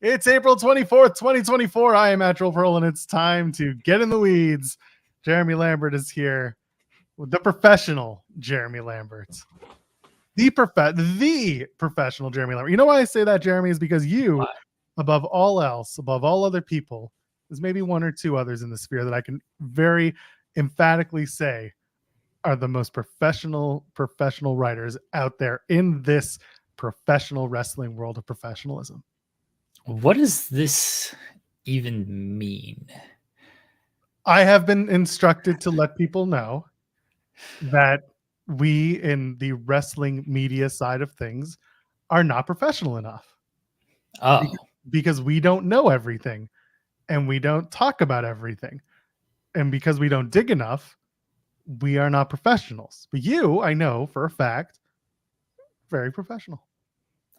It's April 24th, 2024. I am Natural Pearl, and it's time to get in the weeds. Jeremy Lambert is here. The professional Jeremy Lambert. The professional Jeremy Lambert. You know why I say that, Jeremy, is because you, above all else, above all other people, there's maybe one or two others in the sphere that I can very emphatically say are the most professional writers out there in this professional wrestling world of professionalism. What does this even mean? I have been instructed to let people know that we in the wrestling media side of things are not professional enough. Oh. Because we don't know everything and we don't talk about everything. And because we don't dig enough, we are not professionals. But you, I know for a fact, very professional.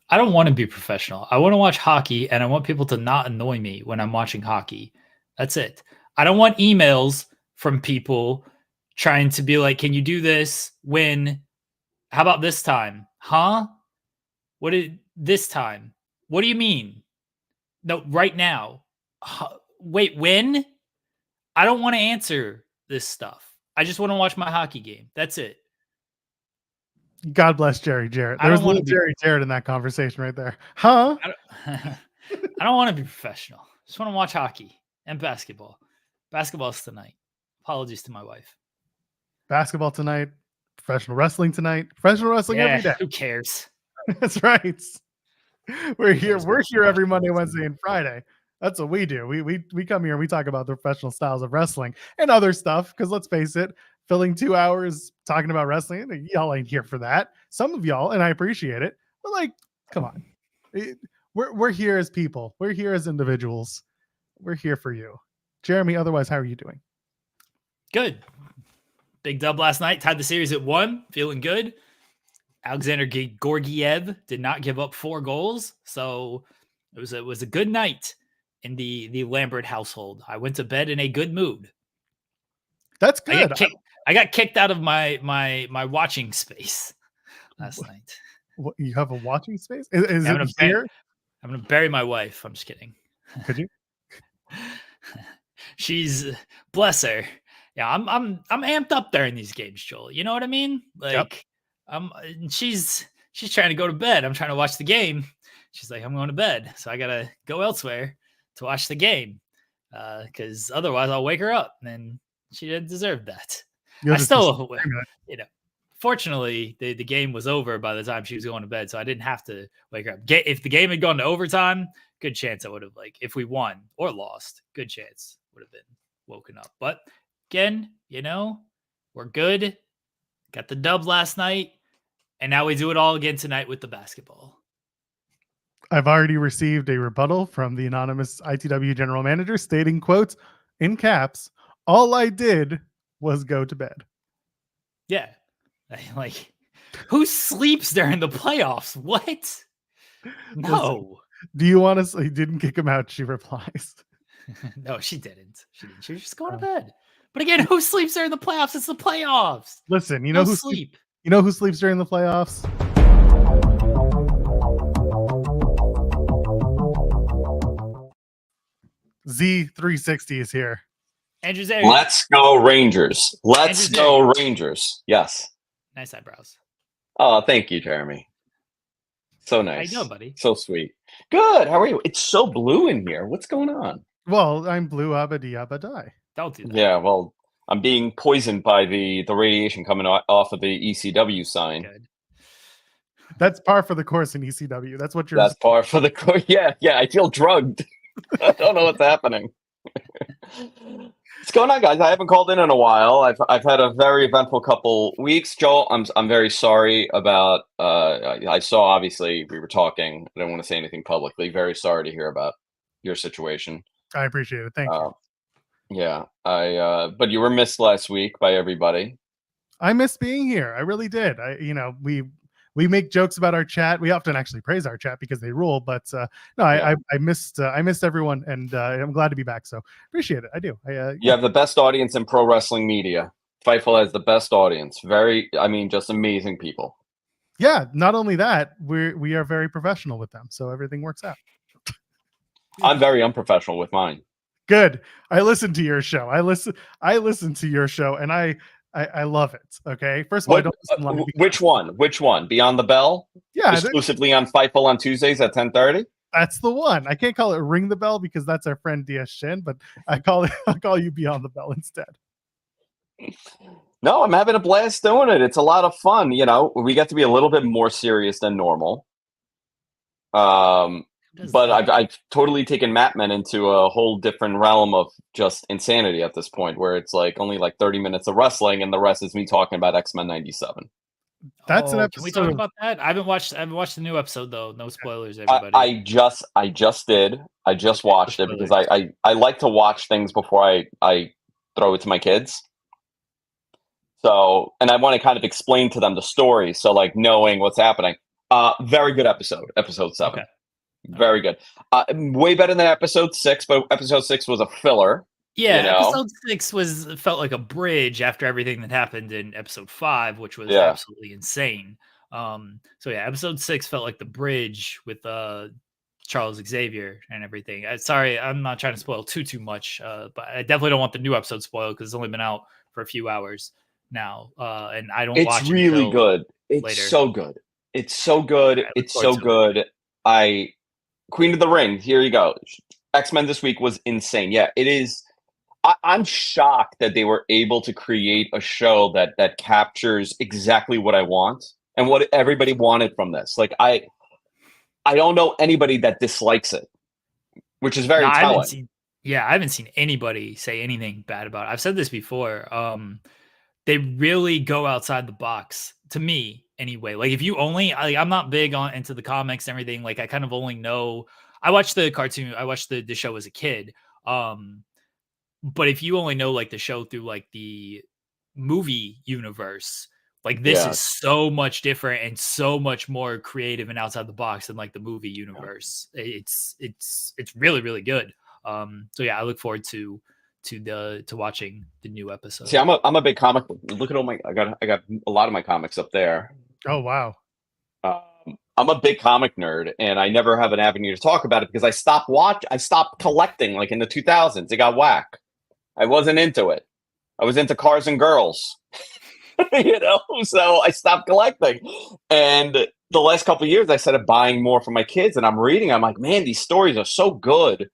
I don't want to be professional. I want to watch hockey, and I want people to not annoy me when I'm watching hockey. That's it. I don't want emails from people trying to be like, can you do this? When? How about this time? Huh? This time? What do you mean? No, right now. Wait, when? I don't want to answer this stuff. I just want to watch my hockey game. That's it. God bless Jerry Jarrett. There's a little Jerry Jarrett in that conversation right there. Huh? I don't want to be professional. Just want to watch hockey and basketball. Basketball's tonight. Apologies to my wife. Basketball tonight. Professional wrestling tonight. Professional wrestling every day. Who cares? That's right. We're here every Monday, Wednesday, and Friday. That's what we do. We come here and we talk about the professional styles of wrestling and other stuff. Because let's face it, filling 2 hours talking about wrestling, y'all ain't here for that. Some of y'all, and I appreciate it, but like, come on. We're here as people. We're here as individuals. We're here for you. Jeremy, otherwise, how are you doing? Good. Big dub last night. Tied the series at 1. Feeling good. Alexander Georgiev did not give up 4 goals. So it was a good night in the Lambert household. I went to bed in a good mood. That's good. I got kicked out of my watching space last night. What, you have a watching space? Is it here? I'm gonna bury my wife. I'm just kidding. Could you? She's bless her. Yeah, I'm amped up during these games, Joel. You know what I mean? Like, yep. She's trying to go to bed. I'm trying to watch the game. She's like, I'm going to bed, so I gotta go elsewhere to watch the game, because otherwise I'll wake her up, and she didn't deserve that. I still, fortunately, the game was over by the time she was going to bed, so I didn't have to wake her up. If the game had gone to overtime, good chance I would have, like, if we won or lost, good chance would have been woken up. But again, we're good. Got the dub last night, and now we do it all again tonight with the basketball. I've already received a rebuttal from the anonymous ITW general manager stating, quote, in caps, all I did was go to bed. Yeah. Like, who sleeps during the playoffs? What? No. Listen, do you want to say didn't kick him out? She replies. No, she didn't. She was just going to bed. But again, who sleeps during the playoffs? It's the playoffs. Listen, you know who sleeps during the playoffs? Z360 is here. Andrew's there. Let's go Rangers. Let's go Rangers. Yes. Nice eyebrows. Oh, thank you, Jeremy. So nice. How you doing, buddy? So sweet. Good. How are you? It's so blue in here. What's going on? Well, I'm blue abadi. Don't do that. Yeah, well, I'm being poisoned by the radiation coming off of the ECW sign. Good. That's par for the course in ECW. That's what you're. That's par for the course. Yeah. I feel drugged. I don't know what's happening. What's going on, guys? I haven't called in a while. I've had a very eventful couple weeks. Joel, I'm very sorry about. I saw, obviously we were talking. I don't want to say anything publicly. Very sorry to hear about your situation. I appreciate it. Thank you. Yeah, but you were missed last week by everybody. I missed being here. I really did. We make jokes about our chat. We often actually praise our chat because they rule. But I missed everyone, and I'm glad to be back. So appreciate it. I do. You have the best audience in pro wrestling media. Fightful has the best audience. Just amazing people. Yeah. Not only that, we are very professional with them, so everything works out. I'm very unprofessional with mine. Good. I listen to your show. I listen to your show, and I love it. Okay. First of all, I don't listen live which one? Which one? Beyond the Bell? Yeah, Exclusively on Fightful on Tuesdays at 10:30. that's the one. I can't call it Ring the Bell because that's our friend DS Shin, but I'll call you Beyond the Bell instead. No, I'm having a blast doing it. It's a lot of fun. You know, we get to be a little bit more serious than normal. But I've totally taken Matmen into a whole different realm of just insanity at this point, where it's like only like 30 minutes of wrestling and the rest is me talking about X-Men 97. That's an episode. Can we talk about that? I haven't watched the new episode though. No spoilers, everybody. I just did. I just watched it because I like to watch things before I throw it to my kids. So, and I want to kind of explain to them the story. So like knowing what's happening. Very good episode 7. Okay. Very good. Way better than episode 6, but episode 6 was a filler. Yeah, you know? episode 6 felt like a bridge after everything that happened in episode 5, which was absolutely insane. So yeah, episode 6 felt like the bridge with Charles Xavier and everything. Sorry, I'm not trying to spoil too much, but I definitely don't want the new episode spoiled because it's only been out for a few hours now, and I don't watch it. It's really good. It's later. so good. It's so good. It's so good. Queen of the Ring, here you go. X-Men this week was insane. Yeah, it is. I'm shocked that they were able to create a show that captures exactly what I want and what everybody wanted from this. Like I don't know anybody that dislikes it, which is very telling. I haven't seen anybody say anything bad about it. I've said this before. They really go outside the box to me anyway. Like if you only, I'm not big into the comics and everything. Like I kind of only know, I watched the cartoon, I watched the show as a kid. But if you only know like the show through like the movie universe, like this is so much different and so much more creative and outside the box than like the movie universe. It's really, really good. So yeah, I look forward to watching the new episode. See, I'm a big comic. Look at all my I got a lot of my comics up there. Oh wow. I'm a big comic nerd, and I never have an avenue to talk about it because I stopped collecting like in the 2000s. It got whack. I wasn't into it. I was into cars and girls. So I stopped collecting. And the last couple of years I started buying more for my kids, and I'm reading. I'm like, man, these stories are so good.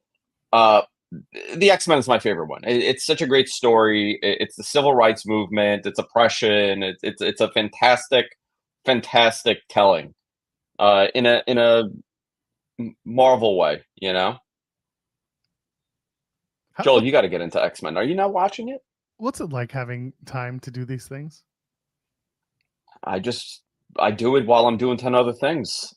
The X-Men is my favorite one. It's such a great story. It's the civil rights movement. It's oppression. It's a fantastic telling. In a Marvel way, you know. Joel, you got to get into X-Men. Are you not watching it? What's it like having time to do these things? I do it while I'm doing 10 other things.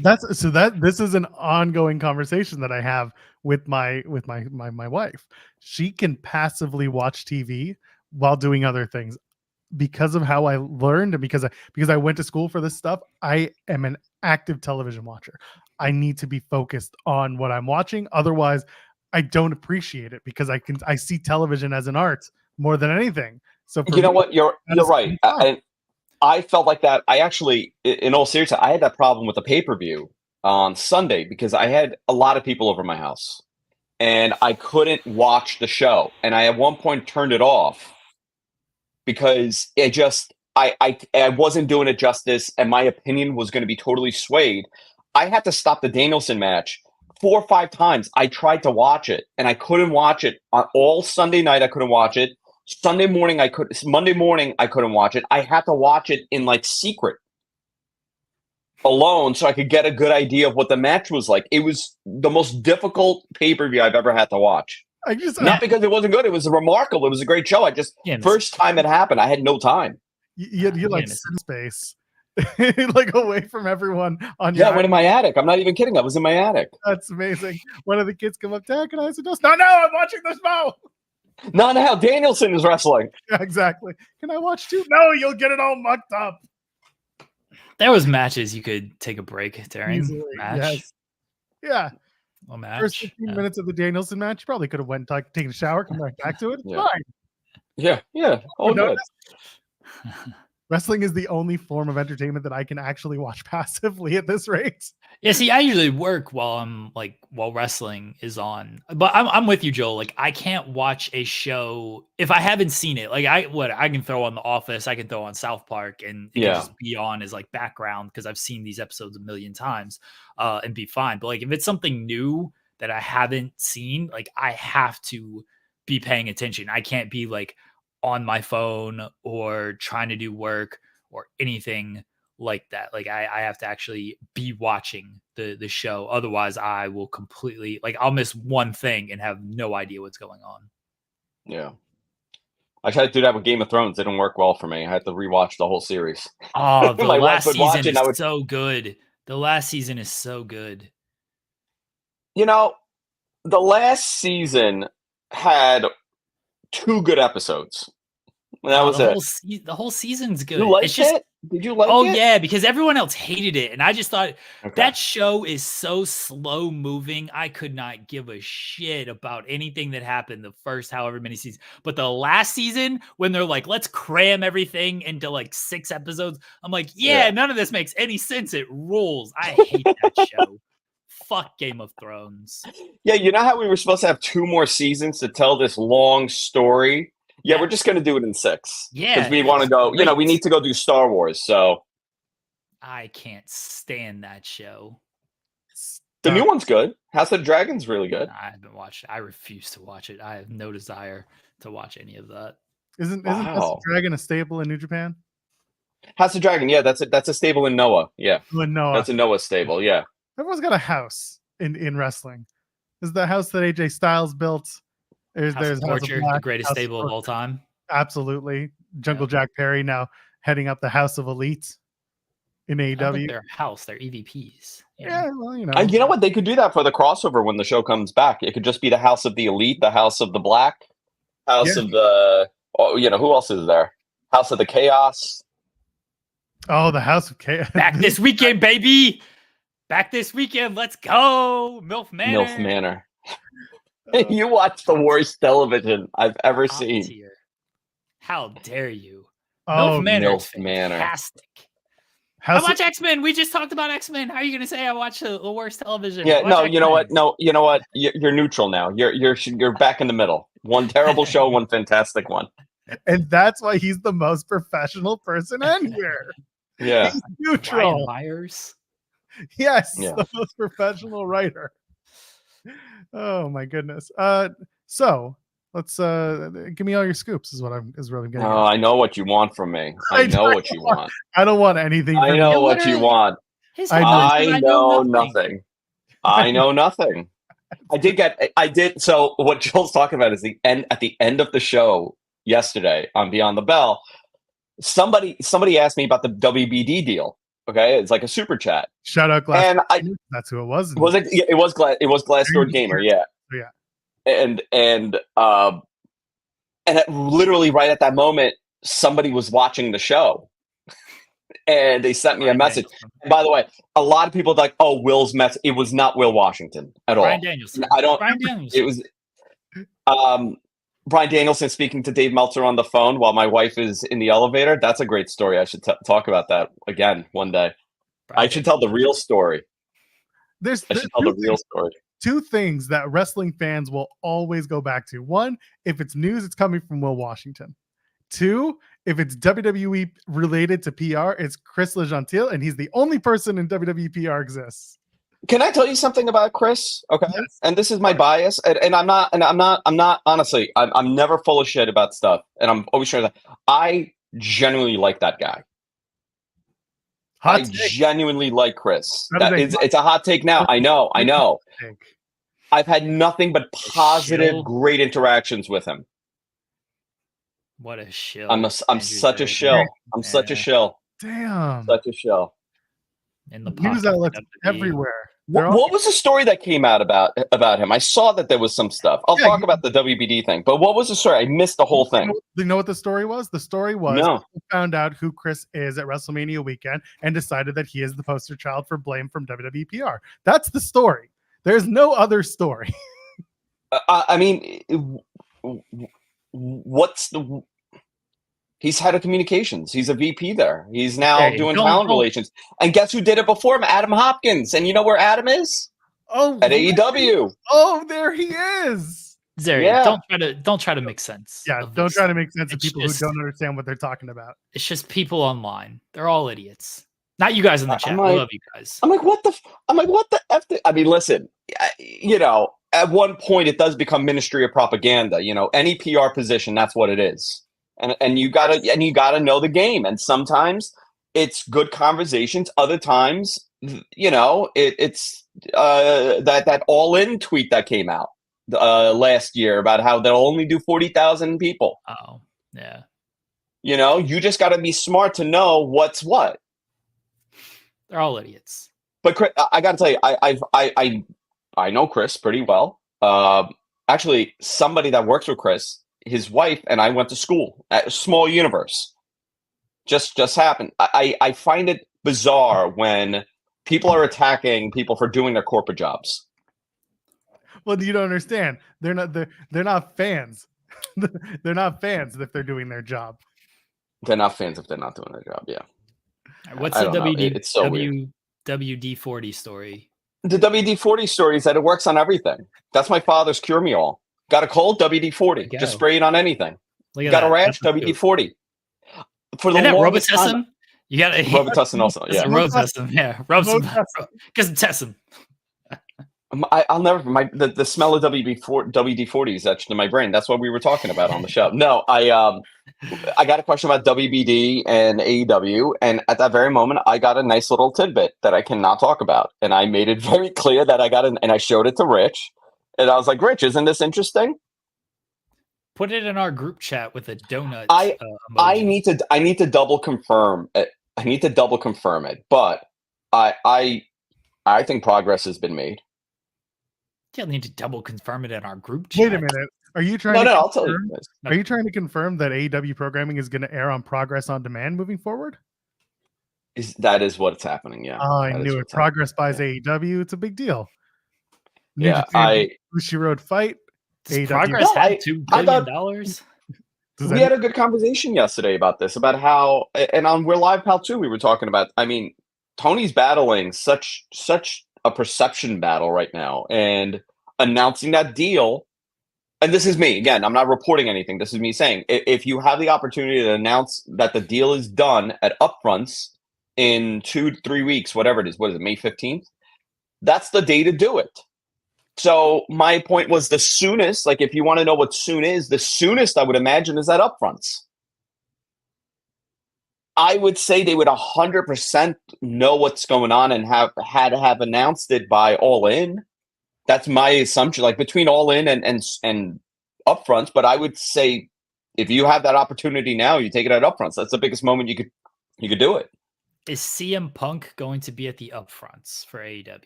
This is an ongoing conversation that I have with my wife. She can passively watch TV while doing other things because of how I learned and because I went to school for this stuff. I am an active television watcher. I need to be focused on what I'm watching. Otherwise, I don't appreciate it because I see television as an art more than anything. So you know what? You're right. I felt like that. I actually, in all seriousness, I had that problem with the pay-per-view on Sunday because I had a lot of people over my house and I couldn't watch the show. And I at one point turned it off because it just, I wasn't doing it justice and my opinion was going to be totally swayed. I had to stop the Danielson match 4 or 5 times. I tried to watch it and I couldn't watch it on all Sunday night. I couldn't watch it. Monday morning I couldn't watch it. I had to watch it in like secret alone so I could get a good idea of what the match was like. It was the most difficult pay-per-view I've ever had to watch. Not because it wasn't good. It was remarkable. It was a great show. First time it happened, I had no time. You like sit in space. Like away from everyone on your I went in my attic. I'm not even kidding. I was in my attic. That's amazing. One of the kids come up to and I said, no, I'm watching this now. No, Danielson is wrestling. Yeah, exactly. Can I watch too? No, you'll get it all mucked up. There was matches you could take a break during. Easily, match. Yes. Yeah. A match. First 15 minutes of the Danielson match, you probably could have went taken a shower, come right back to it. It's fine. Yeah. Oh, no. good. Wrestling is the only form of entertainment that I can actually watch passively at this rate. Yeah, see, I usually work while wrestling is on. But I'm with you, Joel. Like, I can't watch a show if I haven't seen it. Like, I can throw on The Office, I can throw on South Park, and it can just be on as like background because I've seen these episodes a million times, and be fine. But like, if it's something new that I haven't seen, like, I have to be paying attention. I can't be like on my phone or trying to do work or anything like that. Like, I have to actually be watching the show. Otherwise I will completely, like, I'll miss one thing and have no idea what's going on. Yeah. I tried to do that with Game of Thrones. It didn't work well for me. I had to rewatch the whole series. Oh, the last season is so good. The last season is so good. You know, the last season had 2 good episodes. That was it. The whole season's good. You liked it? Did you like it? Oh, yeah, because everyone else hated it. And I just thought that show is so slow moving. I could not give a shit about anything that happened the first however many seasons. But the last season, when they're like, let's cram everything into like 6 episodes, I'm like, yeah, none of this makes any sense. It rules. I hate that show. Fuck Game of Thrones. Yeah, you know how we were supposed to have 2 more seasons to tell this long story? Yeah, we're just going to do it in 6. Yeah. Because we want to go, we need to go do Star Wars, so. I can't stand that show. The new one's good. House of the Dragon's really good. I haven't watched it. I refuse to watch it. I have no desire to watch any of that. Isn't House of the Dragon a staple in New Japan? House of the Dragon, yeah, that's a stable in Noah. Yeah. In Noah. That's a Noah stable, yeah. Everyone's got a house in wrestling. This is the house that AJ Styles built. There's Torture, the greatest stable of all time. Absolutely. Jungle Jack Perry now heading up the House of Elite in AEW. Their house, their EVPs. Yeah, well, you know what? They could do that for the crossover when the show comes back. It could just be the House of the Elite, the House of the Black, House of the, who else is there? House of the Chaos. Oh, the House of Chaos. Back this weekend, baby. Back this weekend. Let's go. MILF Manor. MILF Manor. You watch the worst television I've ever seen. Tier. How dare you? Oh, MILF Manor. MILF Manor. Fantastic. I watch X-Men. We just talked about X-Men. How are you going to say I watch the worst television? Yeah, no, X-Men. You know what? No, you know what? You're neutral now. You're back in the middle. One terrible show, one fantastic one. And that's why he's the most professional person in here. Yeah. He's neutral. Ryan Myers. Yes, the most professional writer. Oh my goodness. So let's give me all your scoops is what I'm getting. Oh, I know what you want from me. I know what you want. I don't want anything. I know what you want. I know nothing. I know nothing. I did. So what Joel's talking about is at the end of the show yesterday on Beyond the Bell, somebody asked me about the WBD deal. Okay, it's like a super chat. Shout out Glass. And that's who it was. Was it? Yeah, it was Glassdoor Gamer. Yeah. Yeah. And literally right at that moment, somebody was watching the show, and they sent me a message. And by the way, a lot of people like, "Oh, Will's mess." It was not Will Washington at all. Brian Danielson. Brian Danielson. It was Brian Danielson speaking to Dave Meltzer on the phone while my wife is in the elevator. That's a great story. I should talk about that again one day. I should tell the real story. I should tell the real story. 2 things that wrestling fans will always go back to. 1, if it's news, it's coming from Will Washington. 2, if it's WWE related to PR, it's Chris LeGentil, and he's the only person in WWE PR exists. Can I tell you something about Chris? Okay. Yes. I'm this is my bias. And I'm not honestly, I'm never full of shit about stuff. And I'm always sure that I genuinely like that guy. Genuinely like Chris. It's a hot take now. I know. I've had nothing but positive, great interactions with him. What a shill. I'm such a shill. I'm such a shill. Damn. Such a shill. In the news outlets everywhere. What was the story that came out about him? I saw that there was some stuff. I'll talk about the WBD thing, but what was the story? I missed the whole thing. You know what the story was? The story was he found out who Chris is at WrestleMania weekend and decided that he is the poster child for blame from WWE PR. That's the story. There's no other story. I mean, what's the... He's head of communications. He's a VP there. He's now Hey, doing don't- talent don't- relations. And guess who did it before him? Adam Hopkins. And you know where Adam is? Oh, At really? AEW. Oh, there he is. Zeri, Yeah. don't try to make sense. Yeah, of don't this. try to make sense of It's people just- who don't understand what they're talking about. It's just people online. They're all idiots. Not you guys in the I'm chat. like- We love you guys. I'm like, what the F? I mean, listen, you know, at one point it does become ministry of propaganda. You know, any PR position, that's what it is. And you gotta know the game. And sometimes it's good conversations. Other times, you know, it's that all in tweet that came out last year about how they'll only do 40,000 people. Oh, yeah. You know, you just got to be smart to know what's what. They're all idiots. But Chris, I got to tell you, I know Chris pretty well. Actually, somebody that works with Chris, his wife and I went to school at a small universe. Just happened. I find it bizarre when people are attacking people for doing their corporate jobs. Well, you don't understand. They're not fans. They're not fans if they're doing their job. They're not fans if they're not doing their job. Yeah. What's I the don't know. It's so weird. WD-40 story? The WD-40 story is that it works on everything. That's my father's cure me all. Got a cold? WD-40. Go. Just spray it on anything. Look at Got that. a rash? That's a scoop. WD-40. For the Isn't that longest Robitussin? time, You got to Robitussin also. It's Yeah. a Robitussin. Yeah, rub some Robitussin. because Tessin. I'll never the smell of WD-40 is etched in my brain. That's what we were talking about on the show. No, I got a question about WBD and AEW, and at that very moment, I got a nice little tidbit that I cannot talk about, and I made it very clear that I got it, and I showed it to Rich, and I was like, Rich, isn't this interesting? Put it in our group chat with a donut. I emoji. need to double confirm it. I need to double confirm it, but I think progress has been made. You need to double confirm it in our group chat. Wait a minute. Are you trying? No, to I'll tell you. confirm- Are you trying to confirm that AEW programming is going to air on Progress on Demand moving forward? That is what's happening. Yeah. Oh, I That is knew it. what's happening. Progress buys AEW. It's a big deal. Yeah, Bushiroad fight. Does AEW. Progress No, have I $2 thought- billion? Does We had a good conversation yesterday about this, about how, and on We're Live Pal 2, we were talking about, I mean, Tony's battling such a perception battle right now, and announcing that deal, and this is me, again, I'm not reporting anything, this is me saying, if you have the opportunity to announce that the deal is done at upfronts in 2-3 weeks, whatever it is, what is it, May 15th? That's the day to do it. So my point was the soonest, like if you want to know what soon is, the soonest I would imagine is at upfronts. I would say they would 100% know what's going on and have announced it by All In. That's my assumption, like between All In and upfronts. But I would say if you have that opportunity now, you take it at upfronts. That's the biggest moment you could do it. Is CM Punk going to be at the upfronts for AEW?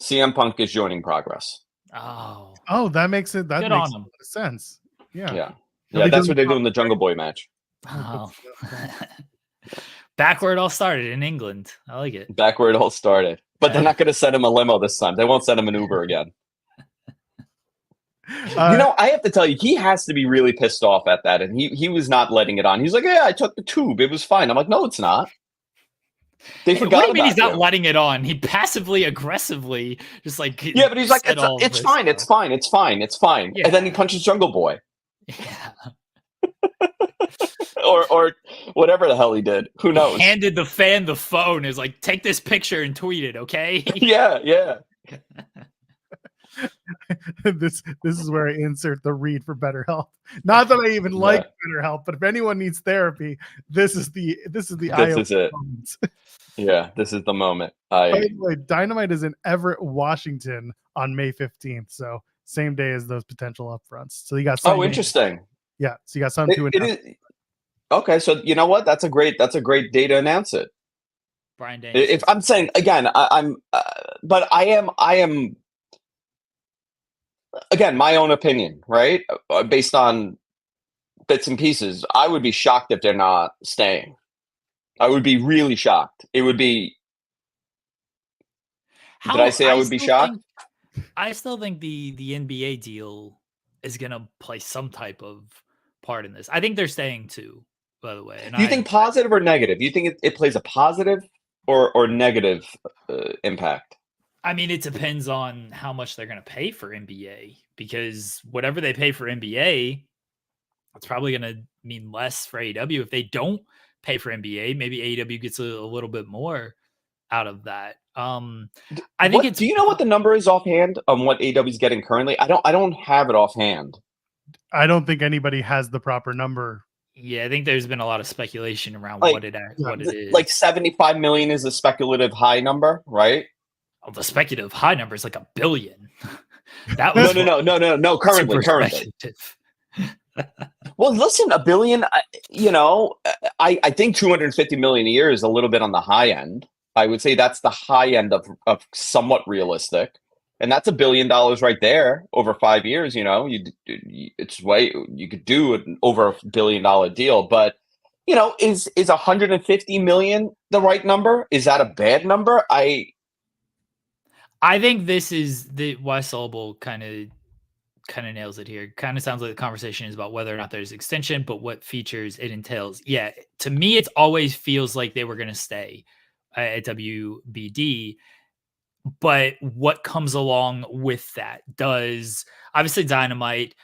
CM Punk is joining Progress. Oh, Oh, that makes it. That Good makes on a him. lot of sense. Yeah. Yeah. Are Yeah, they that's doing what they do the- in the Jungle Boy match. oh. Back where it all started in England. I like it. Back where it all started. But they're not going to send him a limo this time. They won't send him an Uber again. You know, I have to tell you, he has to be really pissed off at that. And he was not letting it on. He's like, yeah, I took the tube. It was fine. I'm like, no, it's not. They forgot What do you mean about he's not you. letting it on? He passively, aggressively, just like Yeah, but he's like, said all it's this fine, it's stuff. fine, it's fine, it's fine. Yeah. And then he punches Jungle Boy. Yeah. or whatever the hell he did. Who knows? Handed the fan the phone. Is like, take this picture and tweet it, okay? Yeah. this is where I insert the read for BetterHelp. Not that I even like BetterHelp, but if anyone needs therapy, this is the This is it. moment. Yeah, this is the moment. By the way, Dynamite is in Everett, Washington on May 15th, so same day as those potential upfronts. So you got something. Interesting. Yeah, so you got something to It announce. is, okay, so you know what? That's a great day to announce it. Brian Daniels. If I'm saying again, but I am again my own opinion, right? Based on bits and pieces, I would be shocked if they're not staying. I would be really shocked. It would be. Did I say I would be shocked? I still think the NBA deal is gonna play some type of part in this. I think they're staying too. by the way. And Do you think positive or negative? Do you think it plays a positive or negative impact? I mean, it depends on how much they're going to pay for NBA, because whatever they pay for NBA, it's probably going to mean less for AEW. If they don't pay for NBA, maybe AEW gets a little bit more out of that. I think it's. Do you know what the number is offhand on what AEW is getting currently? I don't have it offhand. I don't think anybody has the proper number. Yeah, I think there's been a lot of speculation around what it is. Like 75 million is a speculative high number, right? Oh, the speculative high number is like $1 billion. That was no. Currently. Well, listen, $1 billion. I think 250 million a year is a little bit on the high end. I would say that's the high end of somewhat realistic, and that's $1 billion right there over 5 years. You could do an over $1 billion deal, but is 150 million the right number? Is that a bad number? I think this is why Sobel kind of nails it here. Kind of sounds like the conversation is about whether or not there's extension, but what features it entails. Yeah, to me, it always feels like they were going to stay at WBD, but what comes along with that? Does obviously Dynamite,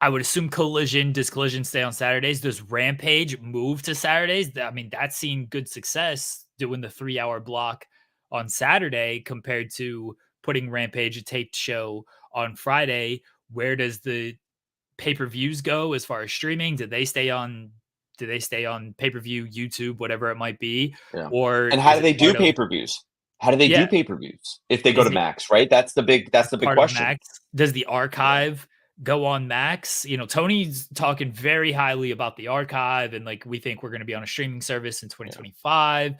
I would assume does Collision stay on Saturdays? Does Rampage move to Saturdays? I mean, that's seen good success doing the 3-hour block on Saturday compared to putting Rampage, a taped show, on Friday. Where does the pay-per-views go as far as streaming? Do they stay on pay-per-view, YouTube, whatever it might be? Yeah. Or how do they do pay-per-views? How do they do pay-per-views if they go to Max, right? That's the big question. Max. Does the archive go on Max? Tony's talking very highly about the archive, and like we think we're going to be on a streaming service in 2025.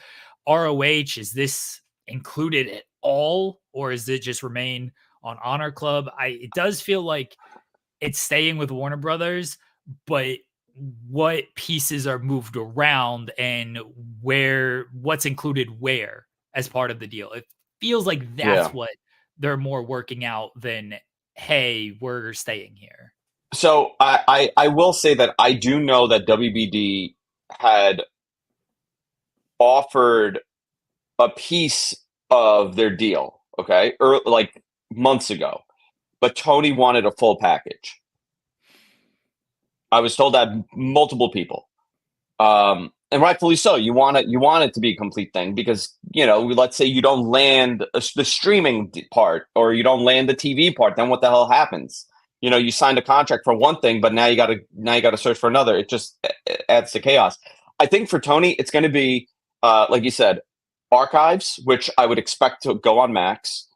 ROH, is this included at all, or is it just remain on Honor Club? It does feel like it's staying with Warner Brothers, but what pieces are moved around and what's included where as part of the deal? It feels like that's what they're more working out than, hey, we're staying here. So I will say that I do know that WBD had offered a piece of their deal, okay, like months ago, but Tony wanted a full package. I was told that multiple people, and rightfully so. You want it to be a complete thing because let's say you don't land the streaming part or you don't land the TV part, then what the hell happens? You signed a contract for one thing, but now you got to search for another. It just adds to chaos. I think for Tony, it's going to be like you said, archives, which I would expect to go on Max.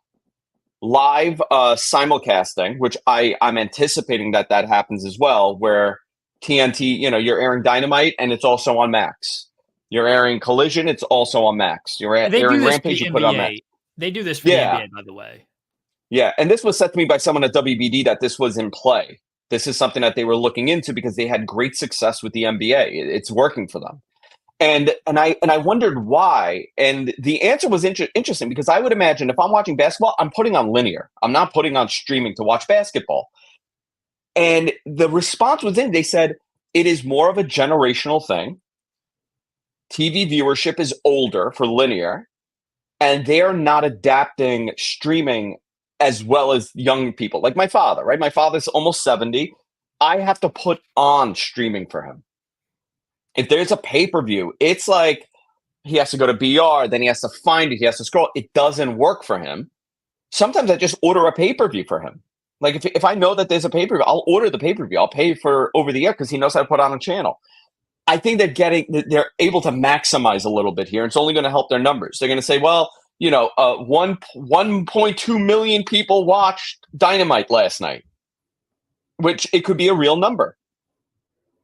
Live simulcasting, which I'm anticipating that happens as well, where TNT, you're airing Dynamite and it's also on Max. You're airing Collision, it's also on Max. You're airing Rampage, you put it on Max. They do this for the NBA, by the way. Yeah, and this was said to me by someone at WBD that this was in play. This is something that they were looking into because they had great success with the NBA. It's working for them. And I wondered why, and the answer was interesting because I would imagine if I'm watching basketball, I'm putting on linear. I'm not putting on streaming to watch basketball. And the response was they said it is more of a generational thing. TV viewership is older for linear, and they are not adapting streaming as well as young people. Like my father, right? My father's almost 70. I have to put on streaming for him. If there's a pay-per-view, it's like he has to go to BR, then he has to find it, he has to scroll. It doesn't work for him. Sometimes I just order a pay-per-view for him. Like if I know that there's a pay-per-view, I'll order the payper-view. I'll pay for over the air because he knows how to put on a channel. I think they're able to maximize a little bit here. It's only going to help their numbers. They're going to say, well, 1.2 million people watched Dynamite last night, which it could be a real number.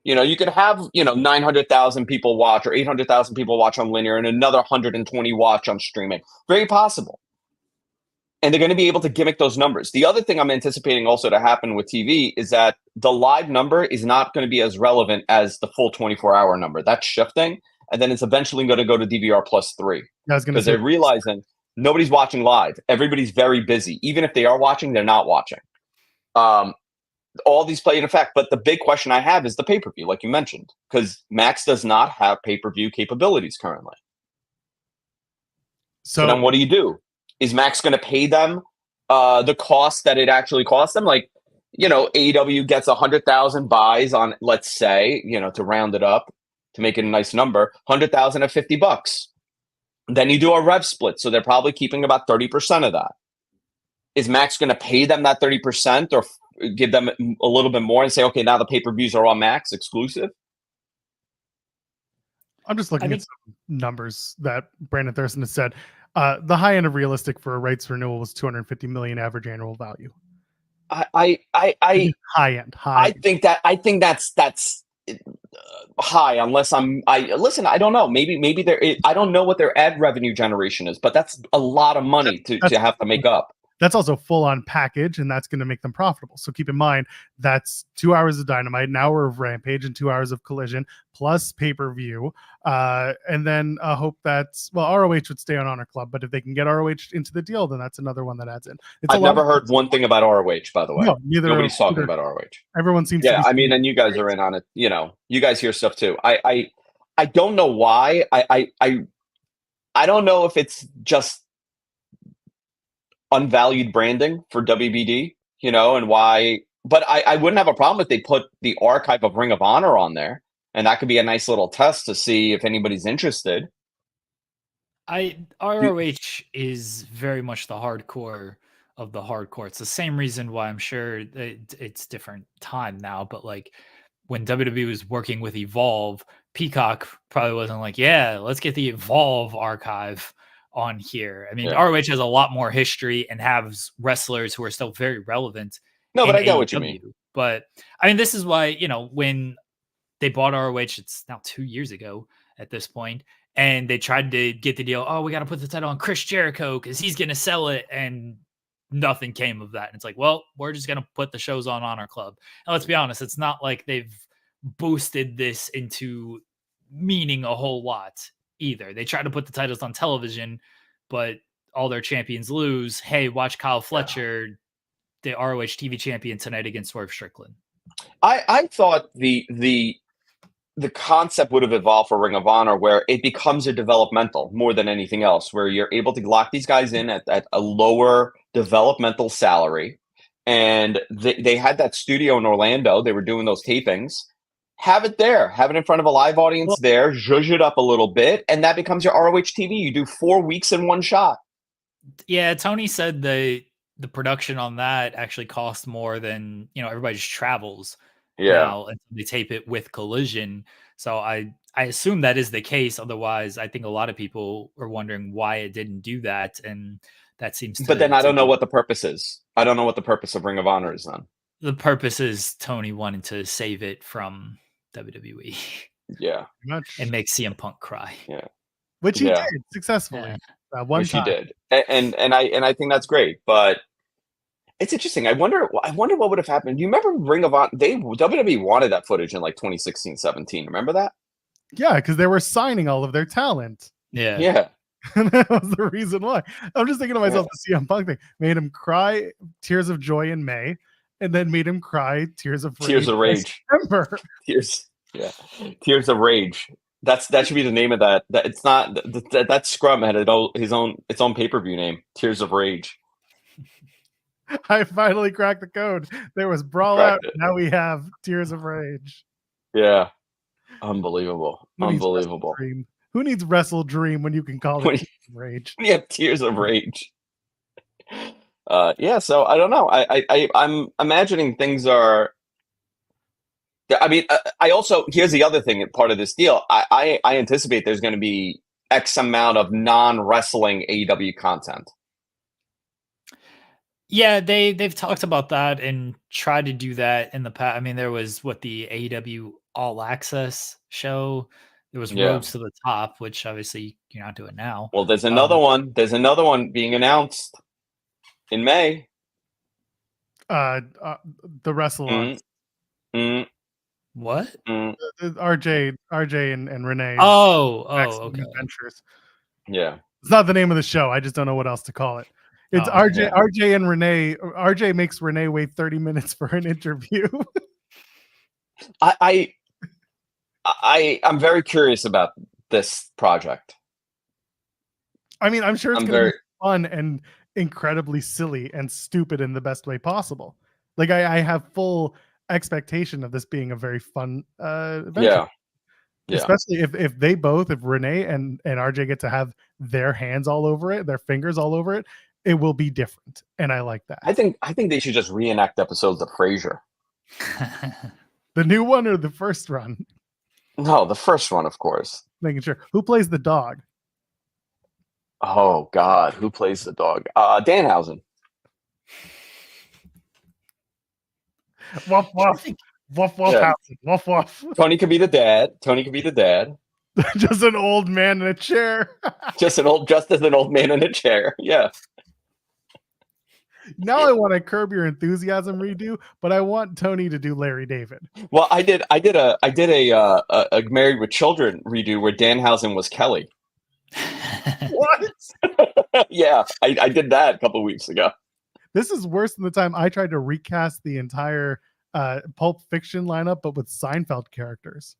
You could have 900,000 people watch or 800,000 people watch on linear and another 120 watch on streaming. Very possible. And they're going to be able to gimmick those numbers. The other thing I'm anticipating also to happen with TV is that the live number is not going to be as relevant as the full 24-hour number. That's shifting. And then it's eventually going to go to DVR plus 3. Because they're realizing nobody's watching live. Everybody's very busy. Even if they are watching, they're not watching. all these play in effect. But the big question I have is the pay-per-view, like you mentioned, because Max does not have pay-per-view capabilities currently. So then what do? Is Max going to pay them the cost that it actually costs them? Like, AEW gets 100,000 buys on, let's say, to round it up, to make it a nice number, 100,000 at $50. Then you do a rev split. So they're probably keeping about 30% of that. Is Max going to pay them that 30% or give them a little bit more and say, okay, now the pay-per-views are on Max exclusive? I'm just looking at some numbers that Brandon Thurston has said. The high end of realistic for a rights renewal was 250 million average annual value. High end. I think that's high, unless I don't know. Maybe I don't know what their ad revenue generation is, but that's a lot of money to have to make up. That's also full on package, and that's going to make them profitable. So keep in mind, that's 2 hours of Dynamite, an hour of Rampage, and 2 hours of Collision, plus pay-per-view. And then hope ROH would stay on Honor Club, but if they can get ROH into the deal, then that's another one that adds in. I've never heard one thing about ROH, by the way. No, nobody's talking about ROH. Everyone seems to be and you guys are in on it. You guys hear stuff too. I don't know why. I don't know if it's just unvalued branding for WBD, and why. But I wouldn't have a problem if they put the archive of Ring of Honor on there, and that could be a nice little test to see if anybody's interested. ROH is very much the hardcore of the hardcore. It's the same reason why I'm sure it's different time now, but like when WWE was working with Evolve, Peacock probably wasn't like, yeah, let's get the Evolve archive on here. I mean, ROH has a lot more history and has wrestlers who are still very relevant. No, but I get what you mean. But I mean, this is why, when they bought ROH, it's now 2 years ago at this point, and they tried to get the deal. Oh, we got to put the title on Chris Jericho because he's going to sell it. And nothing came of that. And it's like, well, we're just going to put the shows on Honor Club. And let's be honest, it's not like they've boosted this into meaning a whole lot either. They try to put the titles on television, but all their champions lose. Hey, watch Kyle Fletcher, the ROH TV champion, tonight against Swerve Strickland. I thought the concept would have evolved for Ring of Honor, where it becomes a developmental more than anything else, where you're able to lock these guys in at a lower developmental salary. And they had that studio in Orlando. They were doing those tapings. Have it there. Have it in front of a live audience there. Zhuzh it up a little bit, and that becomes your ROH TV. You do 4 weeks in one shot. Yeah, Tony said the production on that actually cost more than, everybody just travels now and they tape it with Collision. So I assume that is the case. Otherwise, I think a lot of people are wondering why it didn't do that, and that seems to. But then I don't know what the purpose is. I don't know what the purpose of Ring of Honor is then. The purpose is Tony wanted to save it from WWE. Yeah. And make CM Punk cry. Yeah. Which he did successfully. Which he did. And I think that's great. But it's interesting. I wonder what would have happened. Do you remember Ring of Honor? WWE wanted that footage in like 2016-17. Remember that? Yeah, because they were signing all of their talent. Yeah. Yeah. And that was the reason why. I'm just thinking to myself, the CM Punk thing made him cry tears of joy in May, and then made him cry tears of rage. September. Tears of Rage. That should be the name of that. That it's not that Scrum had its own pay-per-view name. Tears of Rage. I finally cracked the code. There was Brawl Out. Now we have Tears of Rage. Yeah. Unbelievable. Unbelievable. Who needs Wrestle Dream when you can call it Tears of Rage? Yeah, Tears of Rage. So I don't know. I'm imagining things are. I mean, I also here's the other thing. Part of this deal, I anticipate there's going to be X amount of non-wrestling AEW content. Yeah, they've talked about that and tried to do that in the past. I mean, there was the AEW All Access show. There was Roads to the Top, which obviously you're not doing now. Well, there's another one. There's another one being announced in May. The Wrestle. What? RJ and Renee. Oh, okay. Adventures. Yeah. It's not the name of the show. I just don't know what else to call it. It's Oh, RJ, yeah. RJ and Renee. RJ makes Renee wait 30 minutes for an interview. I'm very curious about this project. I mean, I'm sure it's I'm going to very be fun and incredibly silly and stupid in the best way possible. Like I have full expectation of this being a very fun adventure. yeah. Especially if they both, if Renee and RJ get to have their hands all over it, their fingers all over it, it will be different. And I like that. I think they should just reenact episodes of Frasier. The new one or the first run? No, the first one, of course. Making sure. Who plays the dog? Oh God, who plays the dog? Danhausen. Woof woof. Woof woof. Yeah. Woof woof. Tony could be the dad. Just an old man in a chair. Just as an old man in a chair. Yeah. Now I want a Curb Your Enthusiasm redo, but I want Tony to do Larry David. Well, I did a Married with Children redo where Danhausen was Kelly. What? Yeah, I did that a couple weeks ago. This is worse than the time I tried to recast the entire Pulp Fiction lineup, but with Seinfeld characters.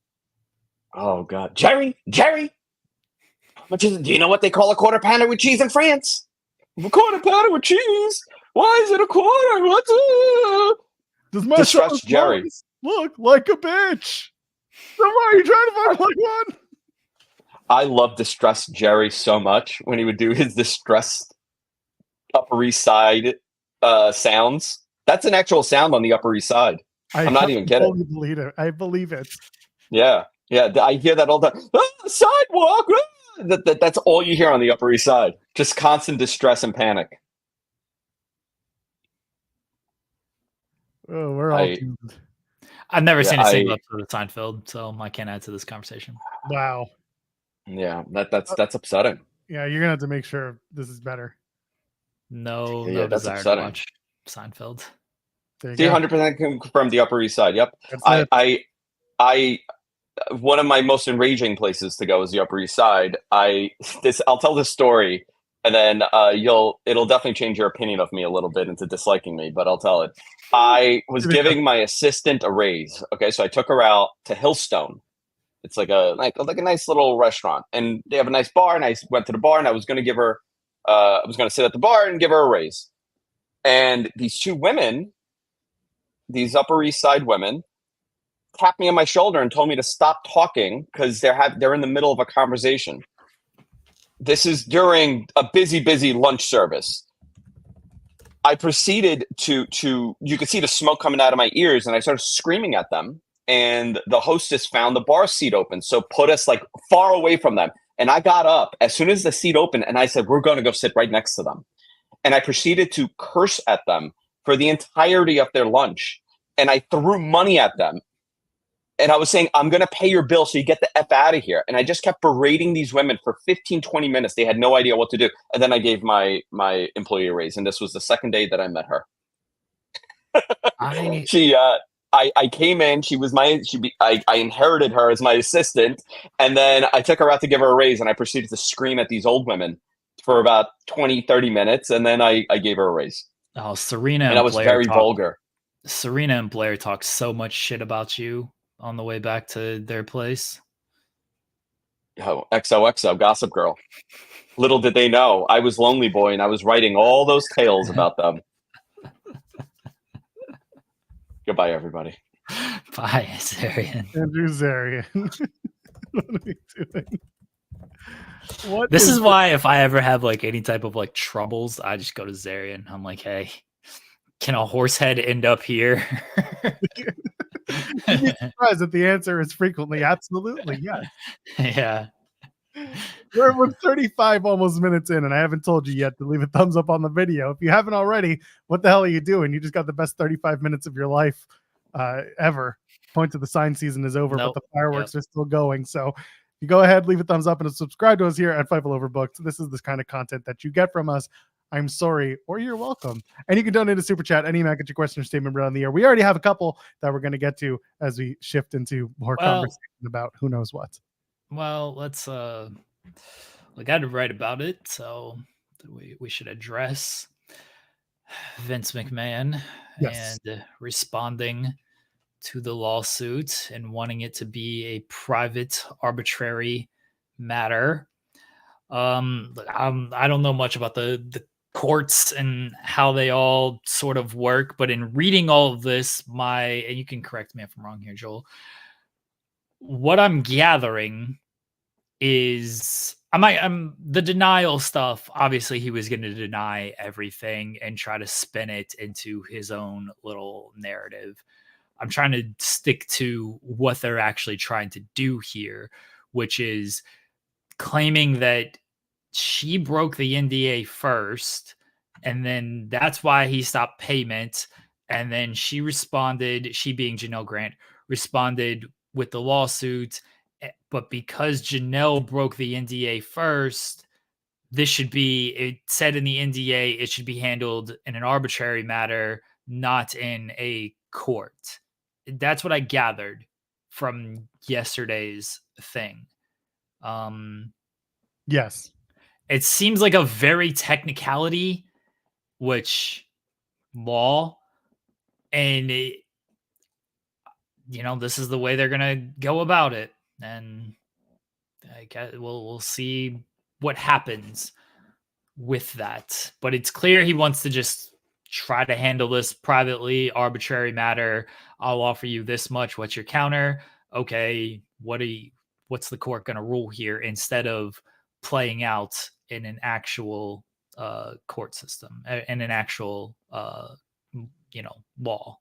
Oh God, Jerry. Do you know what they call a quarter pounder with cheese in France? A quarter pounder with cheese. Why is it a quarter? Does my Distressed Jerry look like a bitch? Somebody, are you trying to find like one? I love Distressed Jerry so much when he would do his distressed Upper East Side sounds. That's an actual sound on the Upper East Side. I'm not even kidding. I believe it. Yeah. I hear that all the time. Sidewalk. That's all you hear on the Upper East Side. Just constant distress and panic. Oh, we're all doomed. I've never seen a single episode of Seinfeld, so I can't add to this conversation. Wow. Yeah, that's upsetting. Yeah, you're gonna have to make sure this is better. No that's desire upsetting. to watch Seinfeld. 100% confirmed the Upper East Side. Yep. I one of my most enraging places to go is the Upper East Side. I'll tell this story, and then it'll definitely change your opinion of me a little bit into disliking me, but I'll tell it. I was giving my assistant a raise. Okay, so I took her out to Hillstone. It's like a nice little restaurant, and they have a nice bar. And I went to the bar, and I was going to give her, I was going to sit at the bar and give her a raise. And these two women, these Upper East Side women, tapped me on my shoulder and told me to stop talking because they're in the middle of a conversation. This is during a busy lunch service. I proceeded to you could see the smoke coming out of my ears, and I started screaming at them. And the hostess found the bar seat open, so put us like far away from them. And I got up as soon as the seat opened, and I said, "We're going to go sit right next to them." And I proceeded to curse at them for the entirety of their lunch. And I threw money at them. And I was saying, "I'm going to pay your bill so you get the F out of here." And I just kept berating these women for 15, 20 minutes. They had no idea what to do. And then I gave my employee a raise. And this was the second day that I met her. I came in, I inherited her as my assistant. And then I took her out to give her a raise. And I proceeded to scream at these old women for about 20, 30 minutes. And then I gave her a raise. Oh, Serena and I was very vulgar. Serena and Blair talked so much shit about you on the way back to their place. Oh, XOXO, Gossip Girl. Little did they know, I was Lonely Boy, and I was writing all those tales about them. Goodbye, everybody. Bye, Zarian. Andrew Zarian. What are we doing? This is why if I ever have like any type of like troubles, I just go to Zarian. I'm like, hey, can a horse head end up here? You'd be surprised that the answer is frequently absolutely yes. Yeah. We're 35 almost minutes in, and I haven't told you yet to leave a thumbs up on the video. If you haven't already, what the hell are you doing? You just got the best 35 minutes of your life ever. Point to the sign season is over, but the fireworks are still going. So you go ahead, leave a thumbs up, and subscribe to us here at Fightful Overbooked. This is the kind of content that you get from us. I'm sorry, or you're welcome. And you can donate a super chat, any get your question or statement right on the air. We already have a couple that we're going to get to as we shift into more conversation about who knows what. Well, let's we got to write about it, so we should address Vince McMahon Yes. and responding to the lawsuit and wanting it to be a private, arbitrary matter. I don't know much about the courts and how they all sort of work, but in reading all of this, and you can correct me if I'm wrong here, Joel, what I'm gathering is I'm the denial stuff. Obviously, he was going to deny everything and try to spin it into his own little narrative. I'm trying to stick to what they're actually trying to do here, which is claiming that she broke the NDA first, and then that's why he stopped payment. And then she being Janelle Grant, responded with the lawsuit. But because Janelle broke the NDA first, it said in the NDA, it should be handled in an arbitrary matter, not in a court. That's what I gathered from yesterday's thing. Yes. It seems like a very technicality, which law, and this is the way they're gonna go about it, and I guess we'll see what happens with that. But it's clear he wants to just try to handle this privately, arbitrary matter. I'll offer you this much. What's your counter? Okay, what's the court gonna rule here, instead of playing out in an actual court system, in an actual law.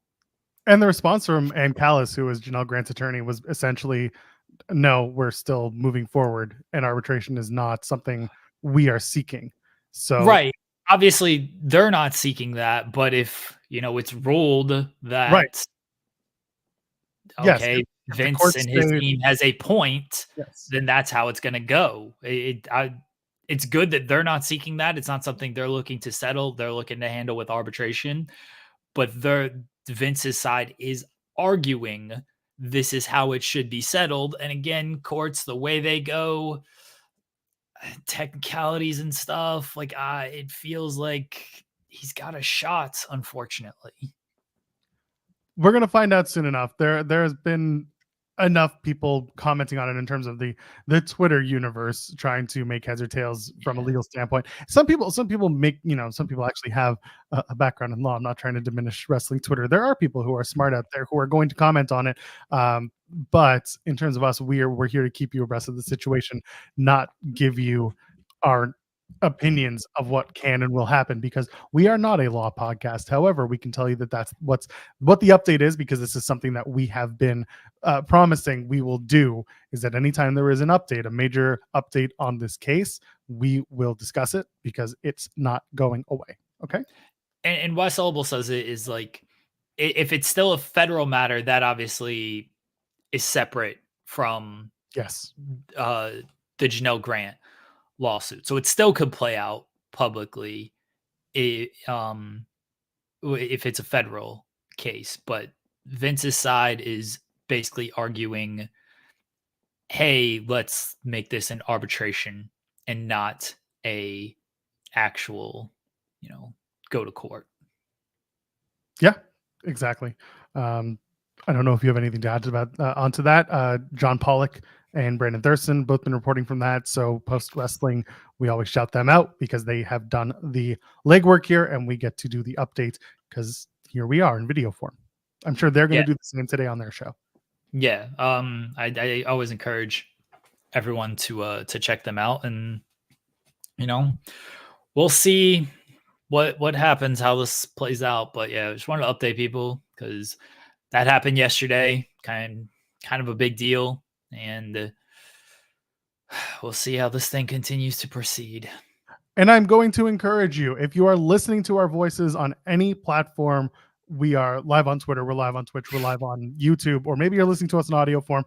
And the response from Ann Callis, who was Janelle Grant's attorney, was essentially, no, we're still moving forward, and arbitration is not something we are seeking. So right, obviously they're not seeking that, but if it's ruled that right. okay, yes, Vince and his team has a point, yes. then that's how it's going to go. It's good that they're not seeking that. It's not something they're looking to settle. They're looking to handle with arbitration. But Vince's side is arguing this is how it should be settled. And again, courts, the way they go, technicalities and stuff, like it feels like he's got a shot, unfortunately. We're going to find out soon enough. There's been enough people commenting on it in terms of the Twitter universe trying to make heads or tails from a legal standpoint. Some people make, some people actually have a background in law. I'm not trying to diminish wrestling Twitter. There are people who are smart out there who are going to comment on it. But in terms of us, we're here to keep you abreast of the situation, not give you our opinions of what can and will happen, because we are not a law podcast. However, we can tell you that that's what the update is, because this is something that we have been promising we will do, is that anytime there is an update, a major update on this case, we will discuss it, because it's not going away. Okay. And why Syllable says it is like, if it's still a federal matter, that obviously is separate from yes the Janelle Grant lawsuit, so it still could play out publicly if it's a federal case. But Vince's side is basically arguing, hey, let's make this an arbitration and not a actual go to court. Yeah, exactly. I don't know if you have anything to add onto that. John Pollock and Brandon Thurston both been reporting from that. So post wrestling, we always shout them out because they have done the legwork here, and we get to do the update because here we are in video form. I'm sure they're going to do the same today on their show. Yeah. I always encourage everyone to check them out, and we'll see what happens, how this plays out. But yeah, I just wanted to update people because that happened yesterday, kind of a big deal, and we'll see how this thing continues to proceed. And I'm going to encourage you, if you are listening to our voices on any platform, we are live on Twitter, we're live on Twitch, we're live on YouTube, or maybe you're listening to us in audio form,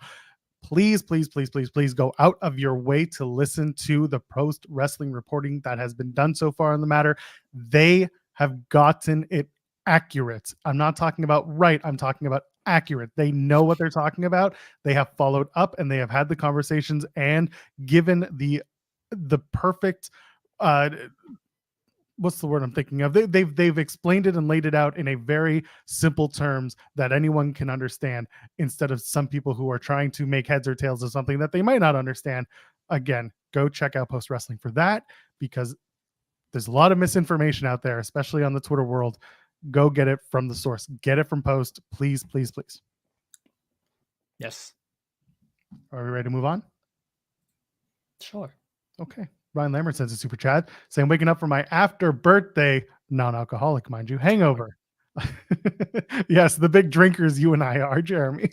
please go out of your way to listen to the post wrestling reporting that has been done so far on the matter. They have gotten it accurate. I'm not talking about right. I'm talking about accurate. They know what they're talking about. They have followed up, and they have had the conversations and given the perfect what's the word I'm thinking of? They've explained it and laid it out in a very simple terms that anyone can understand, instead of some people who are trying to make heads or tails of something that they might not understand. Again, go check out Post Wrestling for that, because there's a lot of misinformation out there, especially on the Twitter world. Go get it from the source. Get it from Post, please, please, please. Yes. Are we ready to move on? Sure. Okay. Ryan Lambert sends a super chat saying, waking up from my after birthday, non-alcoholic, mind you, hangover. Yes, the big drinkers you and I are, Jeremy.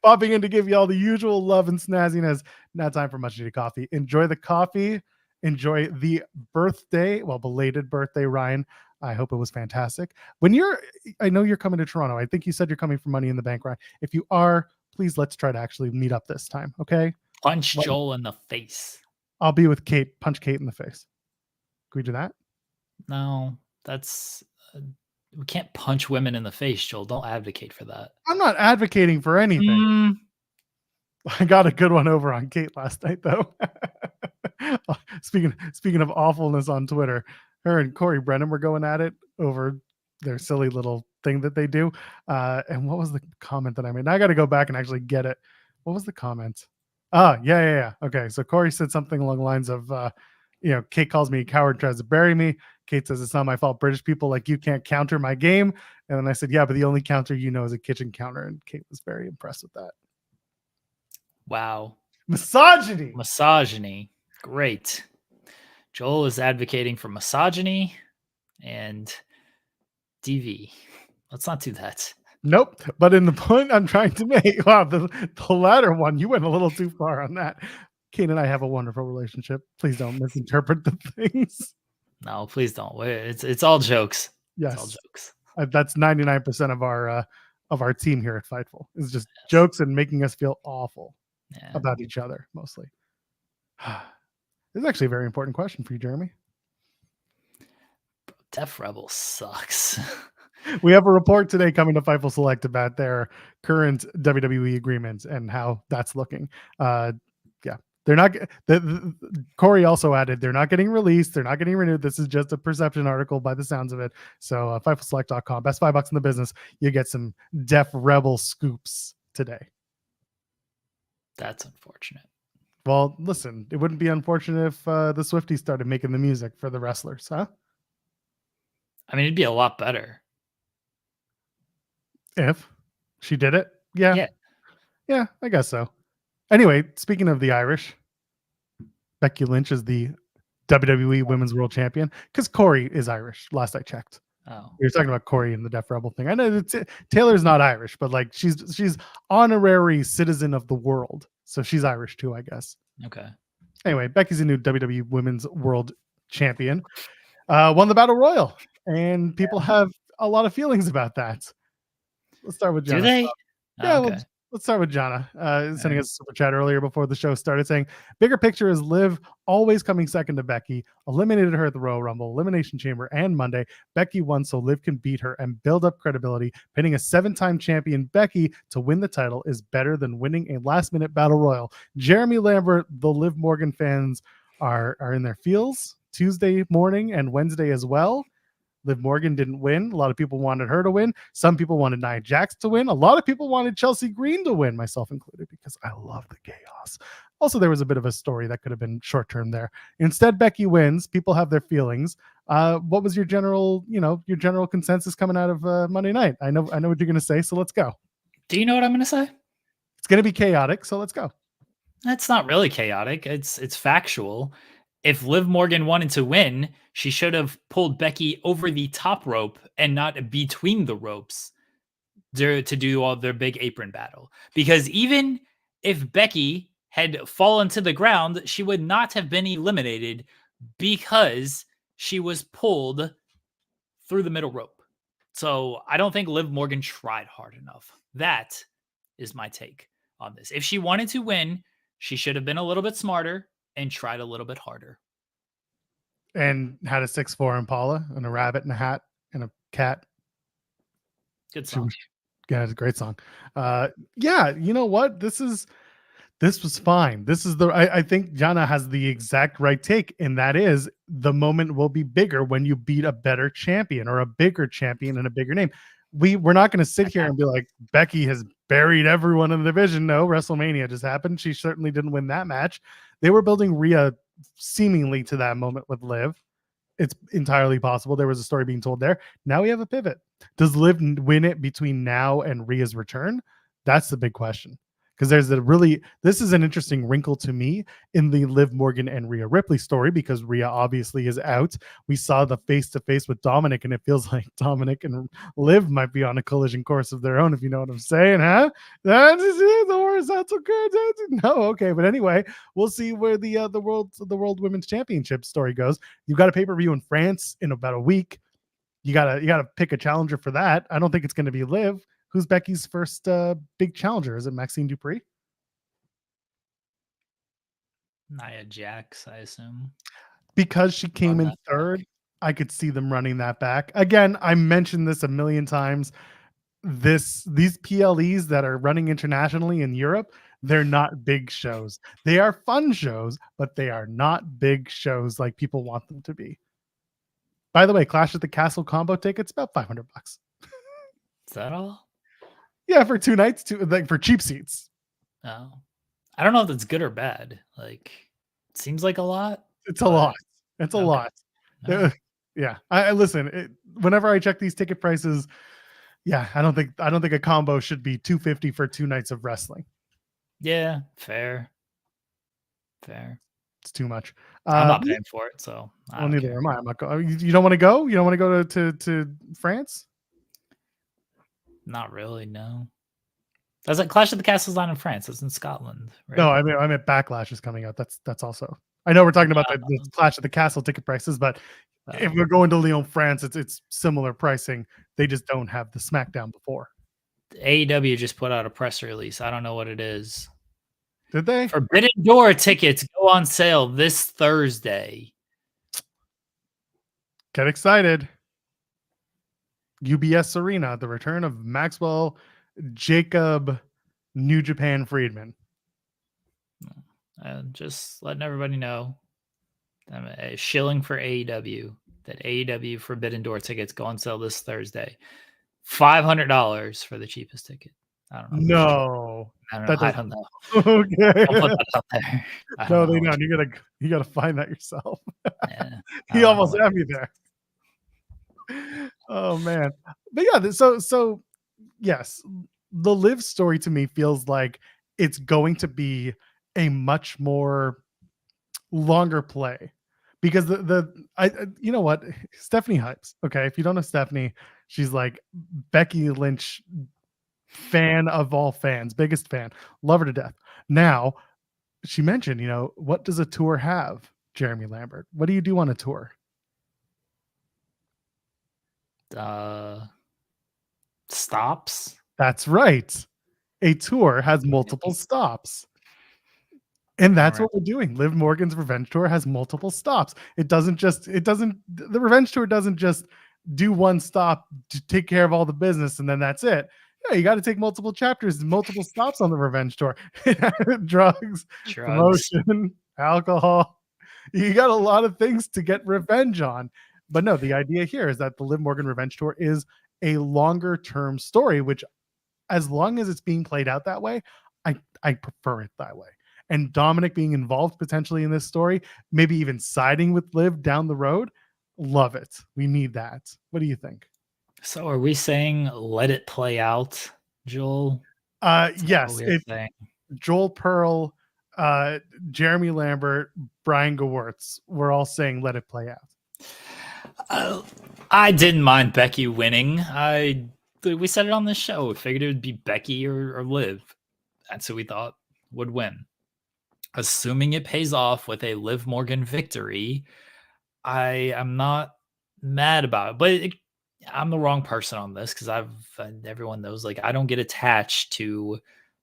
Popping in to give you all the usual love and snazziness. Now time for much needed coffee. Enjoy the coffee. Enjoy the birthday. Well, belated birthday, Ryan. I hope it was fantastic. I know you're coming to Toronto. I think you said you're coming for Money in the Bank, Ryan. If you are, please let's try to actually meet up this time. Okay. Punch Joel in the face. I'll be with Kate. Punch Kate in the face. Can we do that? No, that's we can't punch women in the face, Joel. Don't advocate for that. I'm not advocating for anything. I got a good one over on Kate last night, though. Speaking of awfulness on Twitter, her and Corey Brennan were going at it over their silly little thing that they do. And what was the comment that I made? Now I got to go back and actually get it. What was the comment? Yeah. Okay, so Corey said something along the lines of, Kate calls me a coward, tries to bury me. Kate says it's not my fault. British people like you can't counter my game. And then I said, yeah, but the only counter you know is a kitchen counter. And Kate was very impressed with that. Wow. Misogyny. Great. Joel is advocating for misogyny and DV. Let's not do that. Nope. But in the point I'm trying to make, wow, the latter one, you went a little too far on that. Kate and I have a wonderful relationship. Please don't misinterpret the things. No, please don't. It's all jokes. Yes. It's all jokes. That's 99% of our team here at Fightful. It's just jokes and making us feel awful about each other, mostly. This is actually a very important question for you, Jeremy. Def Rebel sucks. We have a report today coming to Fightful Select about their current WWE agreements and how that's looking. They're not. Corey also added they're not getting released. They're not getting renewed. This is just a perception article by the sounds of it. So FightfulSelect.com, best $5 in the business. You get some Def Rebel scoops today. That's unfortunate. Well, listen, it wouldn't be unfortunate if the Swifties started making the music for the wrestlers, huh? I mean, it'd be a lot better if she did it. Yeah, I guess so. Anyway, speaking of the Irish, Becky Lynch is the WWE Women's World Champion because Corey is Irish. Last I checked. Oh, we were talking about Corey and the Def Rebel thing. I know that Taylor's not Irish, but like she's honorary citizen of the world, so she's Irish too, I guess. Okay. Anyway, Becky's a new WWE Women's World Champion. Won the Battle Royal, and people have a lot of feelings about that. Let's start with Jana. Do they? Yeah, okay. Let's start with Jana. Sending us a super chat earlier before the show started saying, bigger picture is Liv always coming second to Becky, eliminated her at the Royal Rumble, Elimination Chamber, and Monday. Becky won so Liv can beat her and build up credibility. Pinning a 7-time champion Becky to win the title is better than winning a last-minute Battle Royal. Jeremy Lambert, the Liv Morgan fans are in their feels Tuesday morning and Wednesday as well. Liv Morgan didn't win. A lot of people wanted her to win. Some people wanted Nia Jax to win. A lot of people wanted Chelsea Green to win, myself included, because I love the chaos. Also, there was a bit of a story that could have been short-term there. Instead, Becky wins. People have their feelings. What was your general consensus coming out of Monday night? I know what you're going to say, so let's go. Do you know what I'm going to say? It's going to be chaotic, so let's go. That's not really chaotic. It's factual. If Liv Morgan wanted to win, she should have pulled Becky over the top rope and not between the ropes to do all their big apron battle. Because even if Becky had fallen to the ground, she would not have been eliminated because she was pulled through the middle rope. So I don't think Liv Morgan tried hard enough. That is my take on this. If she wanted to win, she should have been a little bit smarter and tried a little bit harder. And had a 6'4" Impala and a rabbit and a hat and a cat. Good song. Yeah, it's a great song. Yeah, you know what? This is This was fine. This is I think Jana has the exact right take, and that is the moment will be bigger when you beat a better champion or a bigger champion and a bigger name. We're not going to sit here and be like, Becky has buried everyone in the division. No, WrestleMania just happened. She certainly didn't win that match. They were building Rhea seemingly to that moment with Liv. It's entirely possible there was a story being told there. Now we have a pivot. Does Liv win it between now and Rhea's return? That's the big question. Because this is an interesting wrinkle to me in the Liv Morgan and Rhea Ripley story, because Rhea obviously is out. We saw the face-to-face with Dominic, and it feels like Dominic and Liv might be on a collision course of their own, if you know what I'm saying, huh? That's okay. No, okay. But anyway, we'll see where the World Women's Championship story goes. You've got a pay-per-view in France in about a week. You gotta pick a challenger for that. I don't think it's going to be Liv. Who's Becky's first big challenger? Is it Maxine Dupree? Nia Jax, I assume. Because she came in third, I could see them running that back. Again, I mentioned this a million times. These PLEs that are running internationally in Europe, they're not big shows. They are fun shows, but they are not big shows like people want them to be. By the way, Clash at the Castle combo tickets, about $500. Is that all? Yeah, for 2 nights, for cheap seats. Oh, I don't know if that's good or bad. Like, it seems like a lot. It's a lot. It's a lot. No. Yeah. I listen. Whenever I check these ticket prices, yeah, I don't think a combo should be $250 for 2 nights of wrestling. Yeah, fair. It's too much. I'm not paying for it, so well, neither am I. I'm not going. You don't want to go? You don't want to go to France? Not really, no. That's like Clash of the Castle's not in France. It's in Scotland, right? No, I mean Backlash is coming out. That's also. I know we're talking about the Clash of the Castle ticket prices, but if we're going to Lyon, France, it's similar pricing. They just don't have the SmackDown before. AEW just put out a press release. I don't know what it is. Did they? Forbidden Door tickets go on sale this Thursday. Get excited. UBS Arena, the return of Maxwell Jacob New Japan Friedman. Just letting everybody know, I'm a shilling for AEW, that AEW Forbidden Door tickets go on sale this Thursday. $500 for the cheapest ticket. I don't know. No. I don't know. Okay. I'll put that out there. No, they don't. You gotta find that yourself. Yeah, He almost had me there. Oh man. But yeah, so yes, the Liv story to me feels like it's going to be a much more longer play, because you know what, Stephanie Hypes. Okay, if you don't know Stephanie, she's like Becky Lynch fan of all fans, biggest fan, love her to death. Now she mentioned, what does a tour have, Jeremy Lambert? What do you do on a tour? Stops. That's right. A tour has multiple stops. And that's what we're doing. Liv Morgan's Revenge Tour has multiple stops. The Revenge Tour doesn't just do one stop to take care of all the business and then that's it. Yeah, you got to take multiple chapters, multiple stops on the Revenge Tour. Drugs, promotion, alcohol. You got a lot of things to get revenge on. But no, the idea here is that the Liv Morgan Revenge Tour is a longer term story, which as long as it's being played out that way, I prefer it that way. And Dominic being involved potentially in this story, maybe even siding with Liv down the road, love it. We need that. What do you think? So are we saying let it play out, Joel? Yes. Joel Pearl, Jeremy Lambert, Brian Gewirtz, we're all saying let it play out. I didn't mind Becky winning. We said it on the show. We figured it would be Becky or Liv. That's who we thought would win. Assuming it pays off with a Liv Morgan victory, I am not mad about it. But I'm the wrong person on this, because everyone knows, like, I don't get attached to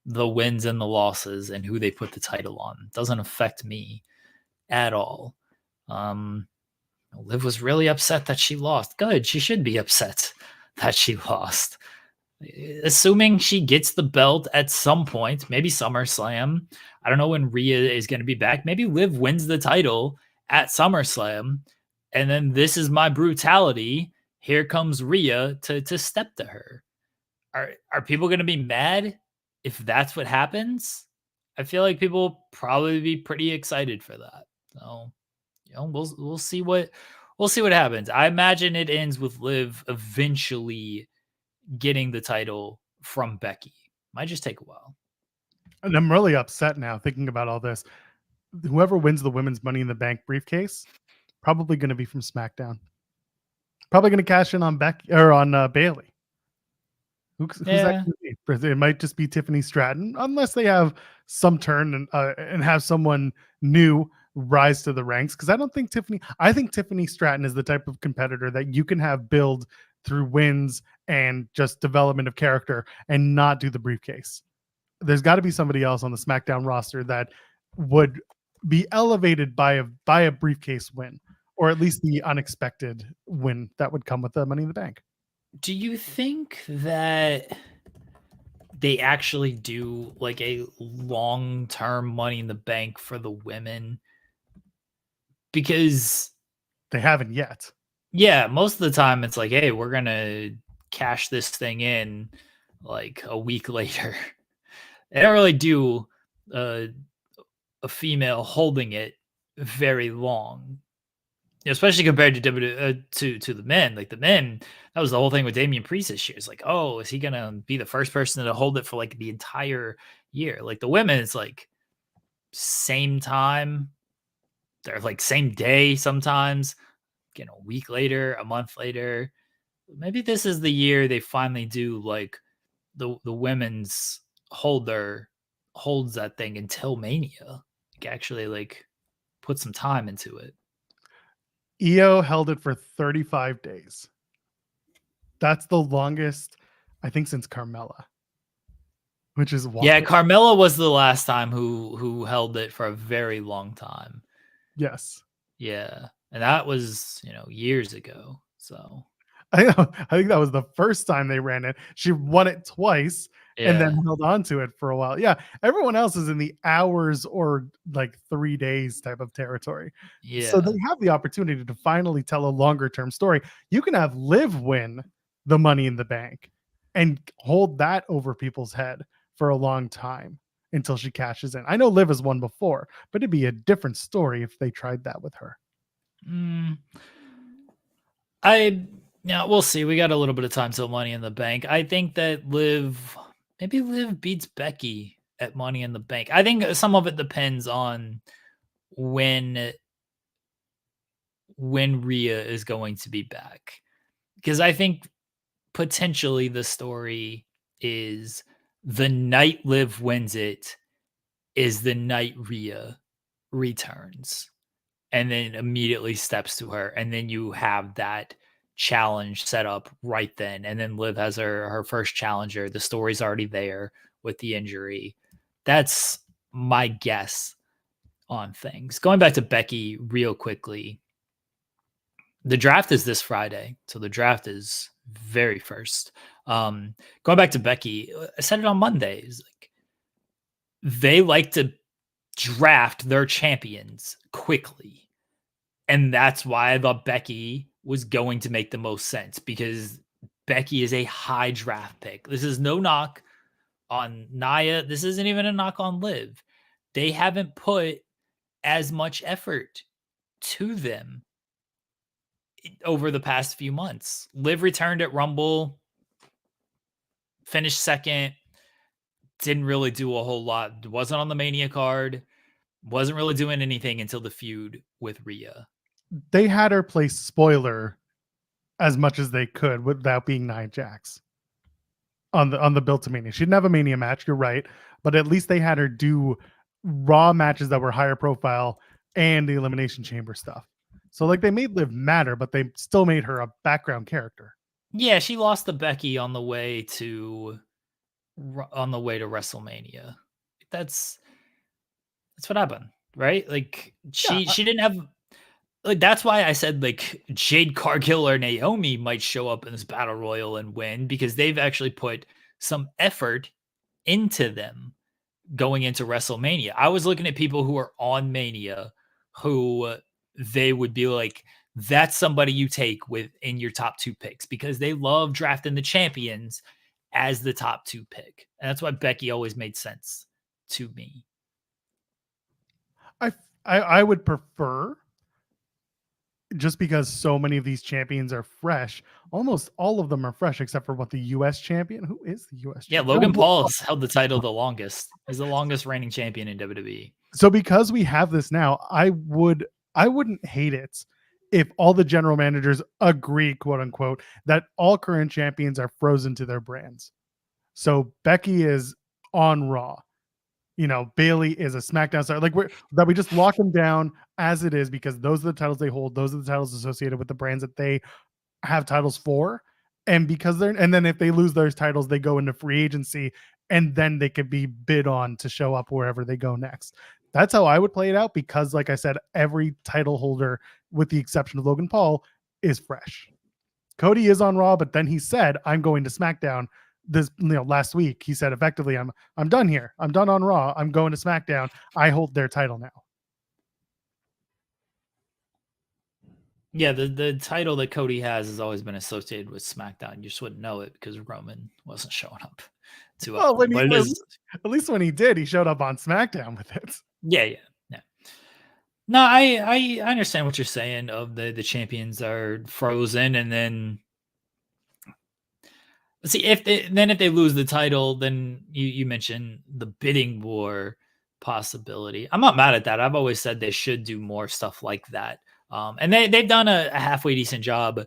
the wins and the losses and who they put the title on. It doesn't affect me at all. Liv was really upset that she lost. Good. She should be upset that she lost. Assuming she gets the belt at some point, maybe SummerSlam. I don't know when Rhea is going to be back. Maybe Liv wins the title at SummerSlam, and then this is my brutality. Here comes Rhea to step to her. Are people going to be mad if that's what happens? I feel like people will probably be pretty excited for that. So, we'll see what happens. I imagine it ends with Liv eventually getting the title from Becky. Might just take a while. And I'm really upset now thinking about all this. Whoever wins the women's Money in the Bank briefcase, probably going to be from SmackDown. Probably going to cash in on Becky or on Bailey. Who's that going to be? It might just be Tiffany Stratton, unless they have some turn and have someone new rise to the ranks. Because I think Tiffany Stratton is the type of competitor that you can have build through wins and just development of character and not do the briefcase. There's got to be somebody else on the SmackDown roster that would be elevated by a briefcase win, or at least the unexpected win that would come with the Money in the Bank. Do you think that they actually do like a long-term Money in the Bank for the women? Because they haven't yet. Yeah, most of the time it's like, hey, we're gonna cash this thing in like a week later. They don't really do a female holding it very long, especially compared to to the men. Like the men, that was the whole thing with Damian Priest this year. It's like, oh, is he gonna be the first person to hold it for like the entire year? Like the women, it's like same time, they're like same day sometimes. A week later, a month later. Maybe this is the year they finally do like the women's holds that thing until Mania. Like actually like put some time into it. Io held it for 35 days. That's the longest, I think, since Carmella. Which is wild. Yeah, Carmella was the last time who held it for a very long time. Yes. Yeah. And that was, years ago. So I think that was the first time they ran it. She won it twice and then held on to it for a while. Yeah. Everyone else is in the hours or like 3 days type of territory. Yeah. So they have the opportunity to finally tell a longer term story. You can have Liv win the Money in the Bank and hold that over people's head for a long time until she cashes in. I know Liv has won before, but it'd be a different story if they tried that with her. We'll see. We got a little bit of time till Money in the Bank. I think that Liv beats Becky at Money in the Bank. I think some of it depends on when Rhea is going to be back. Because I think potentially the story is the night Liv wins it is the night Rhea returns and then immediately steps to her. And then you have that challenge set up right then. And then Liv has her first challenger. The story's already there with the injury. That's my guess on things. Going back to Becky real quickly. The draft is this Friday. So the draft is very first. Going back to Becky, I said it on Mondays. Like they like to draft their champions quickly. And that's why I thought Becky was going to make the most sense, because Becky is a high draft pick. This is no knock on Nia. This isn't even a knock on Liv. They haven't put as much effort to them over the past few months. Liv returned at Rumble, finished second, didn't really do a whole lot. Wasn't on the Mania card, wasn't really doing anything until the feud with Rhea. They had her play spoiler as much as they could without being Nia Jax on the build to Mania. She didn't have a Mania match, you're right, but at least they had her do Raw matches that were higher profile and the Elimination Chamber stuff. So like they made Liv matter, but they still made her a background character. Yeah, she lost to Becky on the way to WrestleMania. That's what happened, right? Like she didn't have like that's why I said like Jade Cargill or Naomi might show up in this battle royal and win, because they've actually put some effort into them going into WrestleMania. I was looking at people who are on Mania who they would be like, that's somebody you take within your top 2 picks, because they love drafting the champions as the top 2 pick. And that's why Becky always made sense to me. I would prefer, just because so many of these champions are fresh, almost all of them are fresh except for what, the US champion? Who is the US Yeah, champion? Logan Paul has held the title the longest. He's the longest reigning champion in WWE. So because we have this now, I wouldn't hate it if all the general managers agree, quote unquote, that all current champions are frozen to their brands. So Becky is on Raw. Bailey is a SmackDown star. Like we just lock them down as it is, because those are the titles they hold. Those are the titles associated with the brands that they have titles for. And then if they lose those titles, they go into free agency, and then they could be bid on to show up wherever they go next. That's how I would play it out, because like I said, every title holder, with the exception of Logan Paul, is fresh. Cody is on Raw, but then he said, I'm going to SmackDown. Last week he said effectively, I'm done here. I'm done on Raw. I'm going to SmackDown. I hold their title now. Yeah, the title that Cody has always been associated with SmackDown. You just wouldn't know it because Roman wasn't showing up too often. At least when he did, he showed up on SmackDown with it. Yeah. No, I understand what you're saying. Of the champions are frozen, and then see if they lose the title, then you mentioned the bidding war possibility. I'm not mad at that. I've always said they should do more stuff like that. And they've done a halfway decent job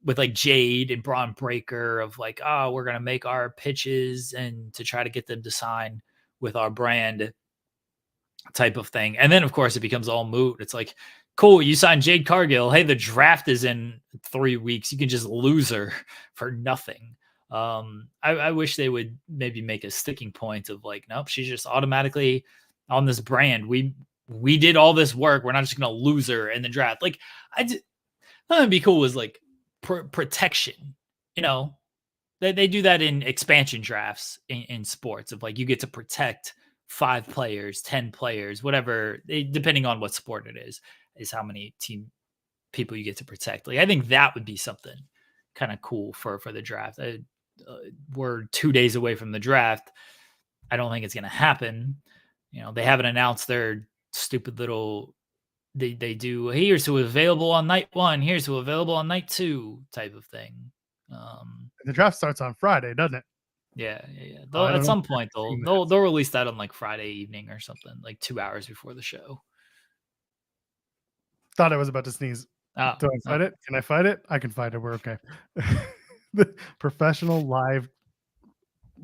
with like Jade and Braun Breaker of like, oh, we're gonna make our pitches and to try to get them to sign with our brand type of thing. And then of course it becomes all moot. It's like, cool, you signed Jade Cargill. Hey, the draft is in 3 weeks. You can just lose her for nothing. I wish they would maybe make a sticking point of like, nope, she's just automatically on this brand. We did all this work. We're not just gonna lose her in the draft. Like, that'd be cool. Was like protection. They do that in expansion drafts in sports of like, you get to protect 5 players, 10 players, whatever, depending on what sport it is how many team people you get to protect. Like, I think that would be something kind of cool for the draft. We're 2 days away from the draft. I don't think it's going to happen. They haven't announced their stupid little, they do, here's who available on night 1, here's who available on night 2 type of thing. The draft starts on Friday, doesn't it? Yeah. At some point they'll release that on like Friday evening or something, like 2 hours before the show. Thought I was about to sneeze. Do I fight it? Can I fight it? I can fight it. We're okay. The professional live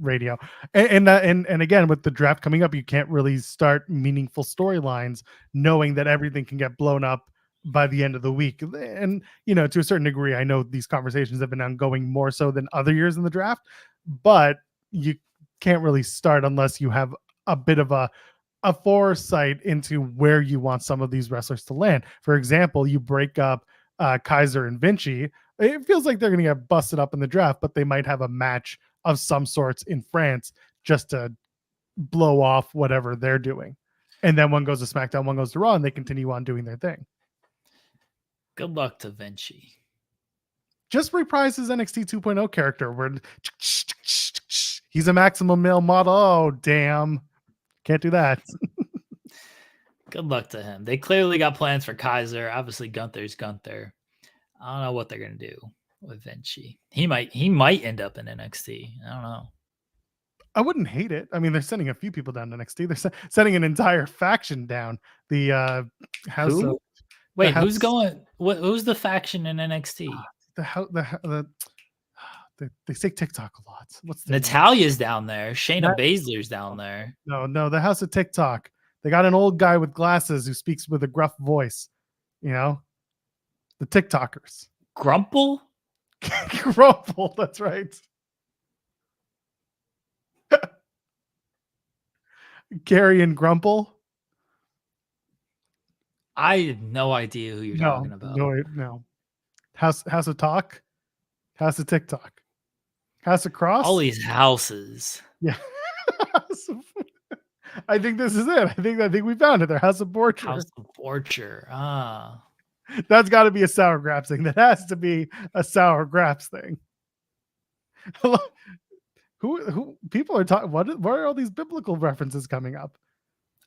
radio, and again, with the draft coming up, you can't really start meaningful storylines knowing that everything can get blown up by the end of the week. And to a certain degree, I know these conversations have been ongoing more so than other years in the draft, but you can't really start unless you have a bit of a foresight into where you want some of these wrestlers to land. For example, you break up Kaiser and Vinci. It feels like they're going to get busted up in the draft, but they might have a match of some sorts in France just to blow off whatever they're doing. And then one goes to SmackDown, one goes to Raw, and they continue on doing their thing. Good luck to Vinci. Just reprise his NXT 2.0 character where he's a maximum male model. Oh, damn. Can't do that. Good luck to him. They clearly got plans for Kaiser. Obviously, Gunther's Gunther. I don't know what they're going to do with Vinci. He might end up in NXT. I don't know. I wouldn't hate it. I mean, they're sending a few people down to NXT. They're sending an entire faction down. The house. Who? Wait, who's going? Who's the faction in NXT? They say TikTok a lot. What's Natalya's down there. Shayna Baszler's down there. No, the House of TikTok. They got an old guy with glasses who speaks with a gruff voice. The TikTokers. Grumple? Grumple, that's right. Gary and Grumple. I have no idea who you're talking about. No. House of Talk, House of TikTok, House of Cross. All these houses. Yeah. I think this is it. I think we found it. Their House of Borcher. House of Borcher. Ah. That's got to be a Sour Graps thing. That has to be a Sour Graps thing. Who people are talking? What are all these biblical references coming up?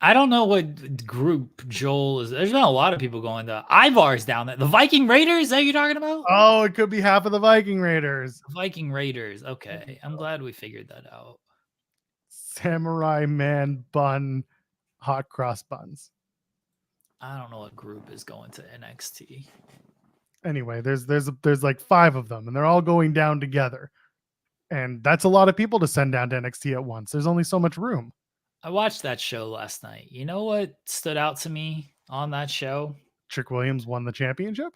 I don't know what group Joel is. There's not a lot of people going to. Ivar's down there. The Viking Raiders? Is that what you're talking about? Oh, it could be half of the Viking Raiders. Viking Raiders. Okay. I'm glad we figured that out. Samurai Man Bun, Hot Cross Buns. I don't know what group is going to NXT. Anyway, there's like 5 of them, and they're all going down together. And that's a lot of people to send down to NXT at once. There's only so much room. I watched that show last night. You know what stood out to me on that show? Trick Williams won the championship.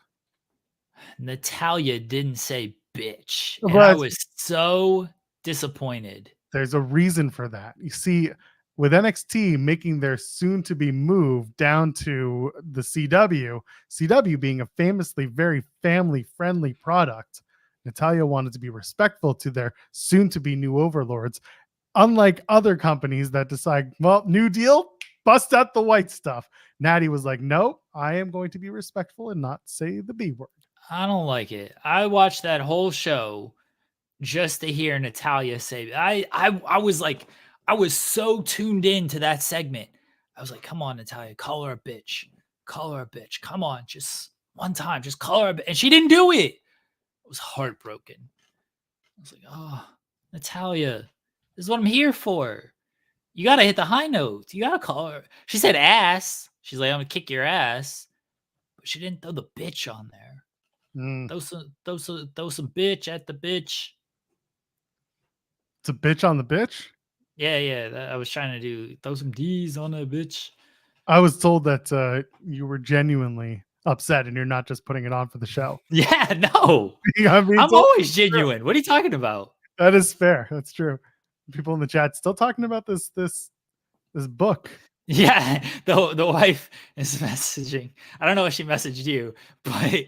Natalya didn't say bitch. Well, And I was so disappointed. There's a reason for that. You see, with NXT making their soon-to-be move down to the CW being a famously very family-friendly product, Natalya wanted to be respectful to their soon-to-be new overlords. Unlike other companies that decide, well, new deal, bust out the white stuff. Natty was like, no, I am going to be respectful and not say the B word. I don't like it. I watched that whole show just to hear Natalya say, I was like, I was so tuned in to that segment. I was like, come on, Natalya, call her a bitch. Call her a bitch. Come on, just one time, just call her a bitch. And she didn't do it. I was heartbroken. I was like, oh, Natalya, this is what I'm here for. You got to hit the high notes. You got to call her. She said ass. She's like, I'm going to kick your ass. But she didn't throw the bitch on there. Throw some bitch at the bitch. It's a bitch on the bitch? Yeah. I was trying to throw some D's on a bitch. I was told that you were genuinely upset and you're not just putting it on for the show. Yeah, no. I'm always genuine. What are you talking about? That is fair. That's true. People in the chat still talking about this book. Yeah, the wife is messaging. I don't know if she messaged you, but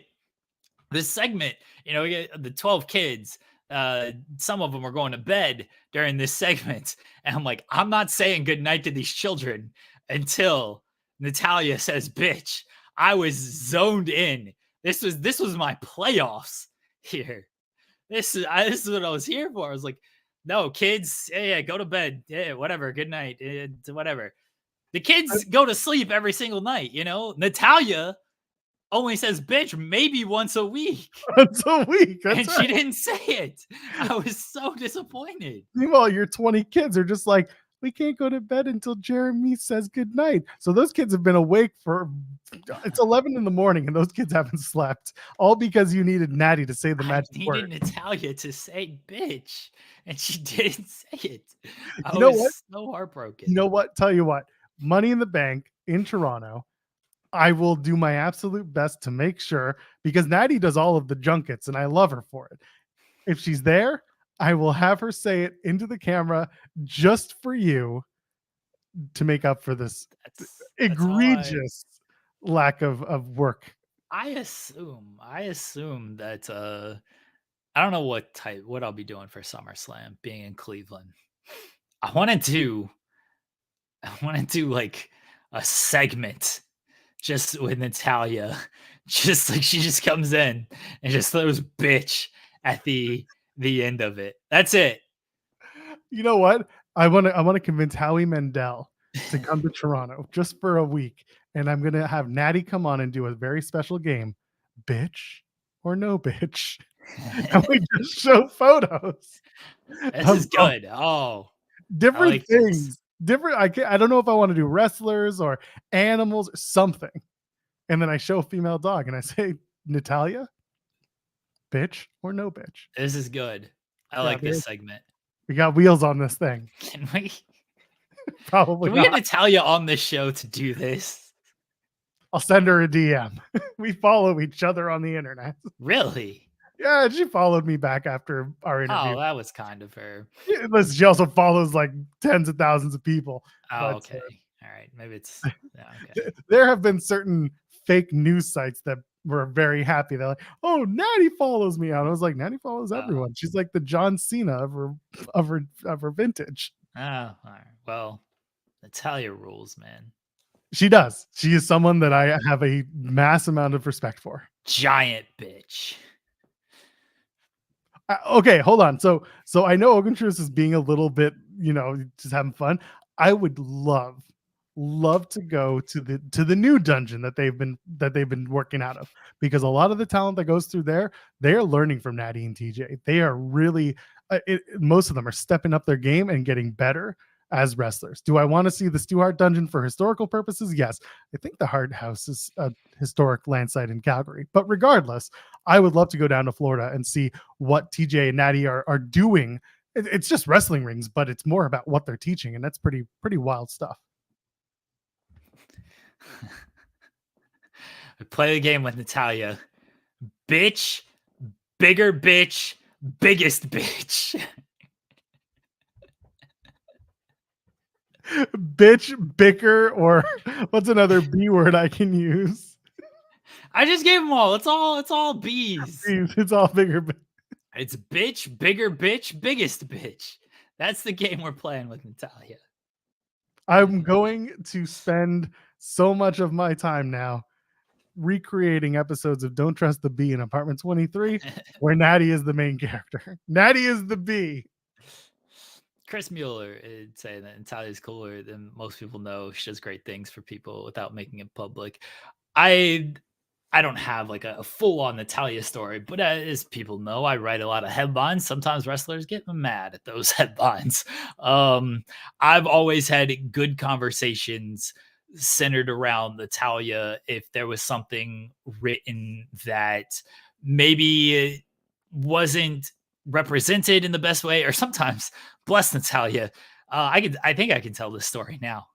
this segment, we get the 12 kids. Some of them are going to bed during this segment, and I'm like, I'm not saying goodnight to these children until Natalya says bitch. I was zoned in. This was my playoffs here. This is what I was here for. I was like, no, kids, yeah, go to bed. Yeah, whatever. Good night. Whatever. The kids go to sleep every single night, Natalya only says bitch maybe once a week. Once a week. And right. She didn't say it. I was so disappointed. Meanwhile, your 20 kids are just like, we can't go to bed until Jeremy says goodnight. So those kids have been awake it's 11 in the morning and those kids haven't slept. All because you needed Natty to say the magic word. I needed Natalya to say bitch. And she didn't say it. I was so heartbroken. You know what? Tell you what. Money in the Bank in Toronto. I will do my absolute best to make sure, because Natty does all of the junkets and I love her for it. If she's there, I will have her say it into the camera just for you to make up for this egregious lack of work. I assume that I don't know what I'll be doing for SummerSlam being in Cleveland. I want to do like a segment just with Natalya, just like she just comes in and just throws bitch at the end of it. That's it. You know what? I want to convince Howie Mandel to come to Toronto just for a week, and I'm gonna have Natty come on and do a very special game, bitch or no bitch, and we just show photos. This is good. Oh, different things. This. I don't know if I want to do wrestlers or animals or something, and then I show a female dog and I say, Natalya, bitch or no bitch. This is good. I like this segment. We got wheels on this thing. Can we? Probably. Can we get Natalya on this show to do this? I'll send her a DM. We follow each other on the internet. Really? Yeah, she followed me back after our interview. Oh, that was kind of her. Yeah, listen, she also follows like tens of thousands of people. Oh, okay. All right. Maybe it's. Yeah, okay. There have been certain fake news sites that were very happy. They're like, "Oh, Natty follows me out." I was like, "Natty follows everyone. She's like the John Cena of her vintage." Oh, all right. Well, Natalya rules, man. She does. She is someone that I have a mass amount of respect for. Giant bitch. Okay, hold on. So I know Ogun Truce is being a little bit, just having fun. I would love to go to the new dungeon that they've been working out of, because a lot of the talent that goes through there, they are learning from Natty and TJ. They are really most of them are stepping up their game and getting better as wrestlers. Do I want to see the Stu Hart dungeon for historical purposes? Yes. I think the Hart House is a historic land site in Calgary. But regardless, I would love to go down to Florida and see what TJ and Natty are doing. It's just wrestling rings, but it's more about what they're teaching, and that's pretty wild stuff. Play the game with Natalya. Bitch, bigger bitch, biggest bitch. Bitch, bicker, or what's another B word I can use? I just gave them all. It's all B's. It's all bigger. It's bitch, bigger bitch, biggest bitch. That's the game we're playing with Natalya. I'm going to spend so much of my time now recreating episodes of Don't Trust the Bee in Apartment 23 where Natty is the main character. Natty is the bee. Chris Mueller is saying that Natalya's cooler than most people know. She does great things for people without making it public. I don't have like a full-on Natalya story, but as people know, I write a lot of headlines. Sometimes wrestlers get mad at those headlines. I've always had good conversations centered around Natalya. If there was something written that maybe wasn't represented in the best way, or sometimes, bless Natalya, I think I can tell this story now.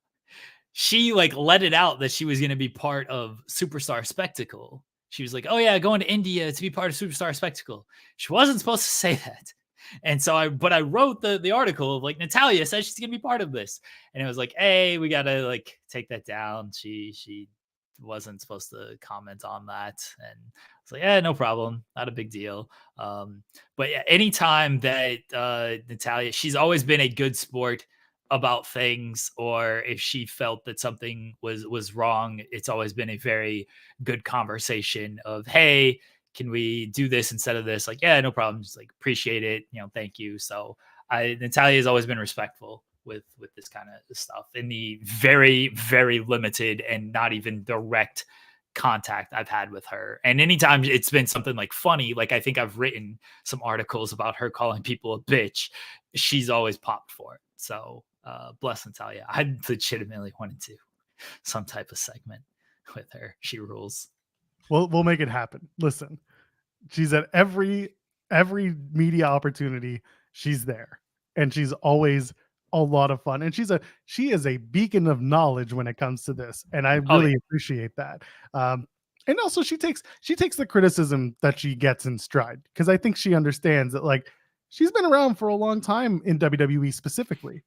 She like let it out that she was going to be part of Superstar Spectacle. She was like, "Oh yeah, going to India to be part of Superstar Spectacle." She wasn't supposed to say that. And so I wrote the article of like, Natalya says she's going to be part of this. And it was like, "Hey, we got to like take that down. She wasn't supposed to comment on that." And I was like, "Yeah, no problem. Not a big deal." But yeah, anytime that Natalya, she's always been a good sport about things, or if she felt that something was wrong, it's always been a very good conversation of, "Hey, can we do this instead of this?" Like, "Yeah, no problem. Just like appreciate it. Thank you." So Natalya has always been respectful with this kind of stuff in the very, very limited and not even direct contact I've had with her. And anytime it's been something like funny, like I think I've written some articles about her calling people a bitch, she's always popped for it. So bless Natalya. I legitimately wanted to some type of segment with her. She rules. We'll make it happen. Listen, she's at every media opportunity. She's there, and she's always a lot of fun. And she is a beacon of knowledge when it comes to this, and I really appreciate that. And also, she takes the criticism that she gets in stride, because I think she understands that like she's been around for a long time in WWE specifically.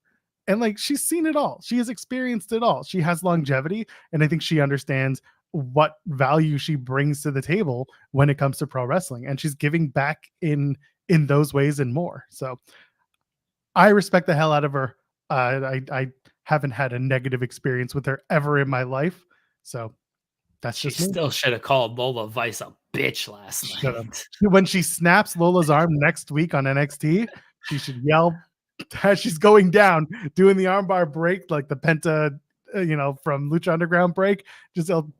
And like she's seen it all. She has experienced it all. She has longevity, and I think she understands what value she brings to the table when it comes to pro wrestling, and she's giving back in those ways and more. So I respect the hell out of her. I haven't had a negative experience with her ever in my life. So that's she just me. Still should have called Lola Vice a bitch last night. When she snaps Lola's arm next week on NXT, she should yell as she's going down, doing the armbar break, like the Penta, from Lucha Underground break. Just yell,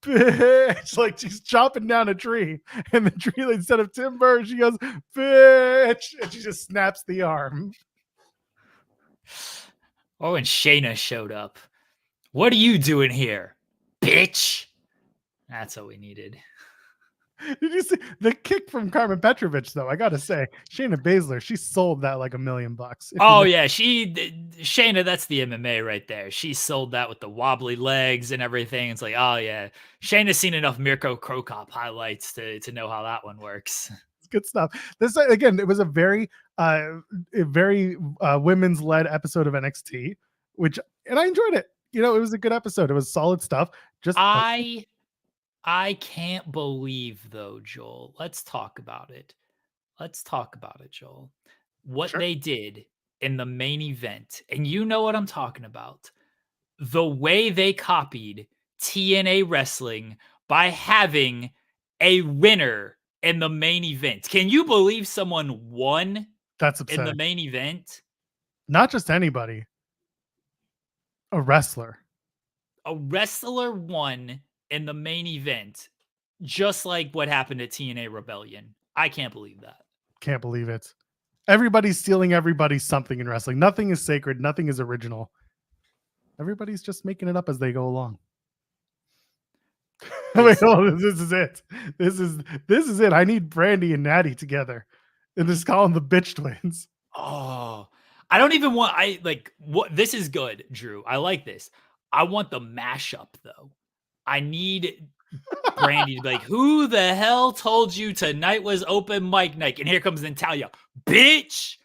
"Bitch!" Like she's chopping down a tree, and the tree, instead of timber, she goes, "Bitch!" and she just snaps the arm. Or when Shayna showed up, "What are you doing here, bitch?" That's what we needed. Did you see the kick from Carmen Petrovich, though? I gotta say, Shayna Baszler, she sold that like $1 million. Oh yeah, Shayna, that's the MMA right there. She sold that with the wobbly legs and everything. It's like, oh yeah, Shayna's seen enough Mirko Krokop highlights to know how that one works. It's good stuff. This again, it was a very women's led episode of NXT, and I enjoyed it. It was a good episode. It was solid stuff. I can't believe though, Joel. Let's talk about it. Joel. What Sure. they did in the main event, and you know what I'm talking about. The way they copied TNA wrestling by having a winner in the main event. Can you believe someone won That's in the upsetting. main event? Not just anybody, a wrestler. A wrestler won in the main event, just like what happened at TNA Rebellion. I can't believe that. Can't believe it. Everybody's stealing everybody's something in wrestling. Nothing is sacred. Nothing is original. Everybody's just making it up as they go along. Wait, hold on, this is it. This is it. I need Brandy and Natty together, and just call them the bitch twins. Oh, I don't even want. I like what this is good, Drew. I like this. I want the mashup though. I need Brandy to be like, who the hell told you tonight was open mic night? And here comes Natalya, bitch.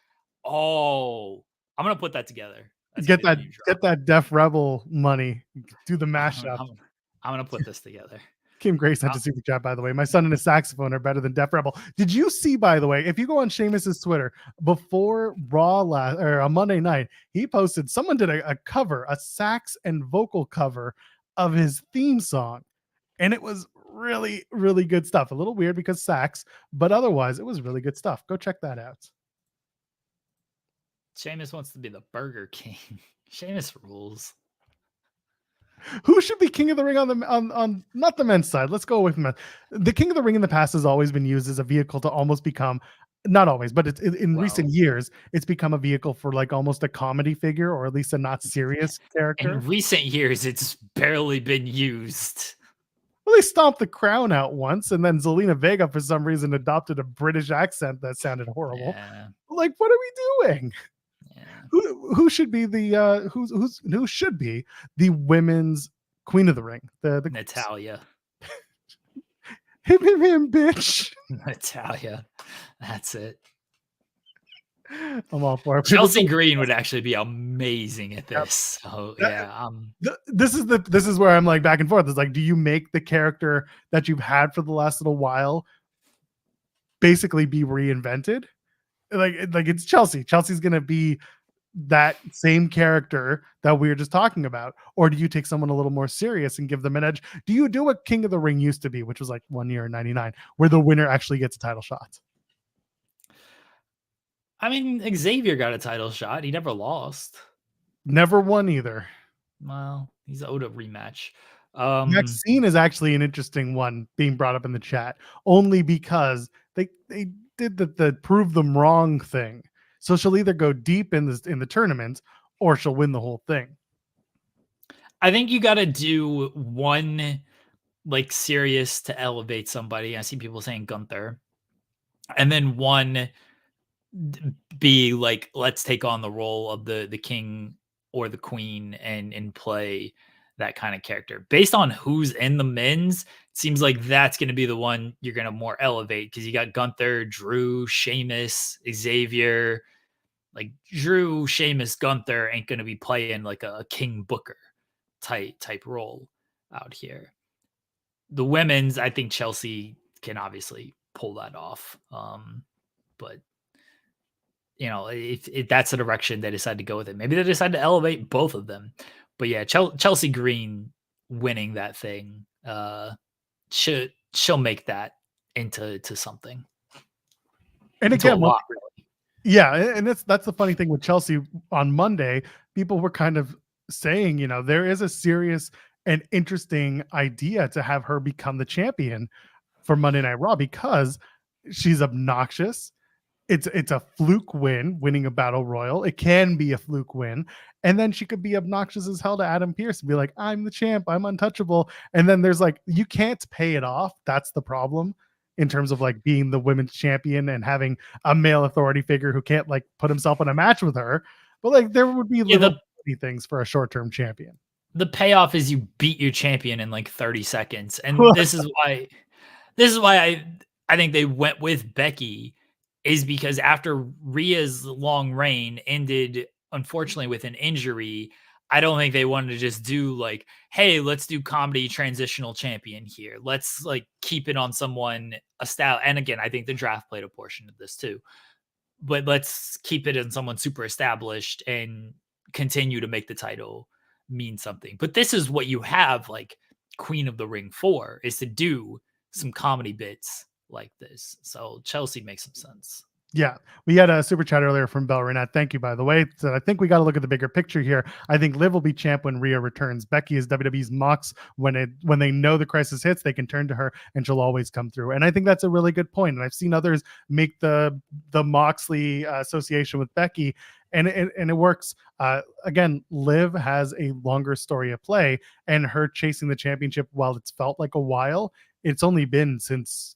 Oh, I'm gonna put that together. That's Get gonna that, be a name drop. get that Def Rebel money. Do the mashup. I'm gonna put this together. Kim Grace sent a super chat, by the way. My son and his saxophone are better than Def Rebel. Did you see, by the way, if you go on Sheamus's Twitter, before Raw or on Monday night, he posted, someone did a cover, a sax and vocal cover of his theme song. And it was really, really good stuff. A little weird because sax, but otherwise it was really good stuff. Go check that out. Sheamus wants to be the Burger King. Sheamus rules. Who should be King of the Ring on not the men's side? Let's go with men. The King of the Ring in the past has always been used as a vehicle to almost become, not always, but it's in recent years, it's become a vehicle for like almost a comedy figure, or at least a not serious character. In recent years, it's barely been used. Well, they stomped the crown out once, and then Zelina Vega, for some reason, adopted a British accent that sounded horrible. Yeah. Like, what are we doing? Yeah. Who should be the who should be the women's Queen of the Ring? The Natalya. him, bitch. Natalya. That's it. I'm all for it. Chelsea Green would actually be amazing at this. Yep. So yeah, this is where I'm like back and forth. It's like, do you make the character that you've had for the last little while basically be reinvented? Like it's Chelsea. Chelsea's gonna be that same character that we were just talking about, or do you take someone a little more serious and give them an edge? Do you do what King of the Ring used to be, which was like 1 year in '99, where the winner actually gets a title shot? I mean, Xavier got a title shot. He never lost. Never won either. Well, he's owed a rematch. Maxine is actually an interesting one being brought up in the chat, only because they did the prove them wrong thing. So she'll either go deep in the tournament or she'll win the whole thing. I think you got to do one like serious to elevate somebody. I see people saying Gunther, and then one be like, let's take on the role of the king or the queen and play that kind of character. Based on who's in the men's, it seems like that's going to be the one you're going to more elevate, because you got Gunther, Drew, Sheamus, Xavier. Like Drew, Sheamus, Gunther ain't going to be playing like a King Booker type role out here. The women's, I think Chelsea can obviously pull that off. But you know, if that's the direction they decide to go with it, maybe they decide to elevate both of them. But yeah, Chelsea Green winning that thing, she'll make that into something. And into again, a lot, really. Yeah, and that's the funny thing with Chelsea. On Monday, people were kind of saying, you know, there is a serious and interesting idea to have her become the champion for Monday Night Raw, because she's obnoxious. It's a fluke winning a battle royal. It can be a fluke win. And then she could be obnoxious as hell to Adam Pearce and be like, I'm the champ, I'm untouchable. And then there's like, you can't pay it off. That's the problem in terms of like being the women's champion and having a male authority figure who can't like put himself in a match with her. But like there would be little things for a short-term champion. The payoff is you beat your champion in like 30 seconds. And this is why I think they went with Becky, is because after Rhea's long reign ended, unfortunately, with an injury, I don't think they wanted to just do like, hey, let's do comedy transitional champion here. Let's like keep it on someone established. And again, I think the draft played a portion of this too. But let's keep it in someone super established and continue to make the title mean something. But this is what you have like Queen of the Ring for, is to do some comedy bits like this. So Chelsea makes some sense. Yeah, we had a super chat earlier from Bell Renat. Thank you, by the way. So I think we got to look at the bigger picture here. I think Liv will be champ when Rhea returns. Becky is WWE's Mox. When they know the crisis hits, they can turn to her and she'll always come through. And I think that's a really good point. And I've seen others make the Moxley association with Becky, and it works. Again, Liv has a longer story of play, and her chasing the championship, while it's felt like a while, it's only been since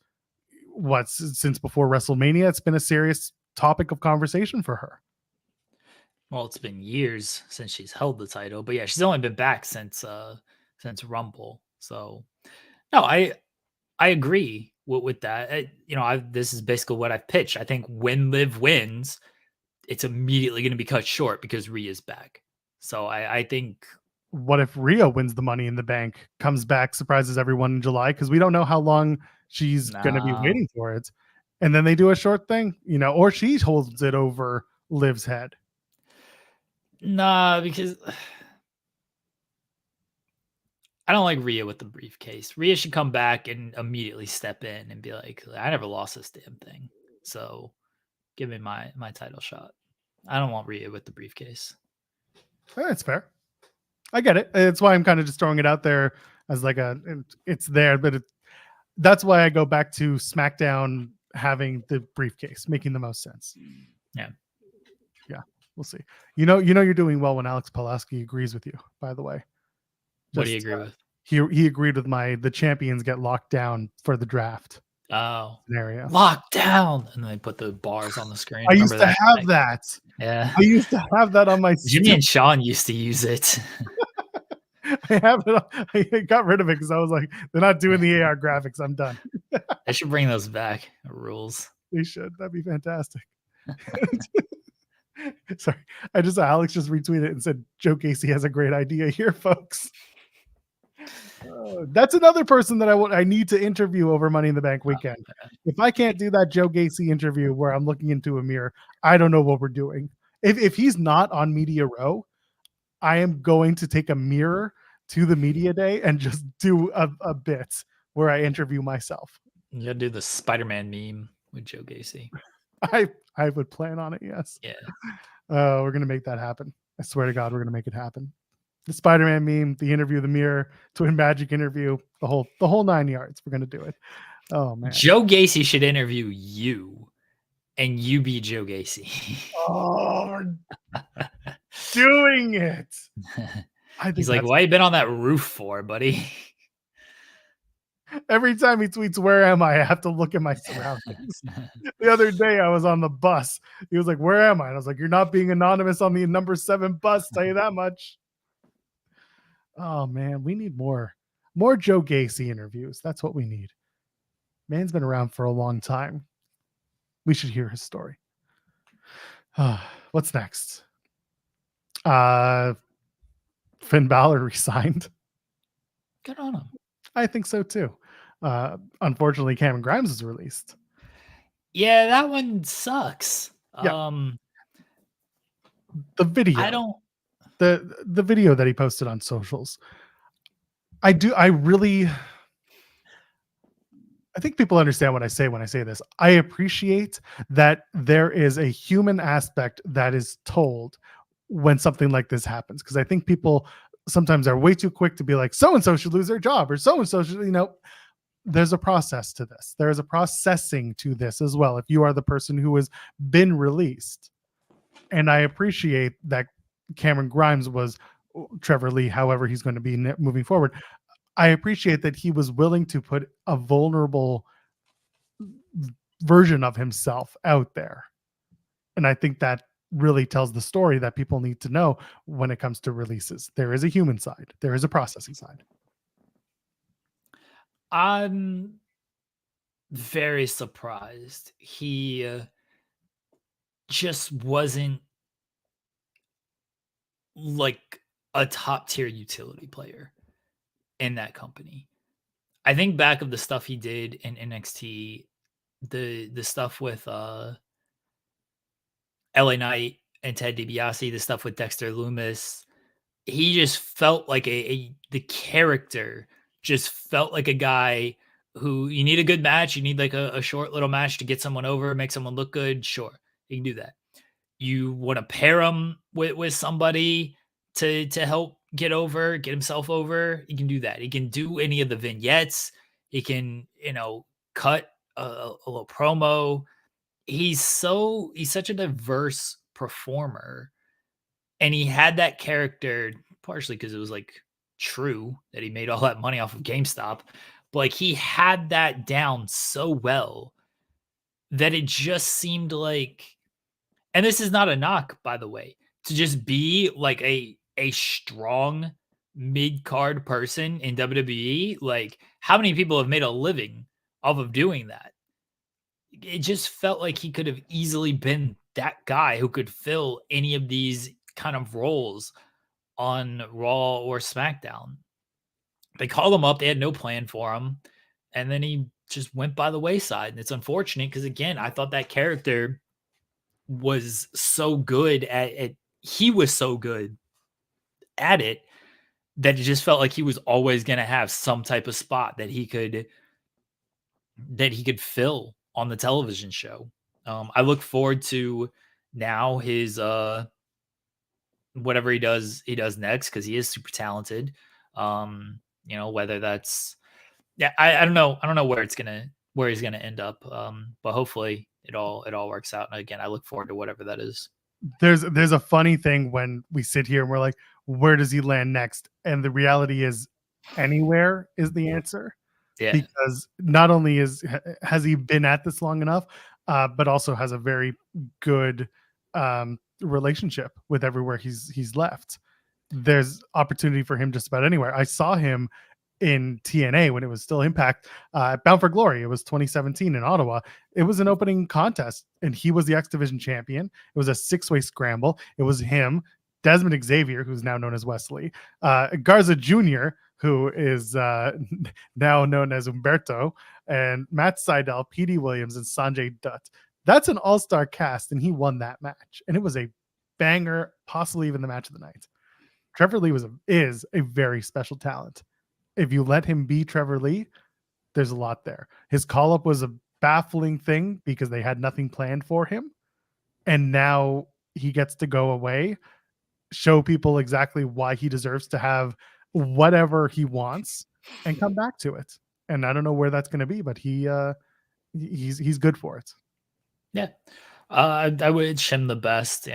before WrestleMania. It's been a serious topic of conversation for her. Well, it's been years since she's held the title, but yeah, she's only been back since Rumble. So no, I agree with that. This is basically what I've pitched. I think when Liv wins, it's immediately going to be cut short because Rhea's back. So I think, what if Rhea wins the Money in the Bank, comes back, surprises everyone in July, because we don't know how long she's going to be waiting for it, and then they do a short thing, or she holds it over Liv's head. Nah, because I don't like Rhea with the briefcase. Rhea should come back and immediately step in and be like, I never lost this damn thing, so give me my title shot. I don't want Rhea with the briefcase. That's fair. I get it. It's why I'm kind of just throwing it out there as like it's there, but that's why I go back to SmackDown having the briefcase, making the most sense. Yeah. We'll see. You're doing well when Alex Pulaski agrees with you, by the way. What do you agree with? He agreed with the champions get locked down for the draft. Oh, scenario. Locked down. And they put the bars on the screen. I used to have that. Yeah. I used to have that on my Jimmy and Sean used to use it. I have it. I got rid of it because I was like, they're not doing the AR graphics. I'm done. They should bring those back. Rules. They should. That'd be fantastic. Sorry. Alex just retweeted and said, Joe Gacy has a great idea here, folks. That's another person that I need to interview over Money in the Bank weekend. If I can't do that Joe Gacy interview where I'm looking into a mirror, I don't know what we're doing. If he's not on Media Row, I am going to take a mirror to the media day and just do a bit where I interview myself. You gotta do the Spider-Man meme with Joe Gacy. I would plan on it, yes. Yeah. We're gonna make that happen. I swear to God, we're gonna make it happen. The Spider-Man meme, the interview, the mirror, Twin Magic interview, the whole 9 yards. We're gonna do it. Oh man. Joe Gacy should interview you, and you be Joe Gacy. Oh, we're doing it. He's like, why you been on that roof for, buddy? Every time he tweets, where am I have to look at my surroundings. The other day I was on the bus. He was like, where am I? And I was like, you're not being anonymous on the number 7 bus, tell you that much. Oh man, we need more Joe Gacy interviews. That's what we need. Man's been around for a long time. We should hear his story. What's next? Finn Balor resigned. Good on him. I think so too. Unfortunately, Cameron Grimes is released. Yeah, that one sucks. Yeah. The video. The video that he posted on socials. I think people understand what I say when I say this. I appreciate that there is a human aspect that is told when something like this happens, because I think people sometimes are way too quick to be like, so-and-so should lose their job, or so-and-so should, there's a process to this. There is a processing to this as well. If you are the person who has been released, and I appreciate that Cameron Grimes was Trevor Lee, however he's going to be moving forward. I appreciate that he was willing to put a vulnerable version of himself out there. And I think that really tells the story that people need to know when it comes to releases. There is a human side. There is a processing side. I'm very surprised. He just wasn't like a top tier utility player in that company. I think back of the stuff he did in NXT, the stuff with LA Knight and Ted DiBiase, the stuff with Dexter Lumis, he just felt like the character just felt like a guy who you need a good match. You need like a short little match to get someone over, make someone look good. Sure, you can do that. You want to pair him with somebody to help get himself over. He can do that. He can do any of the vignettes. He can, cut a little promo. He's such a diverse performer, and he had that character partially because it was like true that he made all that money off of GameStop, but like he had that down so well that it just seemed like, and this is not a knock, by the way, to just be like a strong mid-card person in WWE. Like, how many people have made a living off of doing that? It just felt like he could have easily been that guy who could fill any of these kind of roles on Raw or SmackDown. They called him up, they had no plan for him, and then he just went by the wayside. And it's unfortunate because, again, I thought that character was so good at he was so good at it that it just felt like he was always going to have some type of spot that he could fill on the television show. I look forward to now his whatever he does next, because he is super talented. Whether that's I don't know where he's gonna end up. But hopefully it all works out. And again, I look forward to whatever that is. There's a funny thing when we sit here and we're like, where does he land next? And the reality is anywhere is the answer. Yeah. Because not only has he been at this long enough, but also has a very good relationship with everywhere he's left. There's opportunity for him just about anywhere. I saw him in TNA when it was still Impact, Bound for Glory. It was 2017 in Ottawa. It was an opening contest, and he was the X Division champion. It was a 6-way scramble. It was him, Desmond Xavier, who's now known as Wesley, Garza Jr., who is now known as Humberto, and Matt Sydal, P.D. Williams, and Sanjay Dutt. That's an all-star cast, and he won that match. And it was a banger, possibly even the match of the night. Trevor Lee is a very special talent. If you let him be Trevor Lee, there's a lot there. His call-up was a baffling thing because they had nothing planned for him. And now he gets to go away, show people exactly why he deserves to have whatever he wants, and come back to it. And I don't know where that's going to be, but he's good for it. Yeah. I would wish him the best,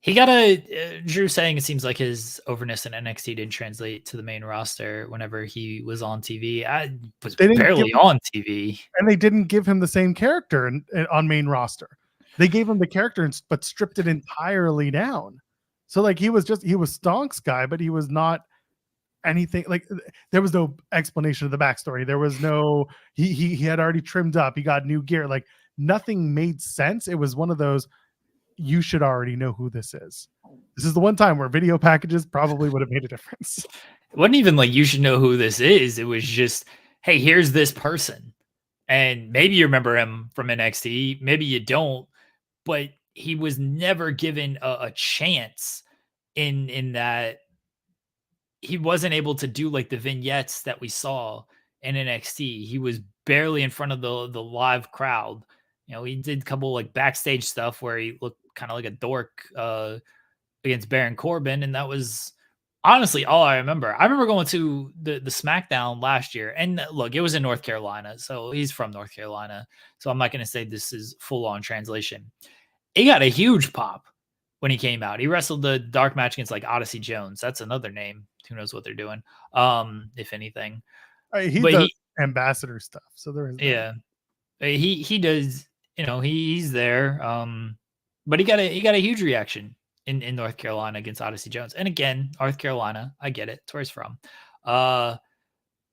he got Drew saying it seems like his overness in NXT didn't translate to the main roster whenever he was on TV. I was barely on TV. And they didn't give him the same character on main roster. They gave him the character, but stripped it entirely down. So like he was Stonk's guy, but he was not anything. Like there was no explanation of the backstory. There was no, he had already trimmed up. He got new gear. Like nothing made sense. It was one of those, you should already know who this is. This is the one time where video packages probably would have made a difference. It wasn't even like you should know who this is. It was just, hey, here's this person. And maybe you remember him from NXT. Maybe you don't. But he was never given a chance in that he wasn't able to do like the vignettes that we saw in NXT. He was barely in front of the live crowd. He did a couple like backstage stuff where he looked kind of like a dork against Baron Corbin. And that was honestly all I remember. I remember going to the SmackDown last year, and look, it was in North Carolina. So he's from North Carolina. So I'm not going to say this is full on translation. He got a huge pop when he came out. He wrestled the dark match against like Odyssey Jones. That's another name. Who knows what they're doing? If anything, he does ambassador stuff. So there is, yeah, he does. He's there. But he got a huge reaction in North Carolina against Odyssey Jones. And again, North Carolina, I get it. It's where he's from.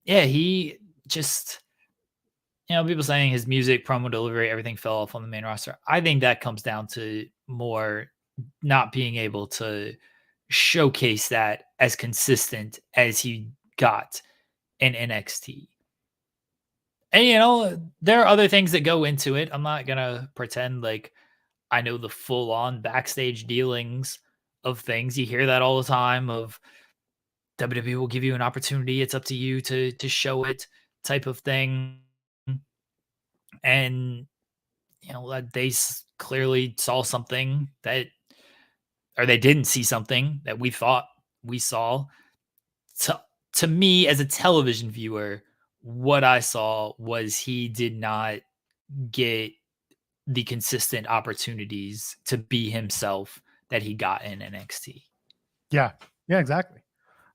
He just, people saying his music, promo delivery, everything fell off on the main roster. I think that comes down to more not being able to showcase that as consistent as he got in NXT. And, you know, there are other things that go into it. I'm not going to pretend like I know the full on backstage dealings of things. You hear that all the time of WWE will give you an opportunity. It's up to you to show it type of thing. And, you know, that they clearly saw something that, or they didn't see something that we thought we saw. To me, as a television viewer, what I saw was he did not get the consistent opportunities to be himself that he got in NXT. Yeah, exactly.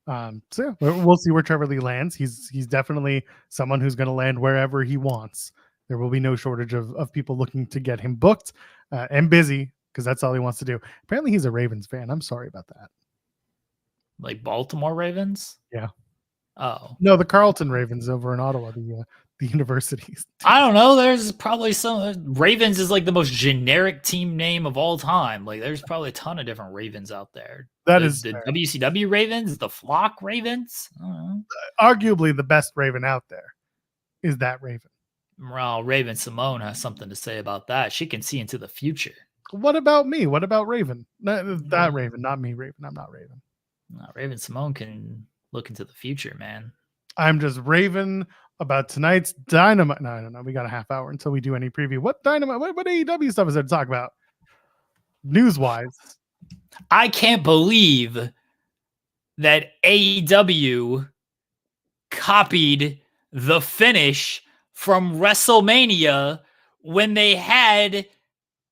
So yeah, we'll see where Trevor Lee lands. He's definitely someone who's going to land wherever he wants. There will be no shortage of people looking to get him booked and busy, because that's all he wants to do. Apparently, he's a Ravens fan. I'm sorry about that. Like Baltimore Ravens? Yeah. Oh. No, the Carleton Ravens over in Ottawa, the universities. I don't know. There's probably some Ravens is like the most generic team name of all time. Like there's probably a ton of different Ravens out there. That the, is the fair. WCW Ravens, the Flock Ravens. I don't know. Arguably the best Raven out there is that Raven. Well, Raven Simone has something to say about that. She can see into the future. What about me? What about Raven? That Raven, not me, Raven. I'm not Raven. No, Raven Simone can look into the future, man. I'm just Raven about tonight's Dynamite. No. We got a half hour until we do any preview. What Dynamite? What AEW stuff is there to talk about? News-wise. I can't believe that AEW copied the finish from WrestleMania when they had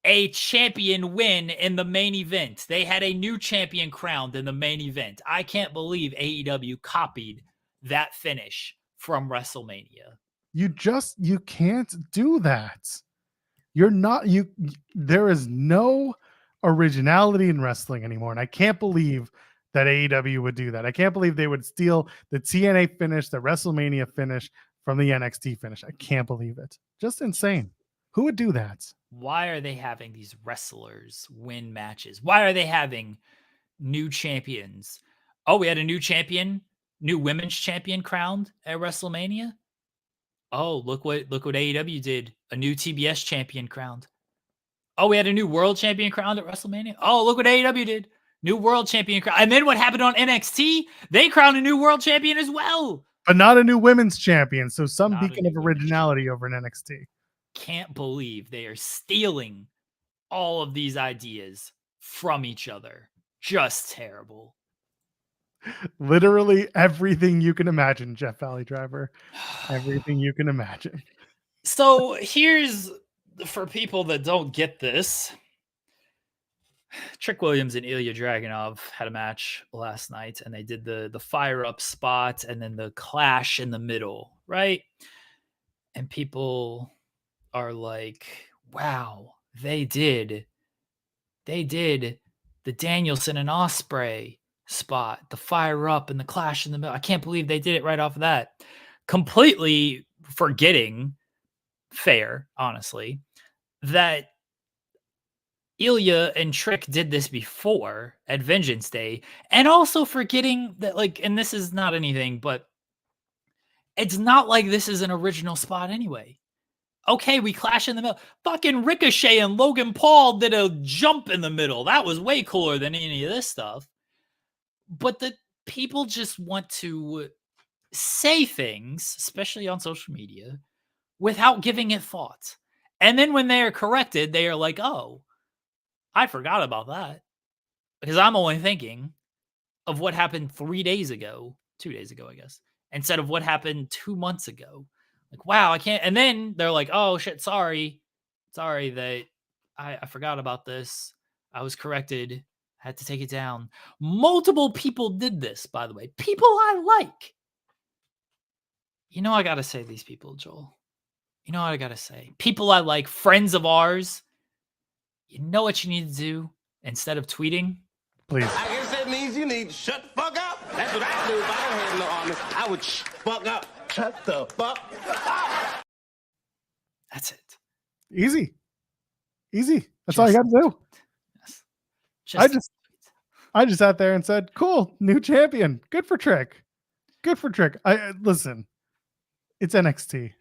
a champion win in the main event. They had a new champion crowned in the main event. I can't believe AEW copied that finish from WrestleMania. You can't do that. There is no originality in wrestling anymore. And I can't believe that AEW would do that. I can't believe they would steal the TNA finish, the WrestleMania finish from the NXT finish. I can't believe it. Just insane. Who would do that? Why are they having these wrestlers win matches? Why are they having new champions? Oh, we had a new champion, new women's champion crowned at WrestleMania. Oh, look what AEW did. A new TBS champion crowned. Oh, we had a new world champion crowned at WrestleMania. Oh, look what AEW did. New world champion crown. And then what happened on NXT? They crowned a new world champion as well. But not a new women's champion. So some Not beacon of originality over in NXT. Can't believe they are stealing all of these ideas from each other. Just terrible. Literally everything you can imagine, Jeff Valley Driver. Everything you can imagine. So here's, for people that don't get this, Trick Williams and Ilya Dragunov had a match last night, and they did the fire up spot and then the clash in the middle, right? And people are like, wow, they did the Danielson and Ospreay spot, the fire up and the clash in the middle. I can't believe they did it right off of that. Completely forgetting, fair, honestly, that Ilya and Trick did this before at Vengeance Day, and also forgetting that, like, and this is not anything, but it's not like this is an original spot anyway. Okay, we clash in the middle. Fucking Ricochet and Logan Paul did a jump in the middle. That was way cooler than any of this stuff. But the people just want to say things, especially on social media, without giving it thought. And then when they are corrected, they are like, oh, I forgot about that. Because I'm only thinking of what happened 2 days ago, I guess, instead of what happened 2 months ago. Like, wow, I can't. And then they're like, oh, shit, sorry that I forgot about this. I was corrected. I had to take it down. Multiple people did this, by the way. People I like. You know, I got to say these people, Joel. You know what I got to say? People I like, friends of ours. You know what you need to do instead of tweeting? Please. I guess that means you need to shut the fuck up. That's what I do if I don't have no army. I would fuck up. Shut the fuck up. That's it. Easy. That's all you got to do. Yes. I just sat there and said, "Cool, new champion. Good for Trick. Good for Trick." I listen. It's NXT,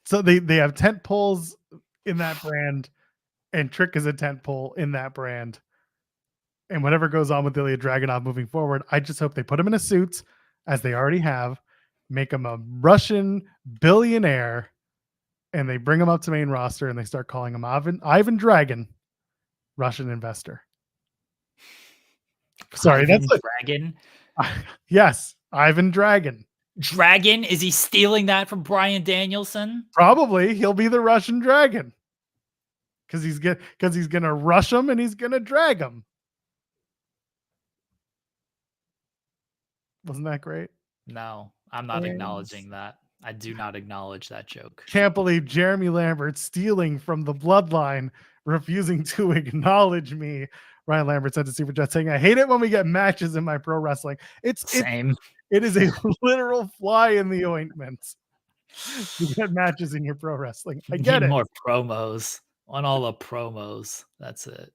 so they have tent poles in that brand, and Trick is a tent pole in that brand. And whatever goes on with Ilya Dragunov moving forward, I just hope they put him in a suit, as they already have, make him a Russian billionaire, and they bring him up to main roster and they start calling him Ivan Dragon, Russian investor. Sorry, Ivan that's Dragon. Yes, Ivan Dragon. Dragon? Is he stealing that from Bryan Danielson? Probably he'll be the Russian Dragon because he's gonna rush him and he's gonna drag him. Wasn't that great? No, I'm not acknowledging that. I do not acknowledge that joke. Can't believe Jeremy Lambert stealing from the bloodline, refusing to acknowledge me. Ryan Lambert said to Super Jet saying, "I hate it when we get matches in my pro wrestling. Same. It is a literal fly in the ointment. You get matches in your pro wrestling. I get it. More promos. On all the promos. That's it.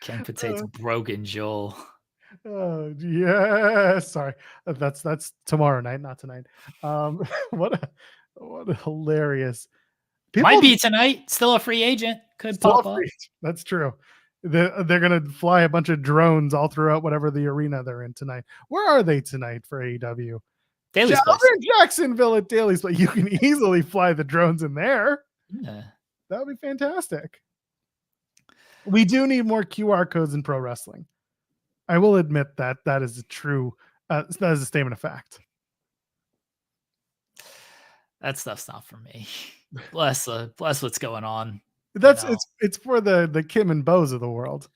Ken Potatoes broken Joel. Oh yeah, sorry. That's tomorrow night, not tonight. What a hilarious. Might be tonight. Still a free agent. Could pop up. That's true. They're gonna fly a bunch of drones all throughout whatever the arena they're in tonight. Where are they tonight for AEW? Daly's Place. They're in Jacksonville at Daly's, but you can easily fly the drones in there. Yeah. That would be fantastic. We do need more QR codes in pro wrestling. I will admit that is a true, that is a statement of fact. That stuff's not for me. Bless what's going on. It's for the Kim and Bo's of the world.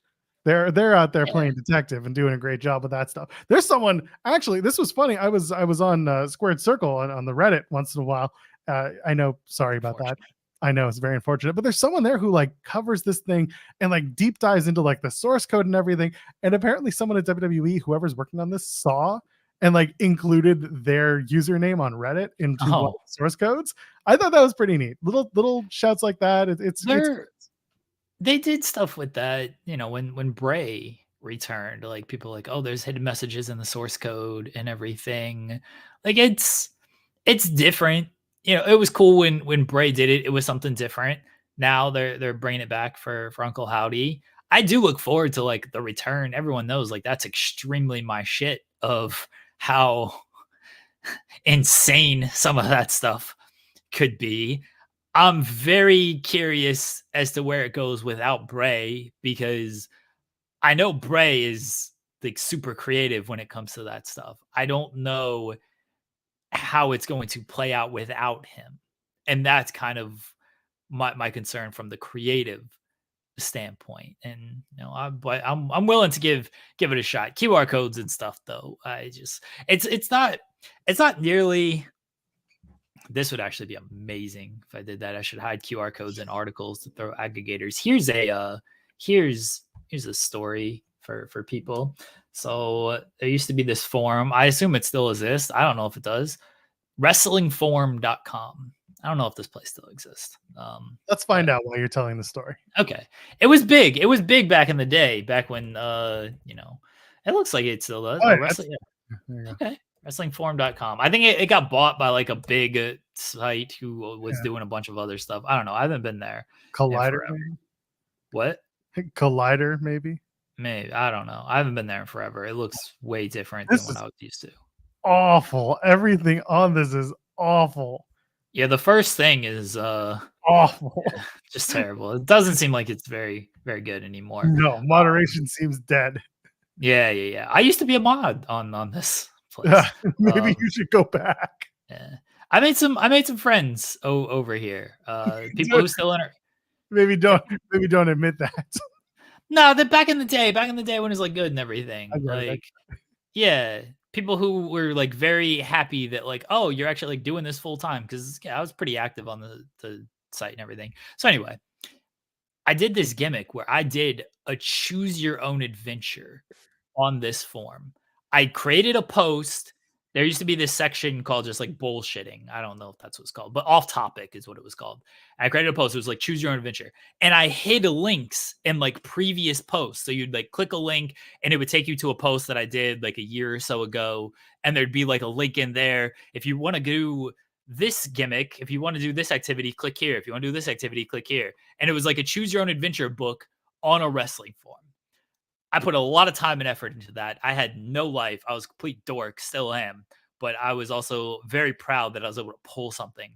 They're out there playing detective and doing a great job with that stuff. There's someone, actually, this was funny. I was on Squared Circle on the Reddit once in a while. I know, sorry about that. I know it's very unfortunate, but there's someone there who like covers this thing and like deep dives into like the source code and everything. And apparently someone at WWE, whoever's working on this, saw and like included their username on Reddit into one of the source codes. I thought that was pretty neat. Little shouts like that. They did stuff with that, when Bray returned, like people like, oh, there's hidden messages in the source code and everything. Like it's different. It was cool when Bray did it. It was something different. Now they're bringing it back for Uncle Howdy. I do look forward to like the return. Everyone knows like that's extremely my shit of how insane some of that stuff could be. I'm very curious as to where it goes without Bray, because I know Bray is like super creative when it comes to that stuff. I don't know how it's going to play out without him. And that's kind of my concern from the creative standpoint. And I'm willing to give it a shot. QR codes and stuff though. It's not nearly. This would actually be amazing if I did that. I should hide QR codes in articles to throw aggregators. Here's a story for people. So there used to be this forum. I assume it still exists. I don't know if it does. Wrestlingforum.com. I don't know if this place still exists. Let's find out while you're telling the story. Okay. It was big. It was big back in the day, back when, it looks like it still does. Okay. Wrestlingforum.com. I think it got bought by like a big site who was doing a bunch of other stuff. I don't know. I haven't been there. Collider. What? Collider, maybe. Maybe. I don't know. I haven't been there in forever. It looks way different than what I was used to. Awful. Everything on this is awful. Yeah, the first thing is awful. Just terrible. It doesn't seem like it's very, very good anymore. No, moderation seems dead. Yeah. I used to be a mod on this place. Maybe you should go back. Yeah. I made some friends over here. People who still enter. Maybe don't admit that. No, back in the day when it was like good and everything. Yeah, people who were like very happy that like, oh, you're actually like doing this full time, because I was pretty active on the site and everything. So anyway, I did this gimmick where I did a choose your own adventure on this form. I created a post There used to be this section called just like bullshitting. I don't know if that's what it's called, but off topic is what it was called. I created a post. It was like choose your own adventure. And I hid links in like previous posts. So you'd like click a link and it would take you to a post that I did like a year or so ago. And there'd be like a link in there. If you want to do this gimmick, if you want to do this activity, click here. If you want to do this activity, click here. And it was like a choose your own adventure book on a wrestling forum. I put a lot of time and effort into that. I had no life. I was a complete dork, still am. But I was also very proud that I was able to pull something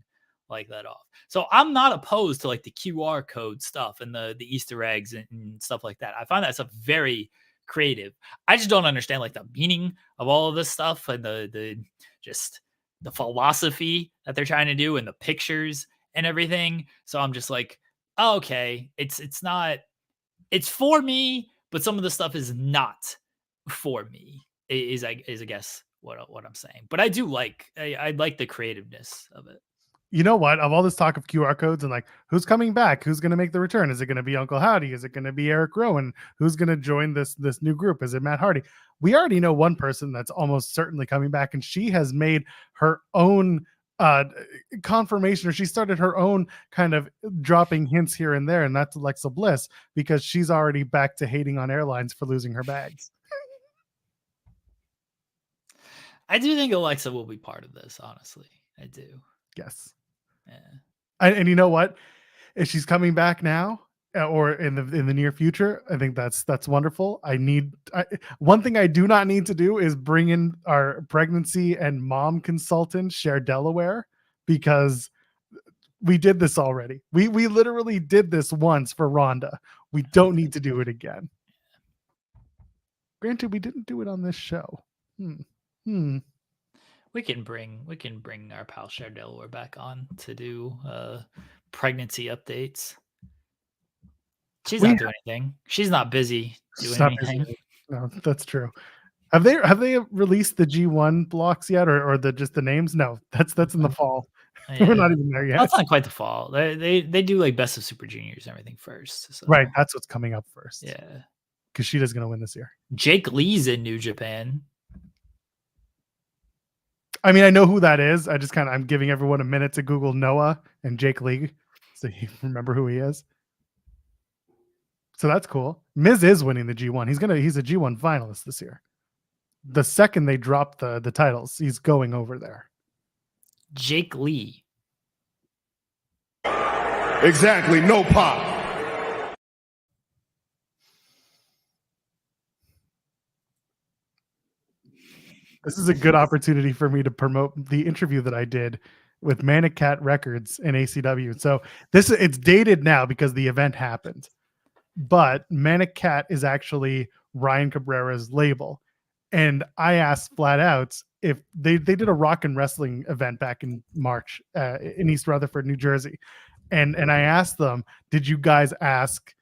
like that off. So I'm not opposed to like the QR code stuff and the Easter eggs and stuff like that. I find that stuff very creative. I just don't understand like the meaning of all of this stuff and the just the philosophy that they're trying to do and the pictures and everything. So I'm just like, oh, okay, it's it's for me. But some of the stuff is not for me, is I guess what I'm saying. But I do like I like the creativeness of it. You know what? Of all this talk of QR codes and like who's coming back, who's going to make the return? Is it going to be Uncle Howdy? Is it going to be Eric Rowan? Who's going to join this new group? Is it Matt Hardy? We already know one person that's almost certainly coming back, and she has made her own confirmation, or she started her own kind of dropping hints here and there, and that's Alexa Bliss, because she's already back to hating on airlines for losing her bags. I do think Alexa will be part of this, honestly. I do. Yes. Yeah. And you know what? If she's coming back now or in the near future, I think that's wonderful. One thing I do not need to do is bring in our pregnancy and mom consultant, Cher Delaware, because we did this already. We literally did this once for Rhonda. We don't need to do it again. Granted, we didn't do it on this show. We can bring our pal Cher Delaware back on to do pregnancy updates. She's not doing anything. She's not busy doing anything. Busy. No, that's true. Have they released the G1 blocks yet, or just the names? No, that's in the fall. Yeah. We're not even there yet. That's not quite the fall. They do like Best of Super Juniors and everything first. So. Right, that's what's coming up first. Yeah, Kushida's going to win this year. Jake Lee's in New Japan. I mean, I know who that is. I'm giving everyone a minute to Google Noah and Jake Lee, so you remember who he is. So that's cool. Miz is winning the G1. He's a G1 finalist this year. The second they drop the titles, he's going over there. Jake Lee. Exactly. No pop. This is a good opportunity for me to promote the interview that I did with Manic Cat Records in ACW. So it's dated now because the event happened. But Manic Cat is actually Ryan Cabrera's label. And I asked flat out if they did a rock and wrestling event back in March in East Rutherford, New Jersey. And I asked them, did you guys ask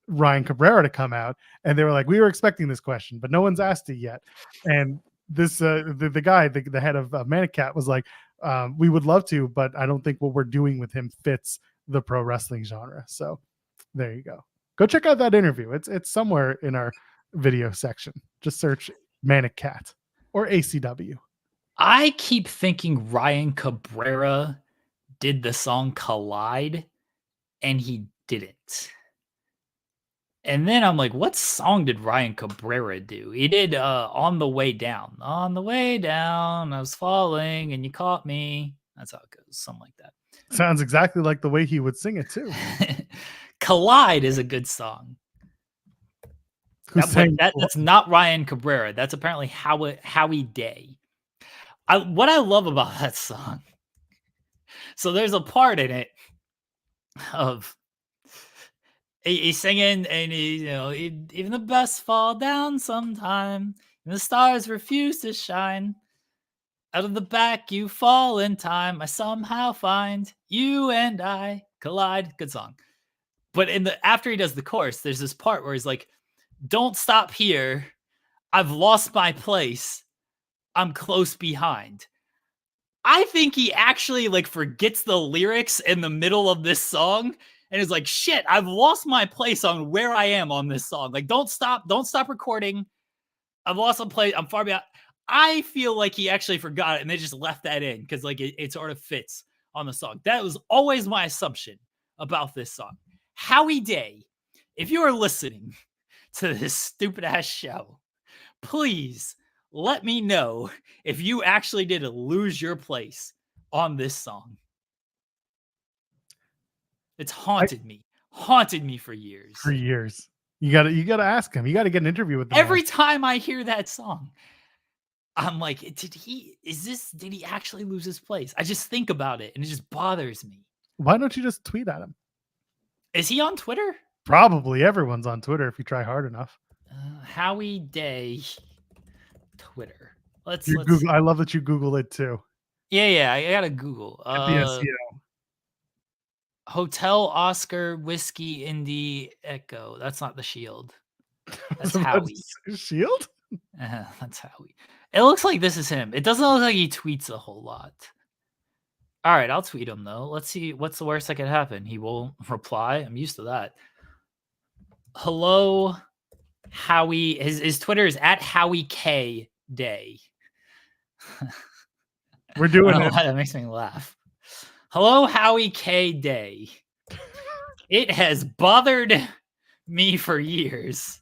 Ryan Cabrera to come out? And they were like, we were expecting this question, but no one's asked it yet. And this the guy, the head of Manic Cat, was like, we would love to, but I don't think what we're doing with him fits the pro wrestling genre. So there you go. Go check out that interview. It's somewhere in our video section. Just search Manic Cat or ACW. I keep thinking Ryan Cabrera did the song Collide, and he didn't. And then I'm like, what song did Ryan Cabrera do? He did On the Way Down. On the way down, I was falling and you caught me. That's how it goes. Something like that. Sounds exactly like the way he would sing it too. Collide is a good song. That's not Ryan Cabrera. That's apparently Howie Day. What I love about that song. So there's a part in it of he's singing, and even the best fall down sometime, and the stars refuse to shine. Out of the back you fall in time. I somehow find you and I collide. Good song. But after he does the chorus, there's this part where he's like, don't stop here. I've lost my place. I'm close behind. I think he actually forgets the lyrics in the middle of this song and is like, shit, I've lost my place on where I am on this song. Don't stop recording. I've lost my place. I'm far behind. I feel like he actually forgot it and they just left that in because like it sort of fits on the song. That was always my assumption about this song. Howie Day, if you are listening to this stupid ass show, please let me know if you actually did lose your place on this song. It's haunted me for years. For years. You gotta ask him. You gotta get an interview with him. Every time I hear that song, I'm like, did he actually lose his place? I just think about it and it just bothers me. Why don't you just tweet at him? Is he on Twitter? Probably everyone's on Twitter if you try hard enough. Howie Day Twitter. Let's Google. I love that you Google it too. Yeah, I gotta Google. Get the SEO. Hotel Oscar Whiskey Indy Echo. That's not the Shield. That's Howie. Shield? That's Howie. It looks like this is him. It doesn't look like he tweets a whole lot. All right, I'll tweet him though. Let's see what's the worst that could happen. He will reply. I'm used to that. Hello, Howie. His Twitter is at Howie K Day. We're doing I don't it. know why that makes me laugh. Hello, Howie K Day. It has bothered me for years.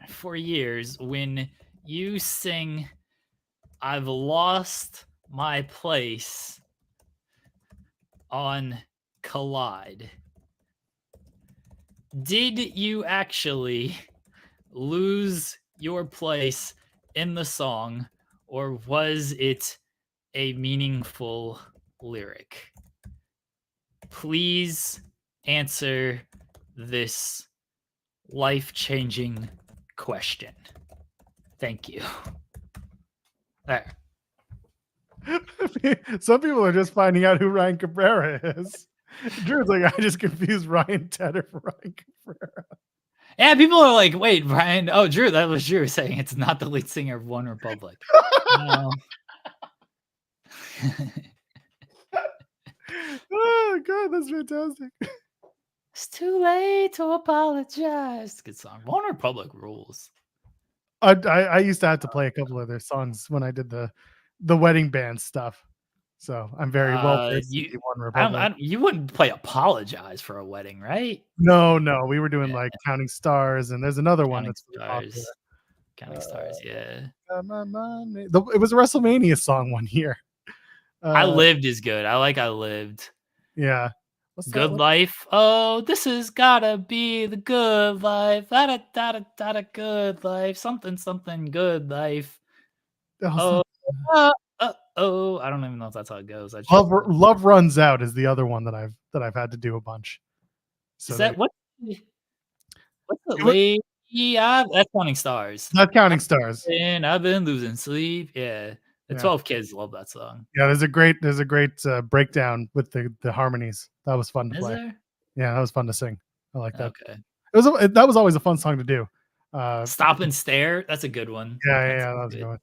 For years, when you sing, I've lost my place on Collide. Did you actually lose your place in the song, or was it a meaningful lyric? Please answer this life-changing question. Thank you. There. Some people are just finding out who Ryan Cabrera is. Drew's like, I just confused Ryan Tedder for Ryan Cabrera. Yeah, people are like, wait, Ryan. Oh, Drew, that was Drew saying it's not the lead singer of One Republic. No. Oh, God, that's fantastic. It's too late to apologize. Good song. One Republic rules. I used to have to play a couple of their songs when I did the wedding band stuff. So I'm very well versed in the One Republic. You wouldn't play Apologize for a wedding, right? No, we were doing like Counting Stars, and there's another one that's really popular. Counting Stars, yeah. It was a WrestleMania song one year. I Lived is good. I like I Lived. Yeah. Good Life. Oh, this has gotta be the good life. Da good life. Something good life. I don't even know if that's how it goes. Love Runs Out is the other one that I've had to do a bunch. So is that what's the lady? Yeah, that's Counting Stars. That's Counting Stars. And I've been losing sleep. Yeah. The 12 Kids love that song. Yeah, there's a great breakdown with the harmonies. That was fun to play. There? Yeah, that was fun to sing. I like that. Okay. That was always a fun song to do. Stop and Stare. That's a good one. Yeah, that was a good one.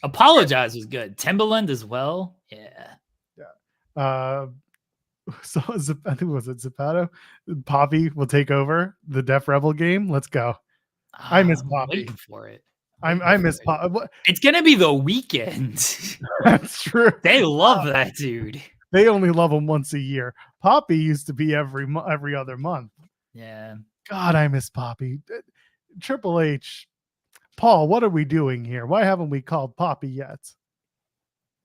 Apologize was good. Timbaland as well. Yeah. So I think was it Zapato? Poppy will take over the Def Rebel game. Let's go. I miss Poppy. Waiting for it. I miss Poppy. It's gonna be The Weeknd. That's true. They love that dude. They only love him once a year. Poppy used to be every other month. Yeah. God, I miss Poppy. Triple H, Paul, what are we doing here? Why haven't we called Poppy yet?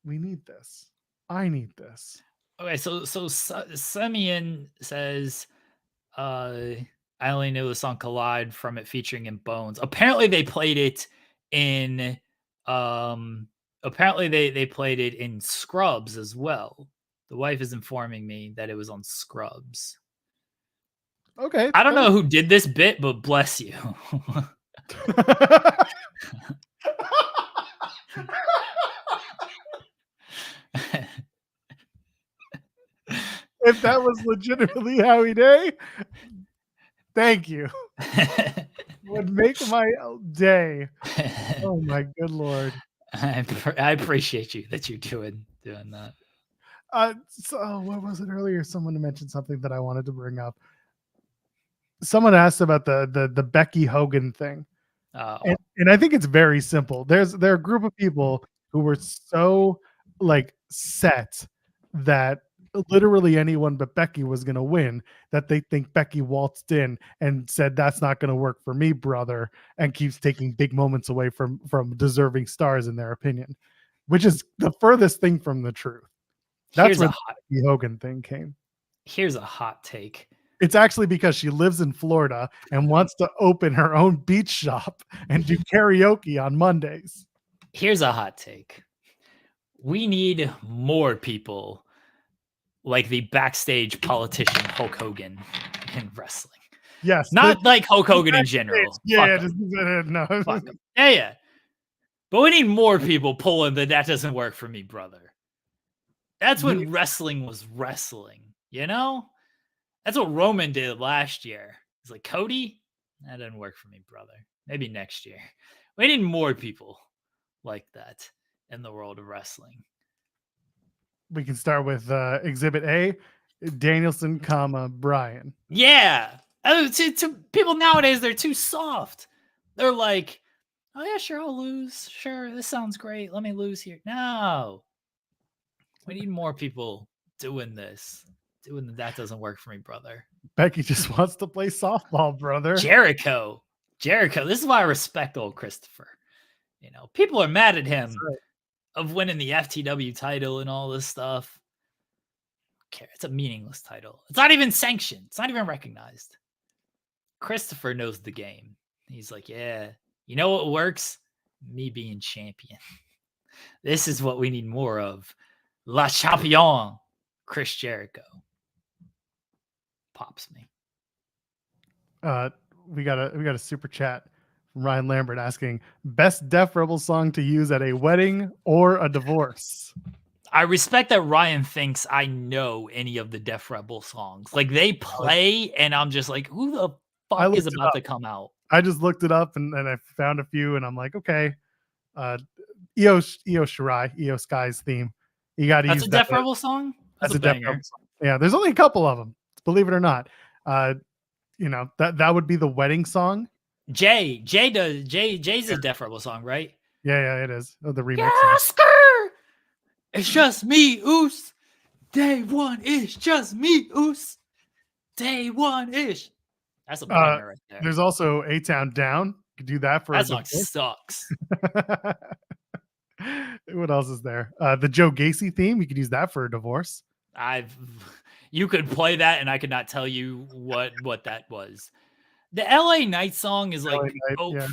We need this. I need this. Okay, so Simeon says, I only knew the song Collide from it featuring in Bones. Apparently they played it in they played it in Scrubs as well. The wife is informing me that it was on Scrubs. Okay. I don't know who did this bit, but bless you. If that was legitimately Howie Day, thank you. Would make my day. Oh my good Lord. I appreciate you that you're doing that. So what was it earlier? Someone mentioned something that I wanted to bring up. Someone asked about the Becky Hogan thing. And I think it's very simple. There are a group of people who were so like set that literally anyone but Becky was going to win, that they think Becky waltzed in and said, "That's not going to work for me, brother," and keeps taking big moments away from deserving stars in their opinion, which is the furthest thing from the truth. That's where the Becky Hogan thing came. Here's a hot take. It's actually because she lives in Florida and wants to open her own beach shop and do karaoke on Mondays. Here's a hot take. We need more people like the backstage politician Hulk Hogan in wrestling. Yes. Not like Hulk Hogan in general. Yeah, no. Yeah. But we need more people pulling that doesn't work for me, brother. That's when wrestling was wrestling, you know? That's what Roman did last year. He's like, Cody, that didn't work for me, brother. Maybe next year. We need more people like that in the world of wrestling. We can start with Exhibit A, Danielson, Bryan. Yeah. To people nowadays, they're too soft. They're like, oh, yeah, sure, I'll lose. Sure, this sounds great. Let me lose here. No. We need more people doing this. That doesn't work for me, brother. Becky just wants to play softball, brother. Jericho. This is why I respect old Christopher. You know, people are mad at him of winning the FTW title and all this stuff. I don't care. It's a meaningless title. It's not even sanctioned. It's not even recognized. Christopher knows the game. He's like, yeah, you know what works? Me being champion. This is what we need more of. La Champion, Chris Jericho. Pops me. We got a super chat from Ryan Lambert asking, best Def Rebel song to use at a wedding or a divorce. I respect that Ryan thinks I know any of the Def Rebel songs. Like they play, and I'm just like, who the fuck is about to come out? I just looked it up and I found a few, and I'm like, okay, Io Shirai, Io Sky's theme. You got to use that. That's a Def Rebel song. That's a Def Rebel song. Yeah, there's only a couple of them. Believe it or not. You know, that would be the wedding song. Jay's a Def Rebel song, right? Yeah, it is. Oh, the remix. Yeah, it's just me, Oos. Day one is just me, Oos. Day one is. That's a banger right there. There's also A-Town Down. You could do that for that song sucks. What else is there? The Joe Gacy theme. You could use that for a divorce. You could play that, and I could not tell you what that was. The LA Night song is like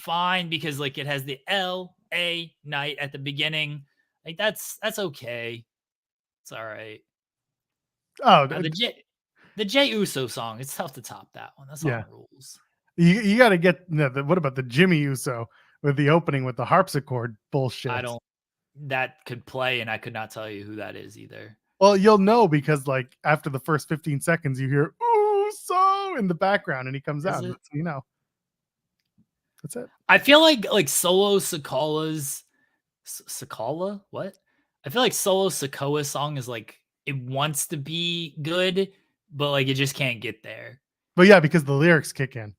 fine because like it has the LA Night at the beginning. Like that's okay. It's all right. Oh, the Jey Uso song. It's tough to top that one. That's all the rules. You got to get. What about the Jimmy Uso with the opening with the harpsichord bullshit? That could play, and I could not tell you who that is either. Well, you'll know because like after the first 15 seconds, you hear Uso in the background, and he comes out. You know, that's it. I feel like Solo Sikoa's Sikoa. What? I feel like Solo Sikoa's song is like it wants to be good, but like it just can't get there. But yeah, because the lyrics kick in.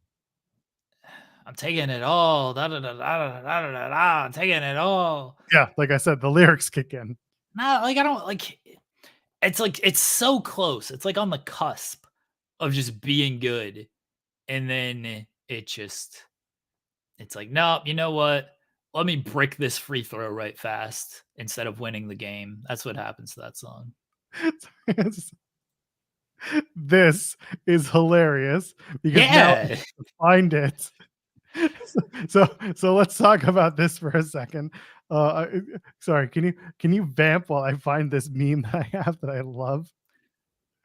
I'm taking it all. I'm taking it all. Yeah, like I said, the lyrics kick in. Nah, like I don't like. It's so close. It's like on the cusp of just being good. And then it's like, no, you know what? Let me break this free throw right fast instead of winning the game. That's what happens to that song. This is hilarious because now I find it. So let's talk about this for a second. Sorry, can you vamp while I find this meme that I have that I love?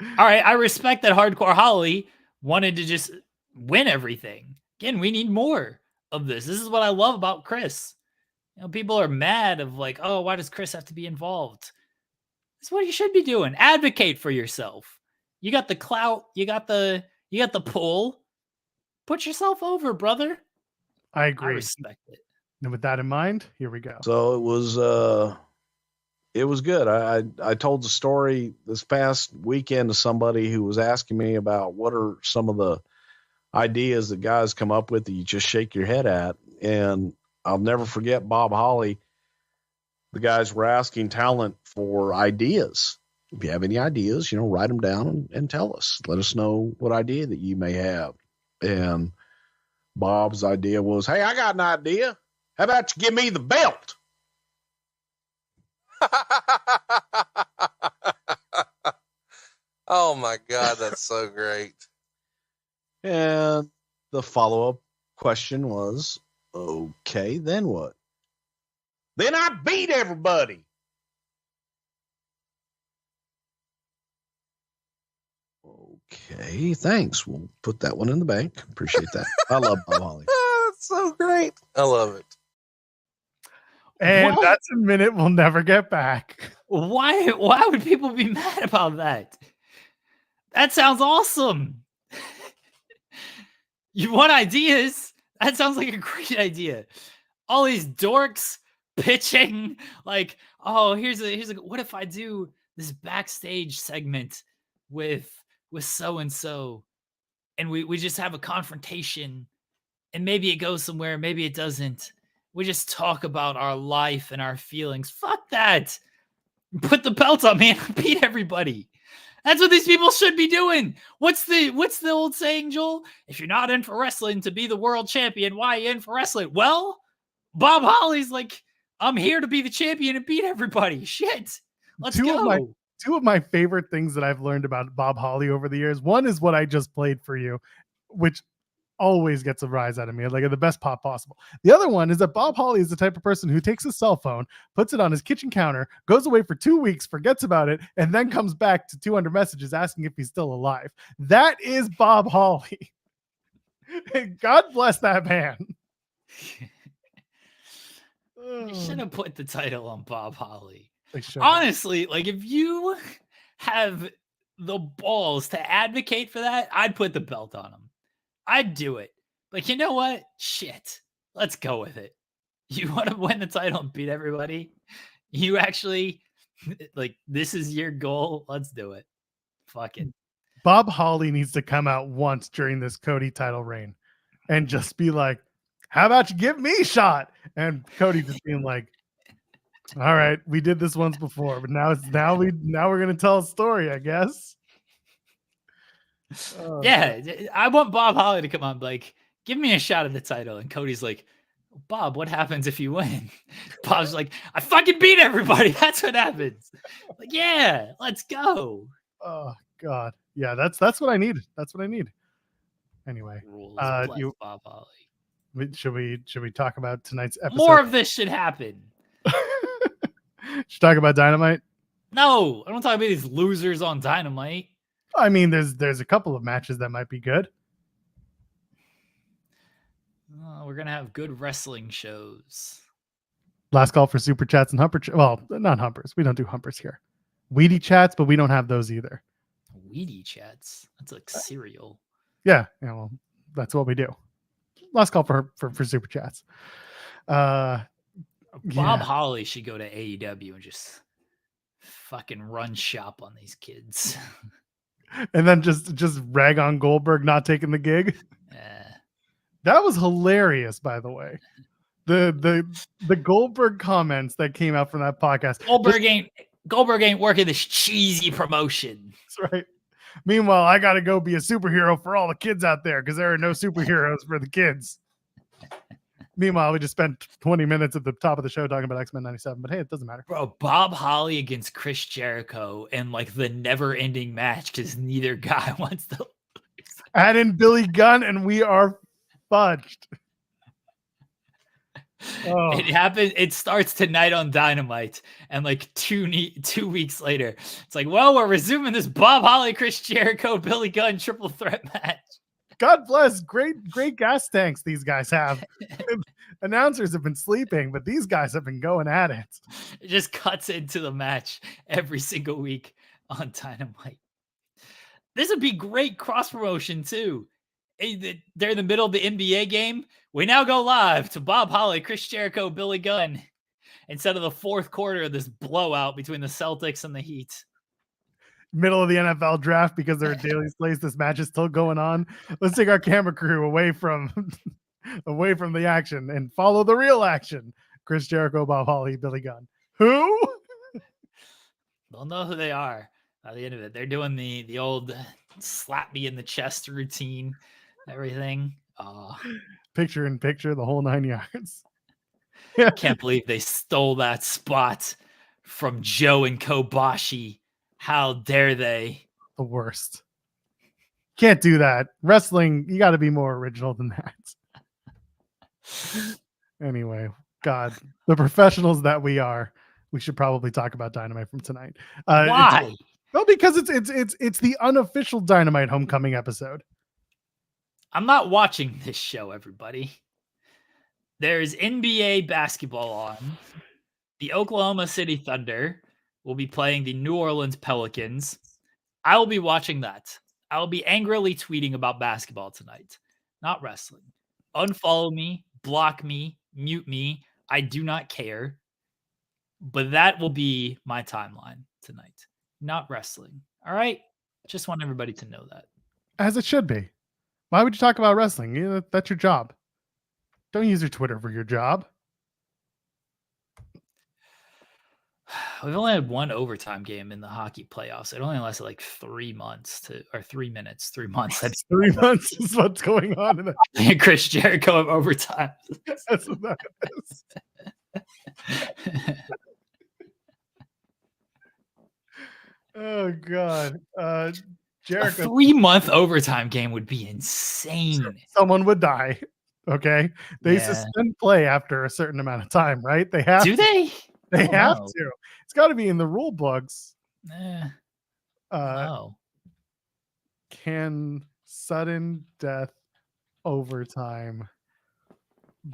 All right, I respect that Hardcore Holly wanted to just win everything. Again, we need more of this. This is what I love about Chris. You know, people are mad of like, oh, why does Chris have to be involved? That's what you should be doing. Advocate for yourself. You got the clout, you got the pull. Put yourself over, brother. I agree. I respect it. And with that in mind, here we go. So it was good. I told the story this past weekend to somebody who was asking me about what are some of the ideas that guys come up with that you just shake your head at. And I'll never forget Bob Holly. The guys were asking talent for ideas. If you have any ideas, write them down and tell us. Let us know what idea that you may have. And Bob's idea was, hey, I got an idea. How about you give me the belt? Oh my God, that's so great. And the follow-up question was, okay, then what? Then I beat everybody. Okay, thanks. We'll put that one in the bank. Appreciate that. I love Bob Holly. That's so great. I love it. And What? that's a minute we'll never get back. Why would people be mad about that? That sounds awesome. You want ideas? That sounds like a great idea. All these dorks pitching like, oh, here's a what if I do this backstage segment with so and so, and we just have a confrontation, and maybe it goes somewhere, maybe it doesn't. We just talk about our life and our feelings. Fuck that. Put the belt on me and beat everybody. That's what these people should be doing. What's the old saying, Joel? If you're not in for wrestling to be the world champion, why are you in for wrestling? Well, Bob Holly's like, I'm here to be the champion and beat everybody. Shit. Let's go. Two of my favorite things that I've learned about Bob Holly over the years. One is what I just played for you, which always gets a rise out of me, like the best pop possible. The other one is that Bob Holly is the type of person who takes his cell phone, puts it on his kitchen counter, goes away for 2 weeks, forgets about it, and then comes back to 200 messages asking if he's still alive. That is Bob Holly. God bless that man. I should have put the title on Bob Holly. Honestly, Honestly, like if you have the balls to advocate for that, I'd put the belt on him. I'd do it. But you know what? Shit. Let's go with it. You want to win the title and beat everybody? You actually, like, this is your goal? Let's do it. Fuck it. Bob Holly needs to come out once during this Cody title reign and just be like, how about you give me a shot? And Cody just being like, all right, we did this once before, but now we're gonna tell a story, I guess. Yeah, I want Bob Holly to come on, like, give me a shot at the title. And Cody's like, Bob, what happens if you win? Bob's like, I fucking beat everybody. That's what happens. Like, yeah, let's go. Oh God, yeah, that's what I need. That's what I need. Anyway, Rules. Bob Holly. should we talk about tonight's episode? More of this should happen. Should talk about Dynamite? No, I don't talk about these losers on Dynamite. I mean, there's a couple of matches that might be good. We're gonna have good wrestling shows. Last call for super chats and humper. Well, not humpers. We don't do humpers here. Weedy chats, but we don't have those either. Weedy chats. That's like cereal. Yeah. Well, that's what we do. Last call for super chats. Bob Holly should go to AEW and just fucking run shop on these kids. And then just rag on Goldberg not taking the gig. That was hilarious, by the way. The Goldberg comments that came out from that podcast. Goldberg ain't working this cheesy promotion. That's right. Meanwhile, I got to go be a superhero for all the kids out there because there are no superheroes for the kids. Meanwhile, we just spent 20 minutes at the top of the show talking about X-Men 97, but hey, it doesn't matter. Bro, Bob Holly against Chris Jericho and like the never-ending match because neither guy wants to lose. Add in Billy Gunn and we are fudged. Oh. It happened. It starts tonight on Dynamite, and like 2 weeks later, it's like, well, we're resuming this Bob Holly, Chris Jericho, Billy Gunn triple threat match. God bless. Great gas tanks these guys have. Announcers have been sleeping, but these guys have been going at it. It just cuts into the match every single week on Dynamite. This would be great cross promotion too. They're in the middle of the NBA game. We now go live to Bob Holly, Chris Jericho, Billy Gunn, instead of the fourth quarter of this blowout between the Celtics and the Heat. Middle of the NFL draft because they're at Daly's place. This match is still going on. Let's take our camera crew away from away from the action and follow the real action. Chris Jericho, Bob Holly, Billy Gunn. Who? They'll know who they are at the end of it. They're doing the old slap me in the chest routine, everything. Picture in picture, the whole 9 yards. Can't believe they stole that spot from Joe and Kobashi. How dare they? The worst. Can't do that. Wrestling, you got to be more original than that. Anyway, God, the professionals that we are, we should probably talk about Dynamite from tonight. Why? Well, because it's the unofficial Dynamite homecoming episode. I'm not watching this show, everybody. There's NBA basketball on. The Oklahoma City Thunder will be playing the New Orleans Pelicans. I will be watching that. I will be angrily tweeting about basketball tonight, not wrestling. Unfollow me, block me, mute me. I do not care. But that will be my timeline tonight, not wrestling. All right? Just want everybody to know that. As it should be. Why would you talk about wrestling? Yeah, that's your job. Don't use your Twitter for your job. We've only had one overtime game in the hockey playoffs. It only lasted like 3 months or 3 minutes, 3 months. That's 3 months is what's going on in And Chris Jericho of overtime. That's what that is. Oh God. Jericho. A 3-month overtime game would be insane. Someone would die. Okay. They suspend play after a certain amount of time, right? They have Do to. they? They have know. to. It's got to be in the rule books. No. Can sudden death overtime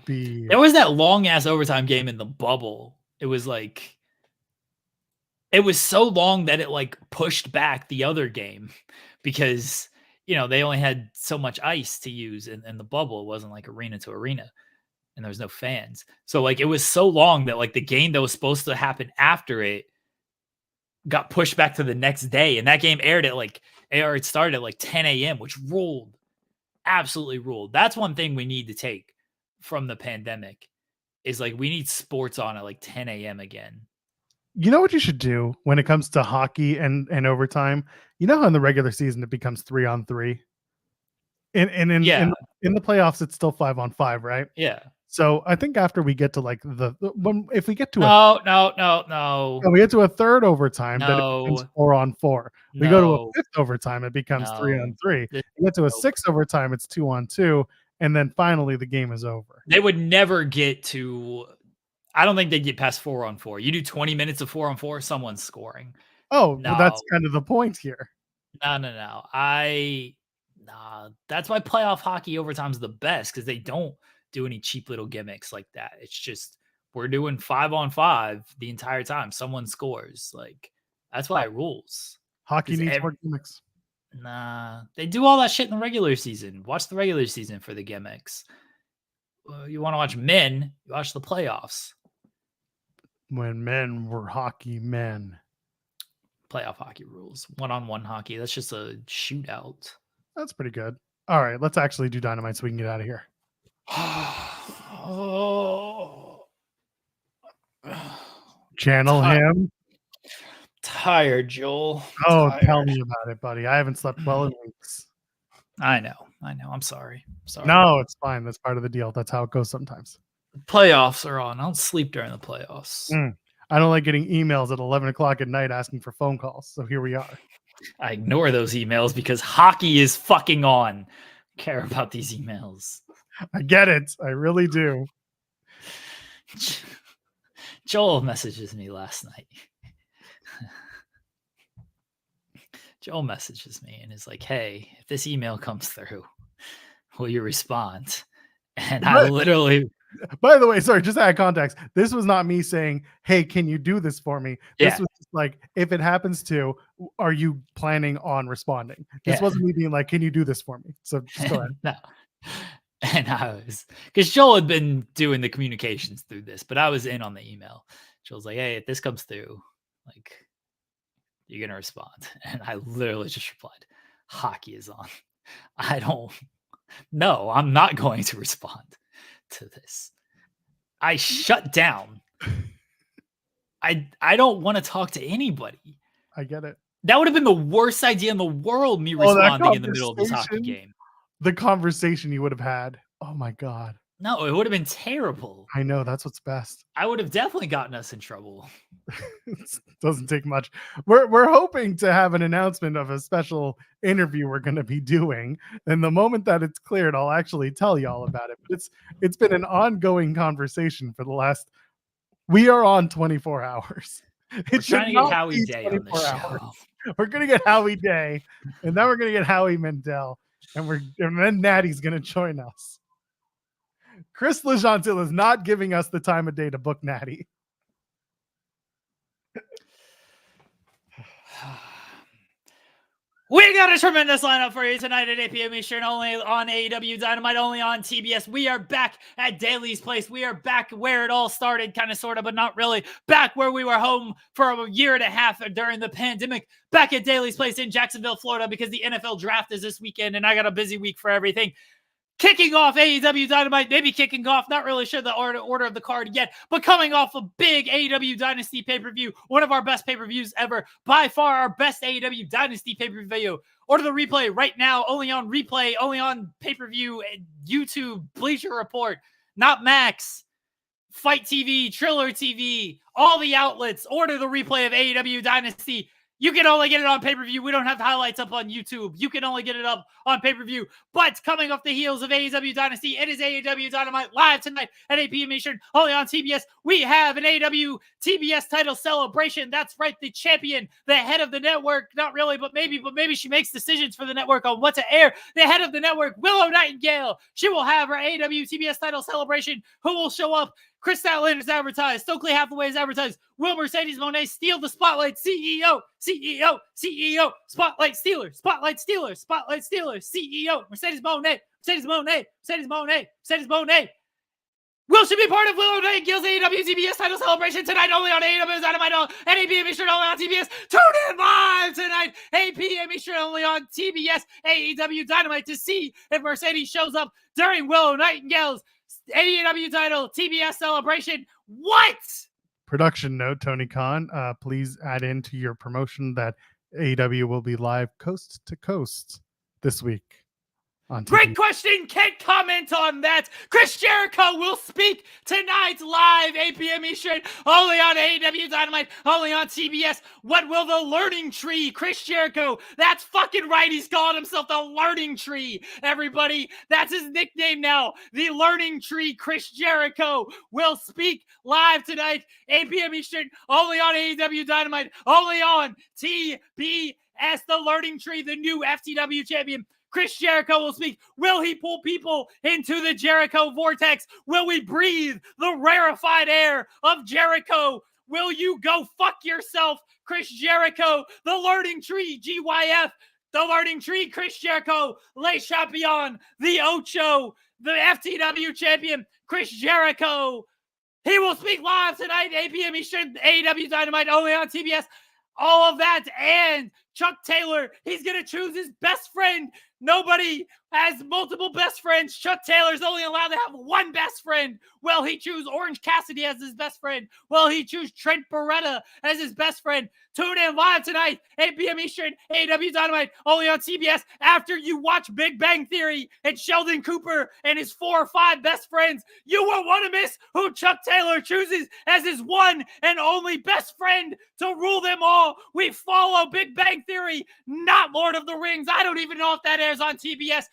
be? There was that long ass overtime game in the bubble. It was so long that it like pushed back the other game because they only had so much ice to use in the bubble. It wasn't like arena to arena and there was no fans. So like it was so long that like the game that was supposed to happen after it got pushed back to the next day. And that game aired at it started at like 10 a.m., which ruled, absolutely ruled. That's one thing we need to take from the pandemic is like we need sports on at like 10 a.m. again. You know what you should do when it comes to hockey and overtime? You know how in the regular season it becomes 3-on-3? In the playoffs, it's still 5-on-5, right? Yeah. So I think after we get to like if we get to no. we get to a third overtime, then it No. becomes 4-on-4. We go to a fifth overtime, it becomes 3-on-3. No. We get to a sixth overtime, it's 2-on-2, and then finally the game is over. They would never get to. I don't think they'd get past 4-on-4. You do 20 minutes of 4-on-4, someone's scoring. Oh, well, that's kind of the point here. No. That's why playoff hockey overtime is the best because they don't do any cheap little gimmicks like that. It's just we're doing 5-on-5 the entire time. Someone scores. Like that's why it rules. Hockey needs more gimmicks. Nah, they do all that shit in the regular season. Watch the regular season for the gimmicks. You want to watch men? You watch the playoffs. When men were hockey men. Playoff hockey rules. 1-on-1 hockey. That's just a shootout. That's pretty good. All right, let's actually do Dynamite so we can get out of here. Channel him. Tired, Joel. Oh, Tired. Tell me about it, buddy. I haven't slept well in weeks. I know. I'm sorry. No, it's fine. That's part of the deal. That's how it goes sometimes. Playoffs are on. I don't sleep during the playoffs. I don't like getting emails at 11 o'clock at night asking for phone calls. So here we are. I ignore those emails because hockey is fucking on. I care about these emails. I get it. I really do. Joel messages me last night. Joel messages me and is like, hey, if this email comes through, will you respond? And I literally... By the way, sorry, just to add context, this was not me saying, hey, can you do this for me? This was just like, if it happens to, are you planning on responding? This wasn't me being like, can you do this for me? So just go ahead. No. And I was, because Joel had been doing the communications through this, but I was in on the email. Joel's like, hey, if this comes through, like, you're going to respond. And I literally just replied, hockey is on. I don't No, I'm not going to respond to this. I shut down. I don't want to talk to anybody. I get it. That would have been the worst idea in the world, me responding in the middle of this hockey conversation. game. The conversation you would have had. Oh my God. No, it would have been terrible. I know, that's what's best. I would have definitely gotten us in trouble. It doesn't take much. We're hoping to have an announcement of a special interview we're going to be doing, and the moment that it's cleared, I'll actually tell you all about it. But it's been an ongoing conversation for the last. We are on 24 hours. We're trying to get Howie Day on the show. We're gonna get Howie Day, and then we're gonna get Howie Mandel, and then Natty's gonna join us. Chris LeGentil is not giving us the time of day to book Natty. We got a tremendous lineup for you tonight at 8 p.m. Eastern, only on AEW Dynamite, only on TBS. We are back at Daly's Place. We are back where it all started, kind of, sort of, but not really. Back where we were home for a year and a half during the pandemic. Back at Daly's Place in Jacksonville, Florida, because the NFL Draft is this weekend, and I got a busy week for everything. Kicking off AEW Dynamite, maybe kicking off, not really sure the order of the card yet, but coming off a big AEW Dynasty pay-per-view, one of our best pay-per-views ever, by far our best AEW Dynasty pay-per-view. Order the replay right now, only on replay, only on pay-per-view, YouTube, Bleacher Report, not Max, Fight TV, Triller TV, all the outlets. Order the replay of AEW Dynasty. You can only get it on pay-per-view. We don't have the highlights up on YouTube. You can only get it up on pay-per-view. But coming off the heels of AEW Dynasty, it is AEW Dynamite live tonight at 8 p.m. Eastern, only on TBS. We have an AEW TBS title celebration. That's right, the champion, the head of the network. Not really, but maybe she makes decisions for the network on what to air. The head of the network, Willow Nightingale. She will have her AEW TBS title celebration. Who will show up? Chris Statlander is advertised. Stokely Hathaway is advertised. Will Mercedes Moné steal the spotlight? CEO. Spotlight Steelers. CEO. Mercedes Moné. Will she be part of Willow Nightingale's AEW TBS title celebration tonight? Only on AEW Dynamite at 8 p.m. Eastern, only on TBS. Tune in live tonight, 8 p.m. Eastern, only on TBS AEW Dynamite to see if Mercedes shows up during Willow Nightingale's AEW title TBS celebration. What? Production note, Tony Khan, please add into your promotion that AEW will be live coast to coast this week. Great question. Can't comment on that. Chris Jericho will speak tonight live, 8 p.m. Eastern, only on AEW Dynamite, only on TBS. What will the learning tree, Chris Jericho? That's fucking right. He's calling himself the learning tree, everybody. That's his nickname now. The learning tree, Chris Jericho, will speak live tonight, 8 p.m. Eastern, only on AEW Dynamite, only on TBS. The learning tree, the new FTW champion. Chris Jericho will speak. Will he pull people into the Jericho vortex? Will we breathe the rarefied air of Jericho? Will you go fuck yourself, Chris Jericho? The learning tree, GYF. The learning tree, Chris Jericho. Le Champion, the Ocho, the FTW champion, Chris Jericho. He will speak live tonight, 8 p.m. Eastern, AEW Dynamite, only on TBS. All of that, and Chuck Taylor, he's going to choose his best friend. Nobody has multiple best friends. Chuck Taylor's only allowed to have one best friend. Will he choose Orange Cassidy as his best friend? Will he choose Trent Beretta as his best friend? Tune in live tonight, 8 p.m. Eastern, AEW Dynamite, only on CBS. After you watch Big Bang Theory and Sheldon Cooper and his 4 or 5 best friends, you won't want to miss who Chuck Taylor chooses as his one and only best friend to rule them all. We follow Big Bang Theory, not Lord of the Rings. I don't even know if that airs on TBS.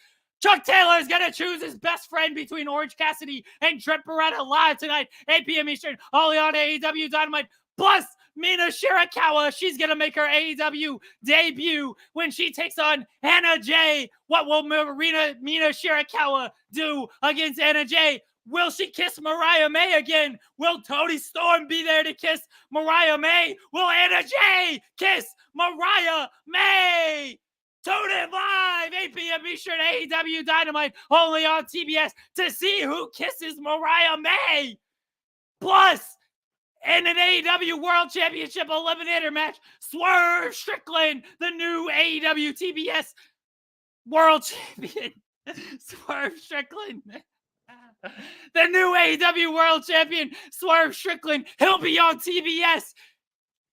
Chuck Taylor is going to choose his best friend between Orange Cassidy and Trent Beretta live tonight, 8 p.m. Eastern, only on AEW Dynamite. Plus, Mina Shirakawa, she's going to make her AEW debut when she takes on Anna Jay. What will Mina Shirakawa do against Anna Jay? Will she kiss Mariah May again? Will Toni Storm be there to kiss Mariah May? Will Anna Jay kiss Mariah May? Tune in live, 8 p.m. Eastern, AEW Dynamite, only on TBS, to see who kisses Mariah May. Plus, in an AEW World Championship Eliminator match, Swerve Strickland, the new AEW TBS World Champion, Swerve Strickland. The new AEW World Champion, Swerve Strickland. He'll be on TBS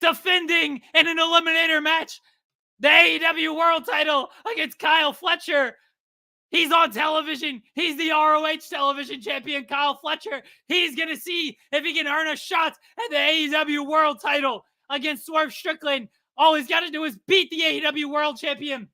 defending in an eliminator match the AEW World title against Kyle Fletcher. He's on television. He's the ROH television champion, Kyle Fletcher. He's going to see if he can earn a shot at the AEW World title against Swerve Strickland. All he's got to do is beat the AEW World champion,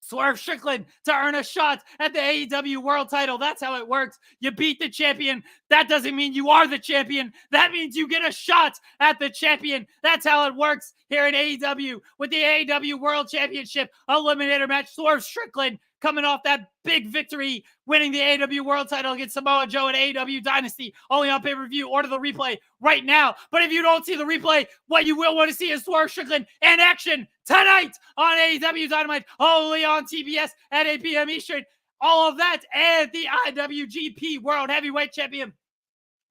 Swerve Strickland, to earn a shot at the AEW World title. That's how it works. You beat the champion. That doesn't mean you are the champion. That means you get a shot at the champion. That's how it works here in AEW with the AEW World Championship Eliminator match. Swerve Strickland coming off that big victory, winning the AEW World title against Samoa Joe at AEW Dynasty, only on pay-per-view. Order the replay right now. But if you don't see the replay, what you will want to see is Swerve Strickland in action tonight on AEW Dynamite, only on TBS at 8 p.m. Eastern. All of that and the IWGP World Heavyweight Champion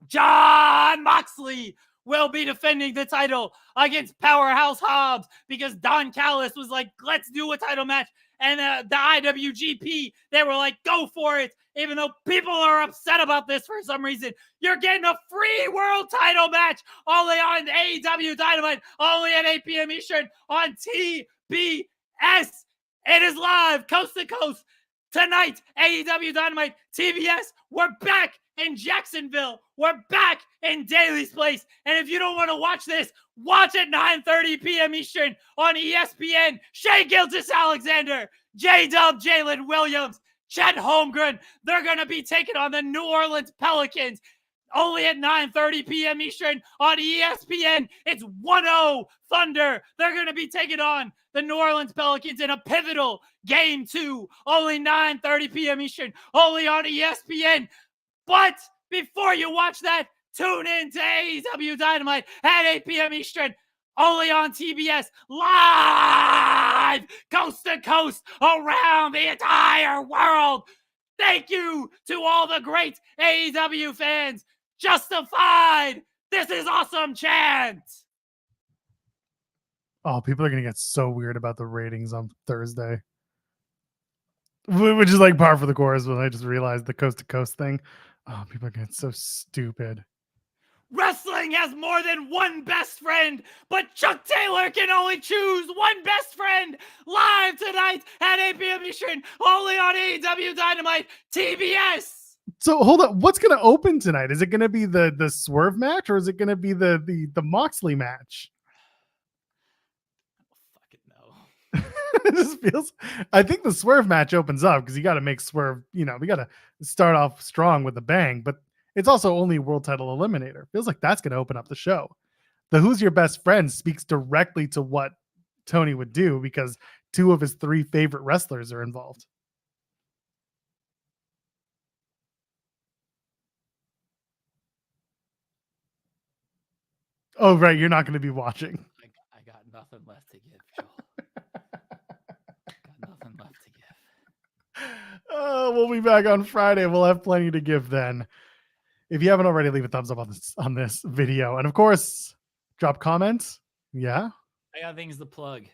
Jon Moxley will be defending the title against Powerhouse Hobbs, because Don Callis was like, let's do a title match. And the IWGP, they were like, go for it. Even though people are upset about this for some reason, you're getting a free world title match only on AEW Dynamite, only at 8 p.m. Eastern on TBS. It is live, coast to coast. Tonight, AEW Dynamite, TBS, we're back in Jacksonville. We're back in Daly's Place. And if you don't want to watch this, watch at 9:30 p.m. Eastern on ESPN. Shea Gilgeous-Alexander, J-Dub, Jalen Williams, Chet Holmgren. They're going to be taking on the New Orleans Pelicans. Only at 9:30 p.m. Eastern on ESPN. It's 1-0 Thunder. They're going to be taking on the New Orleans Pelicans in a pivotal Game 2. Only 9:30 p.m. Eastern. Only on ESPN. But before you watch that, tune in to AEW Dynamite at 8 p.m. Eastern. Only on TBS, live, coast to coast, around the entire world. Thank you to all the great AEW fans. Justified. This is awesome chant. Oh, people are going to get so weird about the ratings on Thursday. Which is like par for the course when I just realized the coast to coast thing. Oh, people are getting so stupid. Wrestling has more than one best friend, but Chuck Taylor can only choose one best friend. Live tonight at 8 p.m. Eastern, only on AEW Dynamite, TBS. So hold up, what's going to open tonight? Is it going to be the Swerve match, or is it going to be the Moxley match? Fucking no. It just feels. I think the Swerve match opens up because you got to make Swerve. We got to start off strong with a bang, but it's also only world title eliminator. Feels like that's going to open up the show. The Who's Your Best Friend speaks directly to what Tony would do, because 2 of his 3 favorite wrestlers are involved. Oh, right. You're not going to be watching. I got nothing left to give, Joel. Got nothing left to give. We'll be back on Friday. We'll have plenty to give then. If you haven't already, leave a thumbs up on this video. And of course, drop comments. Yeah. I got things to plug.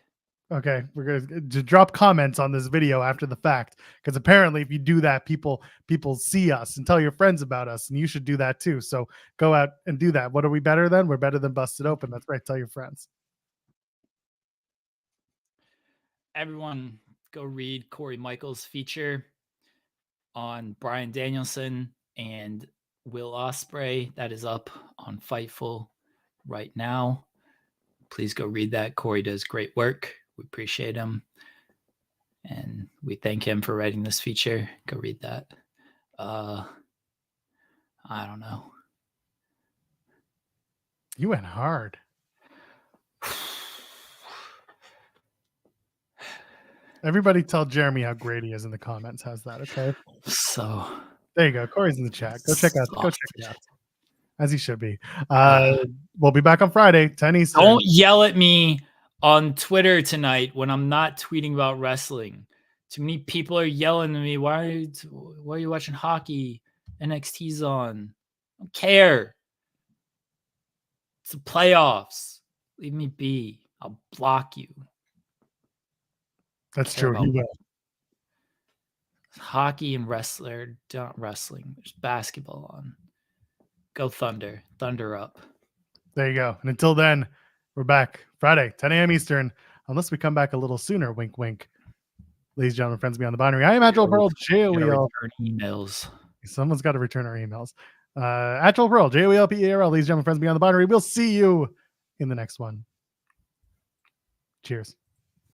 Okay. We're going to drop comments on this video after the fact, because apparently if you do that, people see us and tell your friends about us, and you should do that too. So go out and do that. What are we better than? We're better than Busted Open. That's right. Tell your friends. Everyone go read Corey Michaels' feature on Bryan Danielson and Will Ospreay. That is up on Fightful right now. Please go read that. Corey does great work. We appreciate him. And we thank him for writing this feature. Go read that. I don't know. You went hard. Everybody tell Jeremy how great he is in the comments. How's that? Okay. So there you go. Corey's in the chat. Go check it out. As he should be. We'll be back on Friday, 10 Eastern. Don't yell at me on Twitter tonight when I'm not tweeting about wrestling. Too many people are yelling at me. Why are you watching hockey? NXT's on. I don't care. It's the playoffs. Leave me be. I'll block you. That's true. He will. Hockey and wrestler, not wrestling. There's basketball on. Go Thunder. Thunder up. There you go. And until then, we're back Friday, 10 a.m. Eastern, unless we come back a little sooner. Wink, wink. Ladies and gentlemen, friends beyond the binary. I am Agile Pearl, JOEL. Emails. Someone's got to return our emails. Agile Pearl, JOELPERL. Ladies and gentlemen, friends beyond the binary. We'll see you in the next one. Cheers.